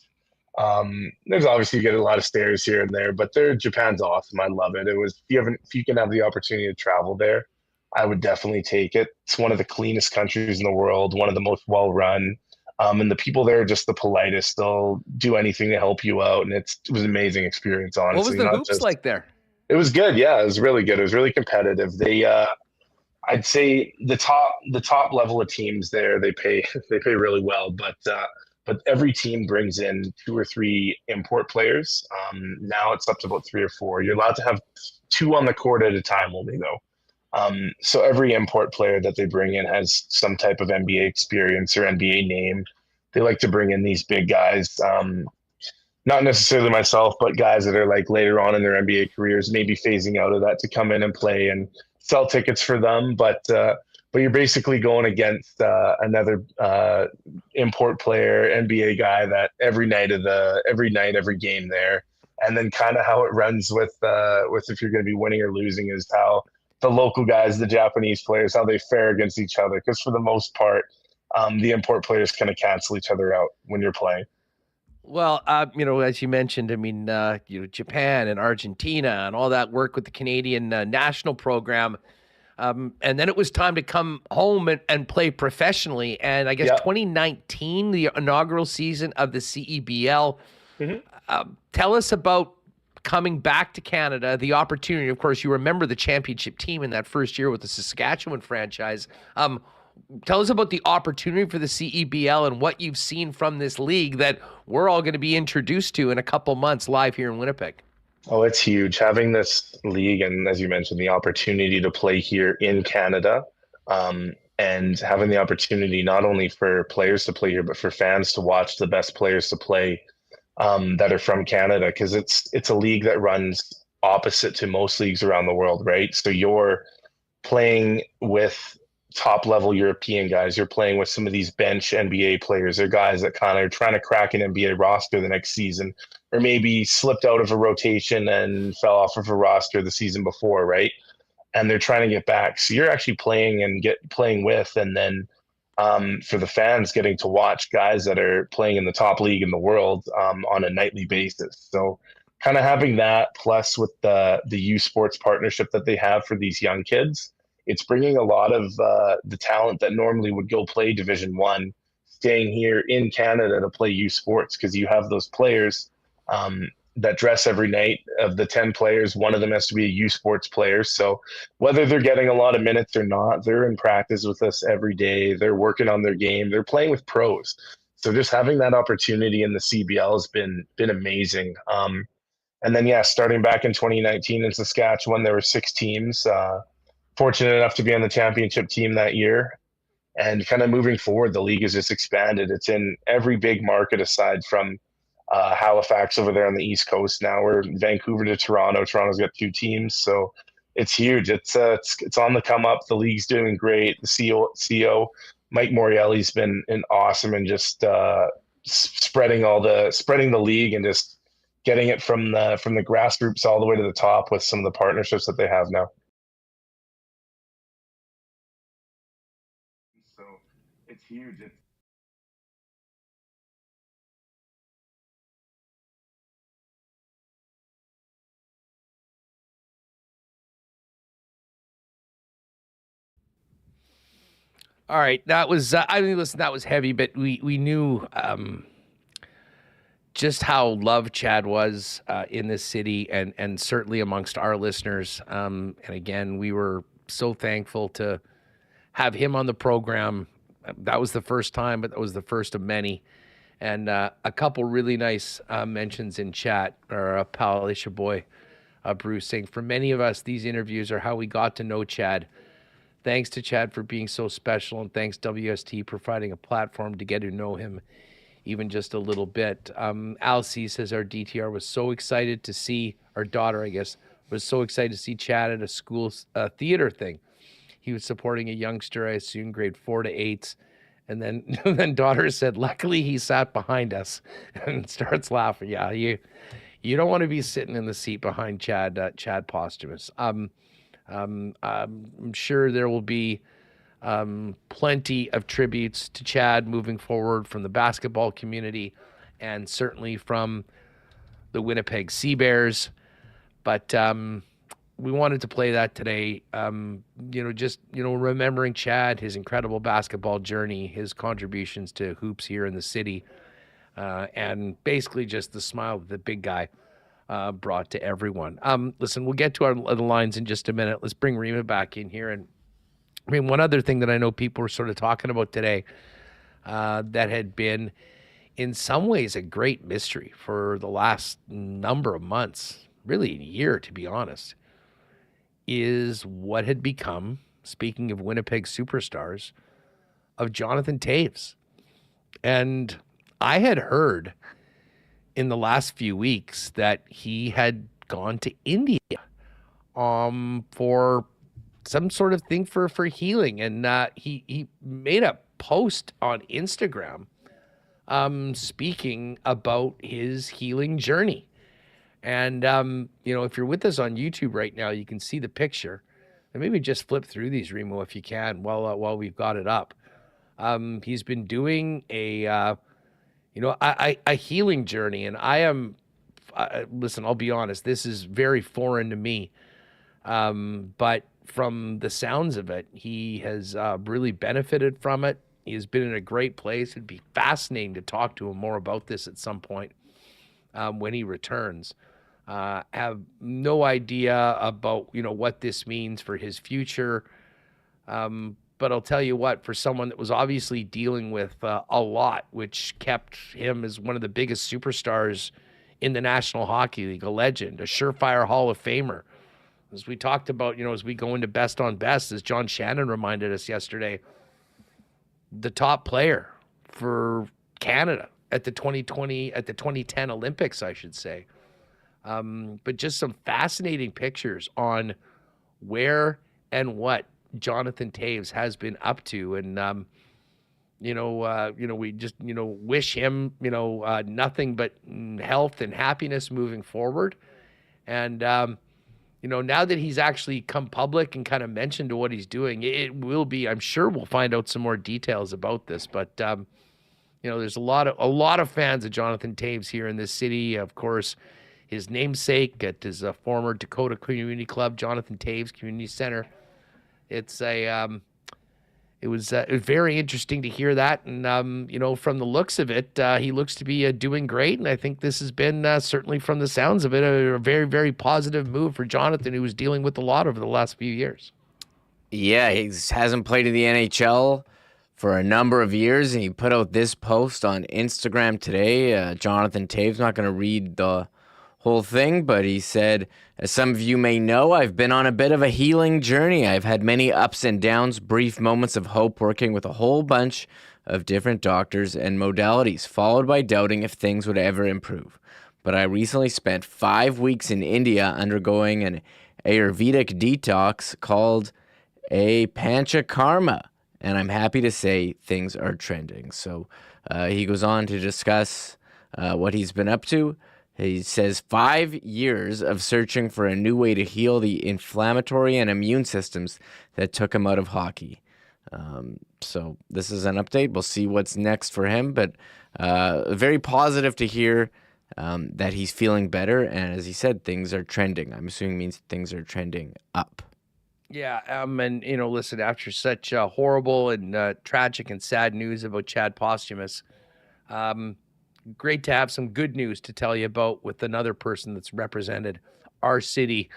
there's obviously you get a lot of stares here and there, but Japan's awesome. I love it. If you can have the opportunity to travel there, I would definitely take it. It's one of the cleanest countries in the world, one of the most well run. And the people there are just the politest. They'll do anything to help you out. And it was an amazing experience, honestly. What was the hoops like there? It was good. Yeah, it was really good. It was really competitive. I'd say the top level of teams there, they pay really well, but every team brings in 2 or 3 import players. Now it's up to about 3 or 4. You're allowed to have 2 on the court at a time only, though. So every import player that they bring in has some type of NBA experience or NBA name. They like to bring in these big guys, not necessarily myself, but guys that are like later on in their NBA careers, maybe phasing out of that to come in and play and sell tickets for them. But you're basically going against another import player, NBA guy that every every game there. And then kind of how it runs with if you're going to be winning or losing is how the local guys, the Japanese players, how they fare against each other. Because for the most part, the import players kind of cancel each other out when you're playing. Well, as you mentioned, I mean, Japan and Argentina and all that work with the Canadian national program. And then it was time to come home and play professionally. And I guess 2019, the inaugural season of the CEBL. Mm-hmm. Tell us about coming back to Canada, the opportunity. Of course, you remember the championship team in that first year with the Saskatchewan franchise. Tell us about the opportunity for the CEBL and what you've seen from this league that we're all going to be introduced to in a couple months live here in Winnipeg. Oh, it's huge. Having this league and, as you mentioned, the opportunity to play here in Canada, and having the opportunity not only for players to play here, but for fans to watch the best players to play that are from Canada, because it's a league that runs opposite to most leagues around the world, right? So you're playing with top-level European guys. You're playing with some of these bench NBA players. They're guys that kind of are trying to crack an NBA roster the next season, or maybe slipped out of a rotation and fell off of a roster the season before, right? And they're trying to get back. So you're actually playing with, and then for the fans, getting to watch guys that are playing in the top league in the world on a nightly basis. So kind of having that, plus with the U Sports partnership that they have for these young kids, it's bringing a lot of the talent that normally would go play Division I, staying here in Canada to play U Sports, because you have those players that dress every night. Of the 10 players, one of them has to be a U Sports player. So whether they're getting a lot of minutes or not, they're in practice with us every day. They're working on their game. They're playing with pros. So just having that opportunity in the CBL has been amazing. And then, yeah, starting back in 2019 in Saskatchewan, there were 6 teams. Fortunate enough to be on the championship team that year. And kind of moving forward, the league has just expanded. It's in every big market aside from Halifax over there on the East Coast now. We're Vancouver to Toronto. Toronto's got 2 teams. So it's huge. It's on the come up. The league's doing great. The CEO Mike Morreale's been awesome and just spreading the league and just getting it from the grassroots all the way to the top with some of the partnerships that they have now. So it's huge. All right, that was listen, that was heavy, but we knew just how loved Chad was in this city and certainly amongst our listeners. And again, we were so thankful to have him on the program. That was the first time, but that was the first of many. And a couple really nice mentions in chat. Our pal Alicia Boy, Bruce, saying, for many of us, these interviews are how we got to know Chad. Thanks to Chad for being so special, and thanks WST providing a platform to get to know him even just a little bit. Al C says our DTR was so excited to see, our daughter, I guess, was so excited to see Chad at a school theater thing. He was supporting a youngster, I assume grade 4 to 8. And then daughter said, luckily he sat behind us, and starts laughing. Yeah, you don't want to be sitting in the seat behind Chad Posthumus. I'm sure there will be plenty of tributes to Chad moving forward from the basketball community and certainly from the Winnipeg Sea Bears. But we wanted to play that today, remembering Chad, his incredible basketball journey, his contributions to hoops here in the city, and basically just the smile that the big guy brought to everyone. Listen, we'll get to our other lines in just a minute. Let's bring Rima back in here. And I mean, one other thing that I know people were sort of talking about today that had been in some ways a great mystery for the last number of months, really a year, to be honest, is what had become, speaking of Winnipeg superstars, of Jonathan Toews. And I had heard in the last few weeks that he had gone to India for some sort of thing for healing. And he made a post on Instagram speaking about his healing journey. And, if you're with us on YouTube right now, you can see the picture. And maybe just flip through these, Remo, if you can, while we've got it up. He's been doing a healing journey. And I am, listen, I'll be honest, this is very foreign to me. But from the sounds of it, he has really benefited from it. He has been in a great place. It'd be fascinating to talk to him more about this at some point when he returns. Have no idea about, what this means for his future. But I'll tell you what, for someone that was obviously dealing with a lot, which kept him as one of the biggest superstars in the National Hockey League, a legend, a surefire Hall of Famer. As we talked about, as we go into best on best, as John Shannon reminded us yesterday, the top player for Canada at the 2010 Olympics, I should say. But just some fascinating pictures on where and what Jonathan Toews has been up to. And, we just, wish him, nothing but health and happiness moving forward. And, now that he's actually come public and kind of mentioned what he's doing, it will be, I'm sure we'll find out some more details about this, but, there's a lot of fans of Jonathan Toews here in this city. Of course, his namesake at his former Dakota Community Club, Jonathan Toews Community Center. It's it was very interesting to hear that. And, from the looks of it, he looks to be doing great. And I think this has been, certainly from the sounds of it, a very, very positive move for Jonathan, who was dealing with a lot over the last few years. Yeah, he hasn't played in the NHL for a number of years, and he put out this post on Instagram today. Jonathan Toews, not going to read the whole thing, but he said, as some of you may know, I've been on a bit of a healing journey. I've had many ups and downs, brief moments of hope working with a whole bunch of different doctors and modalities, followed by doubting if things would ever improve. But I recently spent 5 weeks in India undergoing an Ayurvedic detox called a Panchakarma, and I'm happy to say things are trending. So he goes on to discuss what he's been up to. He says 5 years of searching for a new way to heal the inflammatory and immune systems that took him out of hockey. So this is an update. We'll see what's next for him, but very positive to hear that he's feeling better. And as he said, things are trending. I'm assuming means things are trending up. Yeah, and listen, after such horrible and tragic and sad news about Chad Posthumus, great to have some good news to tell you about with another person that's represented our city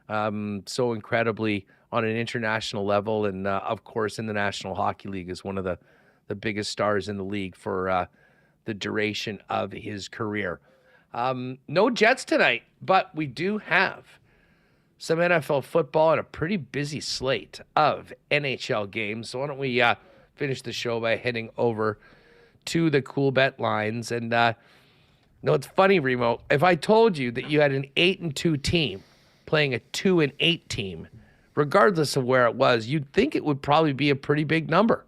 so incredibly on an international level, and of course in the National Hockey League is one of the biggest stars in the league for the duration of his career. No Jets tonight, but we do have some NFL football and a pretty busy slate of NHL games. So why don't we finish the show by heading over to the Coolbet lines. And it's funny, Remo, if I told you that you had an 8-2 team playing a 2-8 team, regardless of where it was, you'd think it would probably be a pretty big number.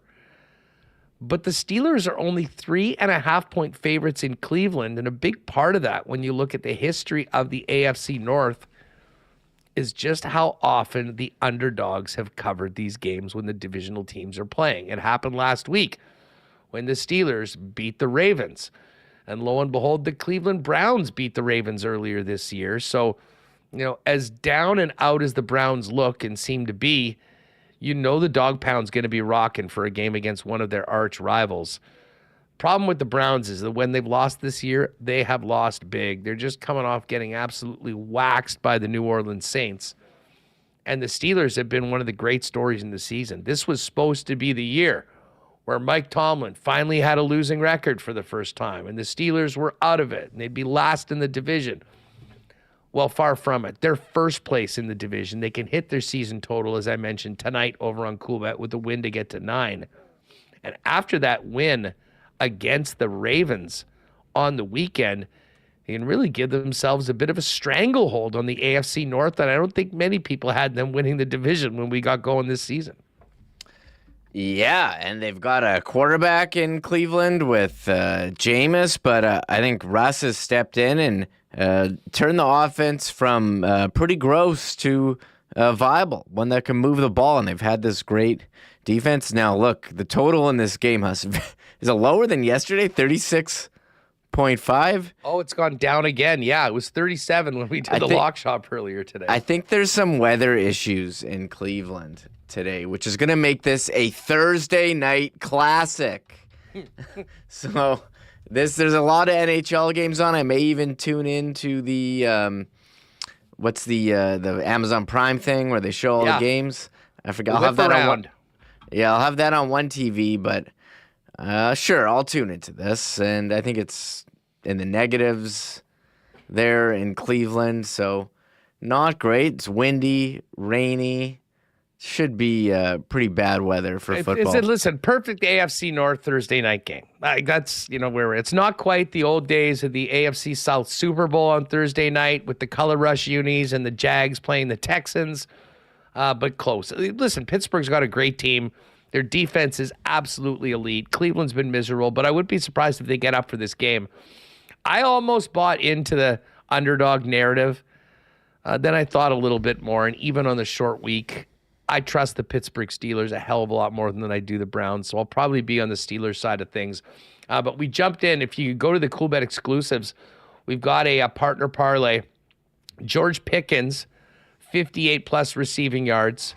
But the Steelers are only 3.5-point favorites in Cleveland, and a big part of that, when you look at the history of the AFC North, is just how often the underdogs have covered these games when the divisional teams are playing. It happened last week when the Steelers beat the Ravens. And lo and behold, the Cleveland Browns beat the Ravens earlier this year. So, as down and out as the Browns look and seem to be, the dog pound's going to be rocking for a game against one of their arch rivals. Problem with the Browns is that when they've lost this year, they have lost big. They're just coming off getting absolutely waxed by the New Orleans Saints. And the Steelers have been one of the great stories in the season. This was supposed to be the year where Mike Tomlin finally had a losing record for the first time, and the Steelers were out of it, and they'd be last in the division. Well, far from it. They're first place in the division. They can hit their season total, as I mentioned, tonight over on Coolbet with a win to get to 9. And after that win against the Ravens on the weekend, they can really give themselves a bit of a stranglehold on the AFC North, and I don't think many people had them winning the division when we got going this season. Yeah, and they've got a quarterback in Cleveland with Jameis, but I think Russ has stepped in and turned the offense from pretty gross to viable, one that can move the ball, and they've had this great defense. Now, look, the total in this game is it lower than yesterday, 36.5? Oh, it's gone down again. Yeah, it was 37 when we did the lock shop earlier today. I think there's some weather issues in Cleveland today, which is going to make this a Thursday night classic. So there's a lot of NHL games on. I may even tune into the what's the Amazon Prime thing where they show all the games. I forgot. I'll have that on one. Yeah, I'll have that on one TV, but sure, I'll tune into this. And I think it's in the negatives there in Cleveland, so not great. It's windy, rainy. Should be pretty bad weather for football. Listen, perfect AFC North Thursday night game. That's, where it's not quite the old days of the AFC South Super Bowl on Thursday night with the Color Rush unis and the Jags playing the Texans, but close. Listen, Pittsburgh's got a great team. Their defense is absolutely elite. Cleveland's been miserable, but I wouldn't be surprised if they get up for this game. I almost bought into the underdog narrative. Then I thought a little bit more, and even on the short week, I trust the Pittsburgh Steelers a hell of a lot more than I do the Browns, so I'll probably be on the Steelers side of things. But we jumped in. If you go to the Coolbet exclusives, we've got a partner parlay. George Pickens, 58-plus receiving yards.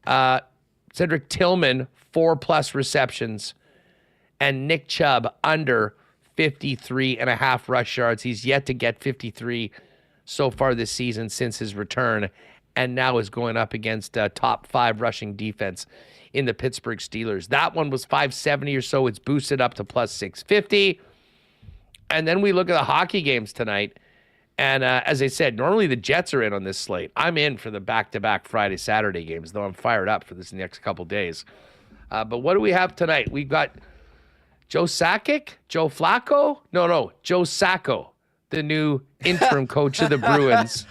Cedric Tillman, 4+ receptions, and Nick Chubb under 53.5 rush yards. He's yet to get 53 so far this season since his return, and now is going up against a top 5 rushing defense in the Pittsburgh Steelers. That one was 570 or so. It's boosted up to plus 650. And then we look at the hockey games tonight. And as I said, normally the Jets are in on this slate. I'm in for the back-to-back Friday, Saturday games, though I'm fired up for this next couple days. But what do we have tonight? We've got Joe Sakic? Joe Flacco? No, Joe Sacco, the new interim coach of the Bruins.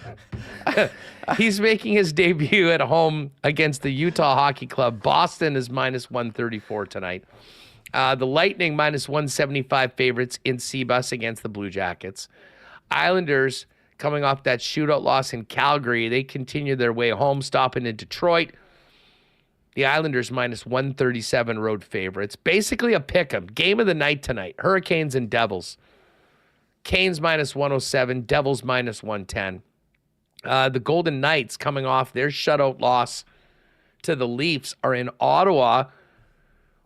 He's making his debut at home against the Utah Hockey Club. Boston is minus 134 tonight. The Lightning minus 175 favorites in Seabus against the Blue Jackets. Islanders coming off that shootout loss in Calgary. They continue their way home, stopping in Detroit. The Islanders minus 137 road favorites. Basically a pick'em. Game of the night tonight. Hurricanes and Devils. Canes minus 107. Devils minus 110. The Golden Knights coming off their shutout loss to the Leafs are in Ottawa.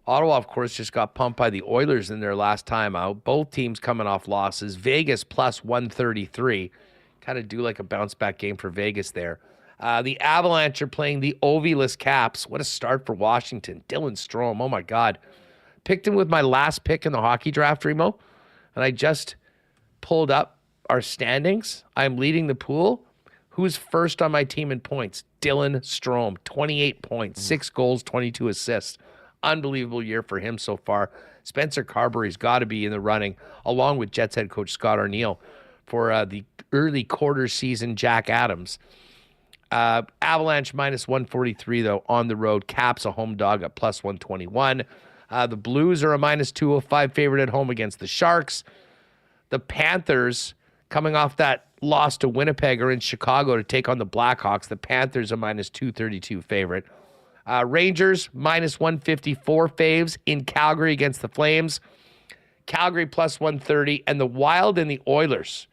Ottawa, of course, just got pumped by the Oilers in their last time out. Both teams coming off losses. Vegas plus 133. Kind of do like a bounce-back game for Vegas there. The Avalanche are playing the Ovilus Caps. What a start for Washington. Dylan Strome, oh my God. Picked him with my last pick in the hockey draft, Remo. And I just pulled up our standings. I'm leading the pool. Who's first on my team in points? Dylan Strome, 28 points, 6 goals, 22 assists. Unbelievable year for him so far. Spencer Carberry's got to be in the running, along with Jets head coach Scott Arniel, for the early quarter season Jack Adams. Avalanche minus 143, though, on the road. Caps a home dog at plus 121. The Blues are a minus 205 favorite at home against the Sharks. The Panthers, coming off that loss to Winnipeg, are in Chicago to take on the Blackhawks. The Panthers are minus 232 favorite. Rangers minus 154 faves in Calgary against the Flames. Calgary plus 130. And the Wild and the Oilers.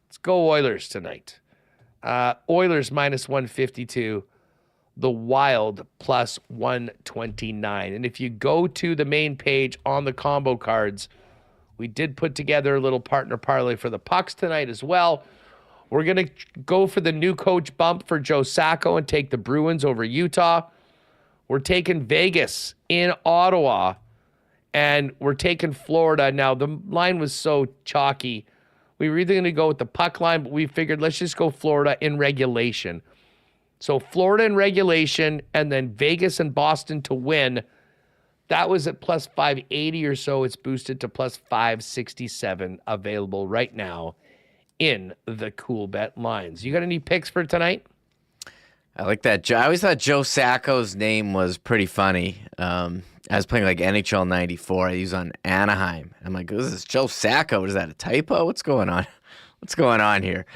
Let's go Oilers tonight. Oilers minus 152. The Wild plus 129. And if you go to the main page on the combo cards, we did put together a little partner parlay for the Pucks tonight as well. We're going to go for the new coach bump for Joe Sacco and take the Bruins over Utah. We're taking Vegas in Ottawa, and we're taking Florida. Now, the line was so chalky. We were either going to go with the puck line, but we figured let's just go Florida in regulation. So Florida in regulation, and then Vegas and Boston to win. That was at plus 580 or so. It's boosted to plus 567, available right now in the Coolbet lines. You got any picks for tonight? I like that. I always thought Joe Sacco's name was pretty funny. I was playing like NHL 94. He was on Anaheim. I'm like, this is Joe Sacco. Is that a typo? What's going on? What's going on here?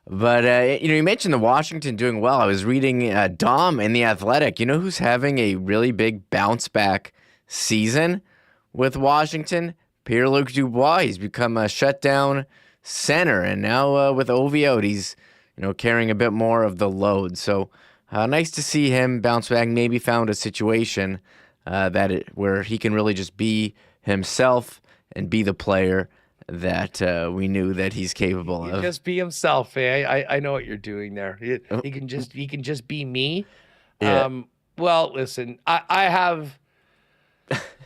But, you mentioned the Washington doing well. I was reading Dom in The Athletic. You know who's having a really big bounce back season with Washington? Pierre-Luc Dubois. He's become a shutdown center. And now with Ovi out, he's, carrying a bit more of the load. So, nice to see him bounce back. Maybe found a situation where he can really just be himself and be the player that we knew that he's capable of. Just be himself, eh? I know what you're doing there. He can just be me. Yeah. Well, listen, I have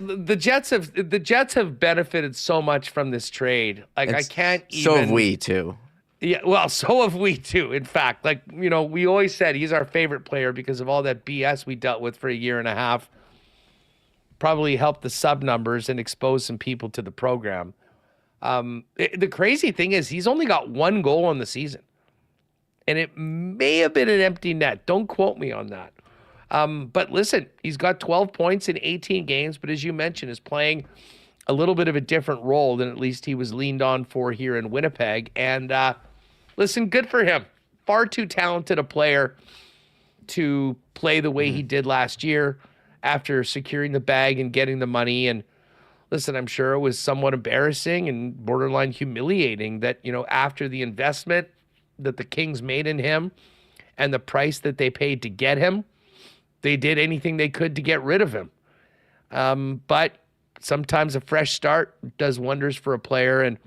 the Jets have benefited so much from this trade. Like I can't even. So have we too. Yeah, well, so have we too. In fact, we always said he's our favorite player because of all that BS we dealt with for a year and a half. Probably helped the sub numbers and expose some people to the program. The crazy thing is he's only got 1 goal on the season. And it may have been an empty net. Don't quote me on that. But listen, he's got 12 points in 18 games, but as you mentioned, is playing a little bit of a different role than at least he was leaned on for here in Winnipeg. And listen, good for him. Far too talented a player to play the way he did last year after securing the bag and getting the money. And listen, I'm sure it was somewhat embarrassing and borderline humiliating that, after the investment that the Kings made in him and the price that they paid to get him, they did anything they could to get rid of him. But sometimes a fresh start does wonders for a player. And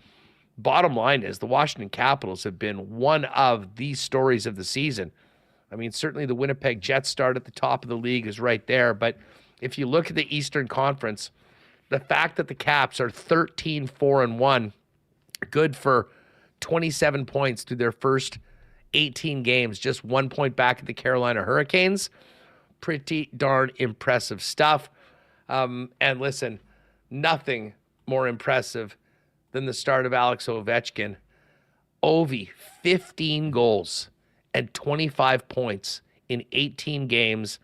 bottom line is the Washington Capitals have been one of the stories of the season. I mean, certainly the Winnipeg Jets start at the top of the league is right there. But if you look at the Eastern Conference, the fact that the Caps are 13-4-1, good for 27 points through their first 18 games, just 1 point back at the Carolina Hurricanes, pretty darn impressive stuff. And listen, nothing more impressive than the start of Alex Ovechkin. Ovi, 15 goals and 25 points in 18 games.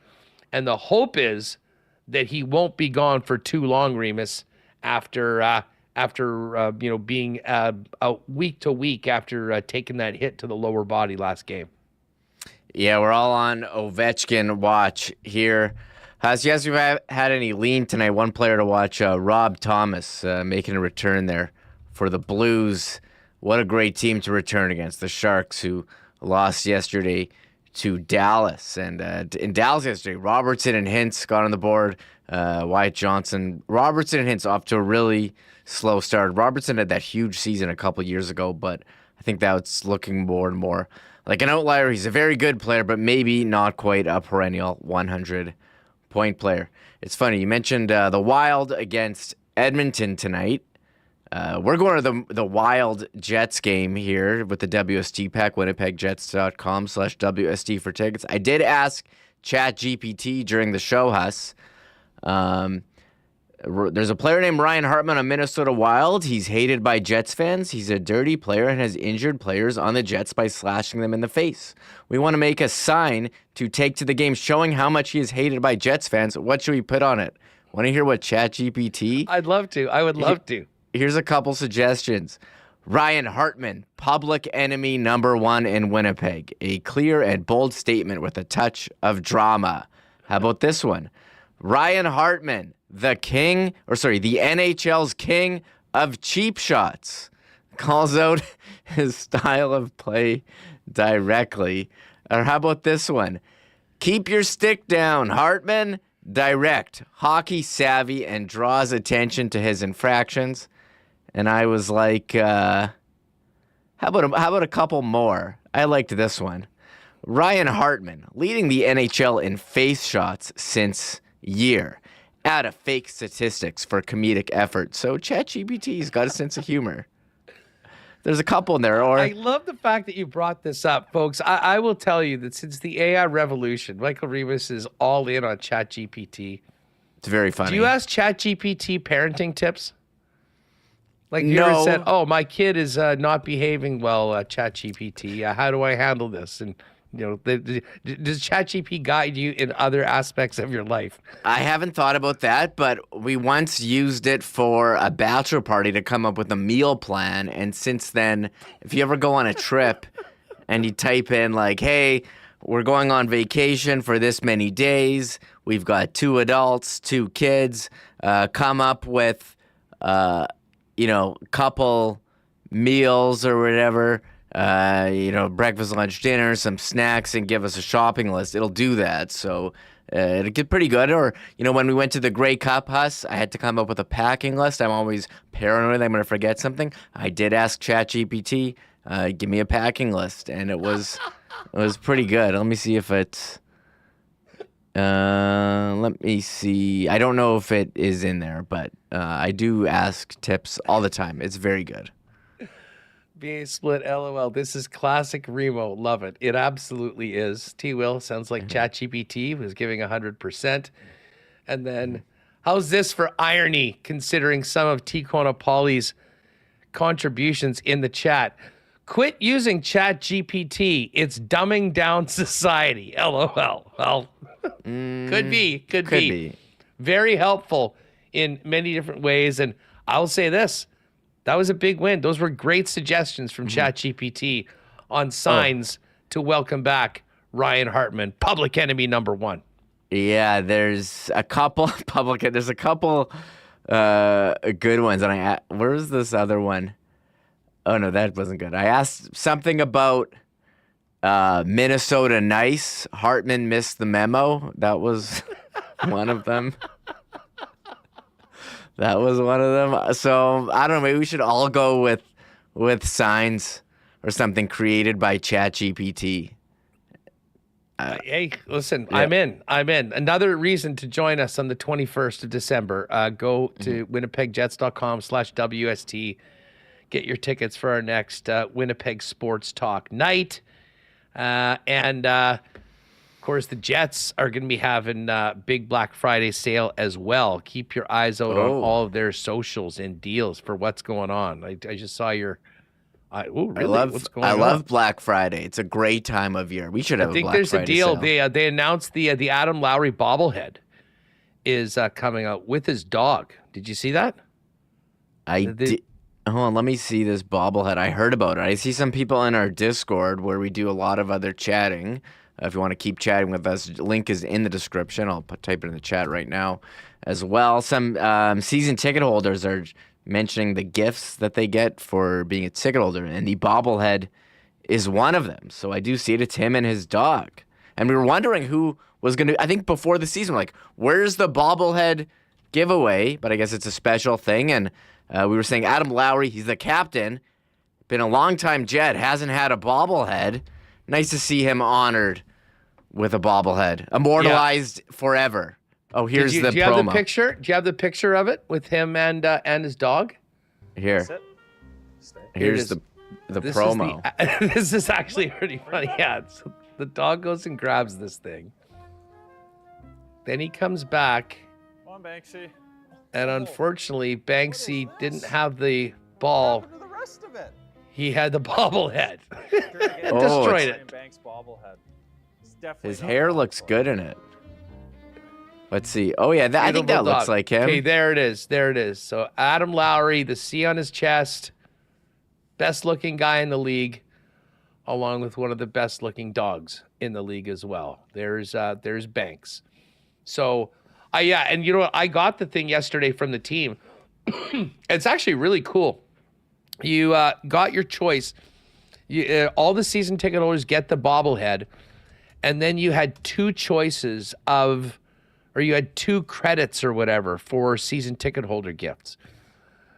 And the hope is that he won't be gone for too long, Remis, after being week to week after taking that hit to the lower body last game. Yeah, we're all on Ovechkin watch here. So you guys have had any lean tonight? One player to watch, Rob Thomas, making a return there for the Blues. What a great team to return against. The Sharks, who lost yesterday to Dallas. And in Dallas yesterday, Robertson and Hintz got on the board. Wyatt Johnson. Robertson and Hintz off to a really slow start. Robertson had that huge season a couple years ago, but I think that's looking more and more like an outlier. He's a very good player, but maybe not quite a perennial 100-point player. It's funny, you mentioned the Wild against Edmonton tonight. We're going to the Wild Jets game here with the WST pack, winnipegjets.com/WST for tickets. I did ask ChatGPT during the show, Huss. There's a player named Ryan Hartman on Minnesota Wild. He's hated by Jets fans. He's a dirty player and has injured players on the Jets by slashing them in the face. We want to make a sign to take to the game showing how much he is hated by Jets fans. What should we put on it? Want to hear what ChatGPT? I'd love to. I would love to. Here's a couple suggestions. Ryan Hartman, public enemy #1 in Winnipeg. A clear and bold statement with a touch of drama. How about this one? Ryan Hartman, the NHL's king of cheap shots. Calls out his style of play directly. Or how about this one? Keep your stick down, Hartman. Direct, hockey savvy, and draws attention to his infractions. And I was like, how about a couple more? I liked this one. Ryan Hartman, leading the NHL in face shots since year. Add a fake statistics for comedic effort. So ChatGPT's got a sense of humor. There's a couple in there. I love the fact that you brought this up, folks. I will tell you that since the AI revolution, Michael Remis is all in on ChatGPT. It's very funny. Do you ask ChatGPT parenting tips? Like you No. ever said, "Oh, my kid is not behaving well." ChatGPT, how do I handle this? And does ChatGPT guide you in other aspects of your life? I haven't thought about that, but we once used it for a bachelor party to come up with a meal plan. And since then, if you ever go on a trip and you type in like, "Hey, we're going on vacation for this many days. We've got 2 adults, 2 kids. Come up with couple meals or whatever, breakfast, lunch, dinner, some snacks, and give us a shopping list." It'll do that. So it'll get pretty good. Or, when we went to the Grey Cup, Huss, I had to come up with a packing list. I'm always paranoid I'm going to forget something. I did ask ChatGPT, give me a packing list. And it was pretty good. Let me see if it's... let me see. I don't know if it is in there, but I do ask tips all the time. It's very good. BA split, LOL. This is classic Remo. Love it. It absolutely is. T-Will sounds like ChatGPT was giving 100%. And then, how's this for irony, considering some of T. Konopali's contributions in the chat? Quit using ChatGPT. It's dumbing down society. LOL. Well, could be. Very helpful in many different ways. And I'll say this. That was a big win. Those were great suggestions from ChatGPT on signs to welcome back Ryan Hartman, public enemy #1. Yeah, there's a couple There's a couple good ones. And where's this other one? Oh no, that wasn't good. I asked something about Minnesota nice. Hartman missed the memo. That was one of them. That was one of them. So I don't know. Maybe we should all go with signs or something created by ChatGPT. Hey, listen, yeah. I'm in. Another reason to join us on the 21st of December. Go to winnipegjets.com/WST. Get your tickets for our next Winnipeg Sports Talk night. Of course, the Jets are going to be having big Black Friday sale as well. Keep your eyes out on all of their socials and deals for what's going on. I just saw your... really? What's going on? I love Black Friday. It's a great time of year. We should have. I think there's a deal. They announced the Adam Lowry bobblehead is coming out with his dog. Did you see that? I did. Hold on, let me see this bobblehead. I heard about it. I see some people in our Discord where we do a lot of other chatting. If you want to keep chatting with us, link is in the description. I'll type it in the chat right now as well. Some season ticket holders are mentioning the gifts that they get for being a ticket holder, and the bobblehead is one of them. So I do see it. It's him and his dog. And we were wondering who was going to, I think before the season, like, where's the bobblehead giveaway? But I guess it's a special thing. And we were saying Adam Lowry, he's the captain, been a long-time Jet, hasn't had a bobblehead. Nice to see him honored with a bobblehead, immortalized forever. Oh, here's the promo. Do you have the picture? Do you have the picture of it with him and his dog? Here. Here's the promo. This is actually pretty funny. Yeah, so the dog goes and grabs this thing. Then he comes back. Come on, Banksy. And unfortunately, Banksy didn't have the ball. What happened to the rest of it? He had the bobblehead. Destroyed it. Banks bobblehead. His hair looks good in it. Let's see. Oh, yeah, I think that looks like him. Okay, there it is. There it is. So Adam Lowry, the C on his chest, best-looking guy in the league, along with one of the best-looking dogs in the league as well. There's Banks. So, and you know what? I got the thing yesterday from the team. It's actually really cool. You got your choice. All the season ticket holders get the bobblehead, and then you had two choices of... or you had 2 credits or whatever for season ticket holder gifts.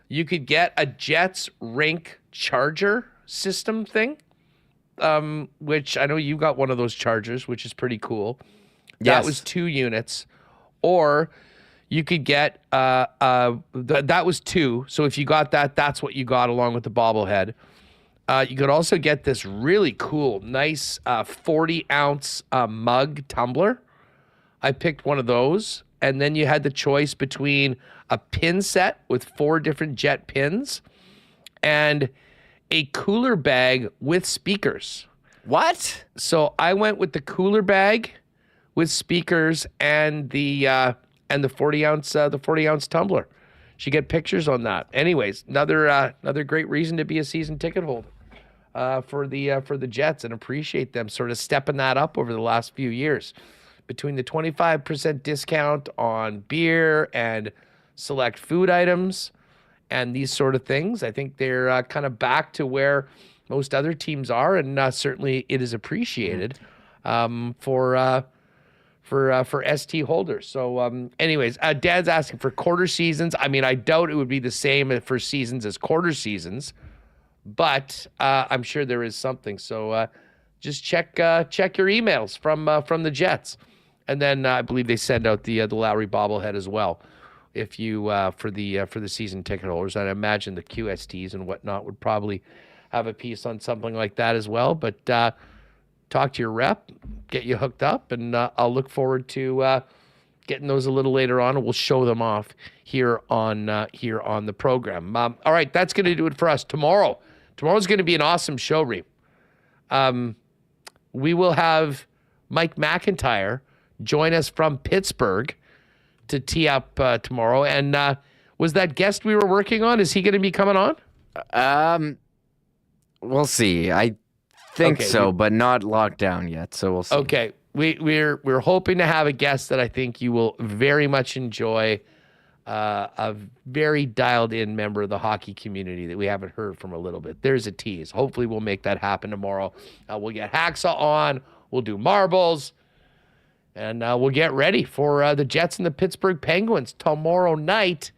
You could get a Jets rink charger system thing, which I know you got one of those chargers, which is pretty cool. Yes. That was 2 units. Or you could get, that was 2. So if you got that, that's what you got along with the bobblehead. You could also get this really cool, nice 40-ounce mug tumbler. I picked one of those, and then you had the choice between a pin set with 4 different Jet pins and a cooler bag with speakers. What? So I went with the cooler bag with speakers and the 40-ounce tumbler. You get pictures on that. Anyways, another great reason to be a season ticket holder for the Jets, and appreciate them sort of stepping that up over the last few years. Between the 25% discount on beer and select food items and these sort of things, I think they're kind of back to where most other teams are, and certainly it is appreciated for ST holders. So anyways, Dad's asking for quarter seasons. I mean, I doubt it would be the same for seasons as quarter seasons, but I'm sure there is something. So just check your emails from the Jets. And then I believe they send out the Lowry bobblehead as well, if you for the season ticket holders. I'd imagine the QSTs and whatnot would probably have a piece on something like that as well. But talk to your rep, get you hooked up, and I'll look forward to getting those a little later on, and we'll show them off here on the program. All right, that's going to do it for us tomorrow. Tomorrow's going to be an awesome show, Reem. We will have Mike McIntyre join us from Pittsburgh to tee up tomorrow. And was that guest we were working on, is he going to be coming on? We'll see. I think so, but not locked down yet. So we'll see. Okay. We're hoping to have a guest that I think you will very much enjoy. A very dialed in member of the hockey community that we haven't heard from a little bit. There's a tease. Hopefully we'll make that happen tomorrow. We'll get Hacksaw on. We'll do marbles. And we'll get ready for the Jets and the Pittsburgh Penguins tomorrow night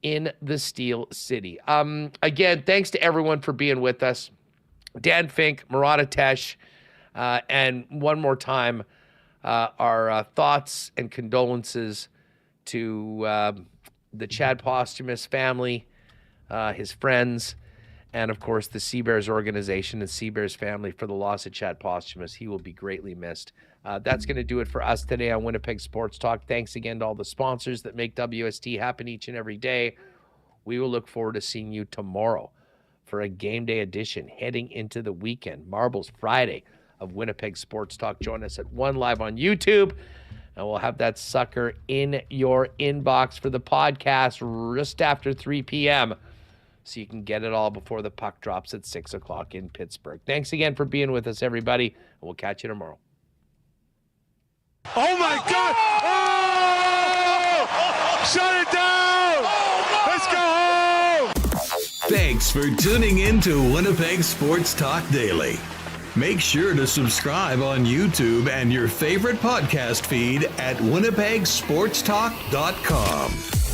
in the Steel City. Again, thanks to everyone for being with us. Dan Fink, Murat, and one more time, our thoughts and condolences to the Chad Posthumus family, his friends, and of course the Sea Bears organization and Sea Bears family for the loss of Chad Posthumus. He will be greatly missed. That's going to do it for us today on Winnipeg Sports Talk. Thanks again to all the sponsors that make WST happen each and every day. We will look forward to seeing you tomorrow for a game day edition heading into the weekend, Marbles Friday of Winnipeg Sports Talk. Join us at 1 live on YouTube, and we'll have that sucker in your inbox for the podcast just after 3 p.m. so you can get it all before the puck drops at 6 o'clock in Pittsburgh. Thanks again for being with us, everybody, and we'll catch you tomorrow. Oh, my God! Oh! Shut it down! Let's go home! Thanks for tuning in to Winnipeg Sports Talk Daily. Make sure to subscribe on YouTube and your favorite podcast feed at winnipegsportstalk.com.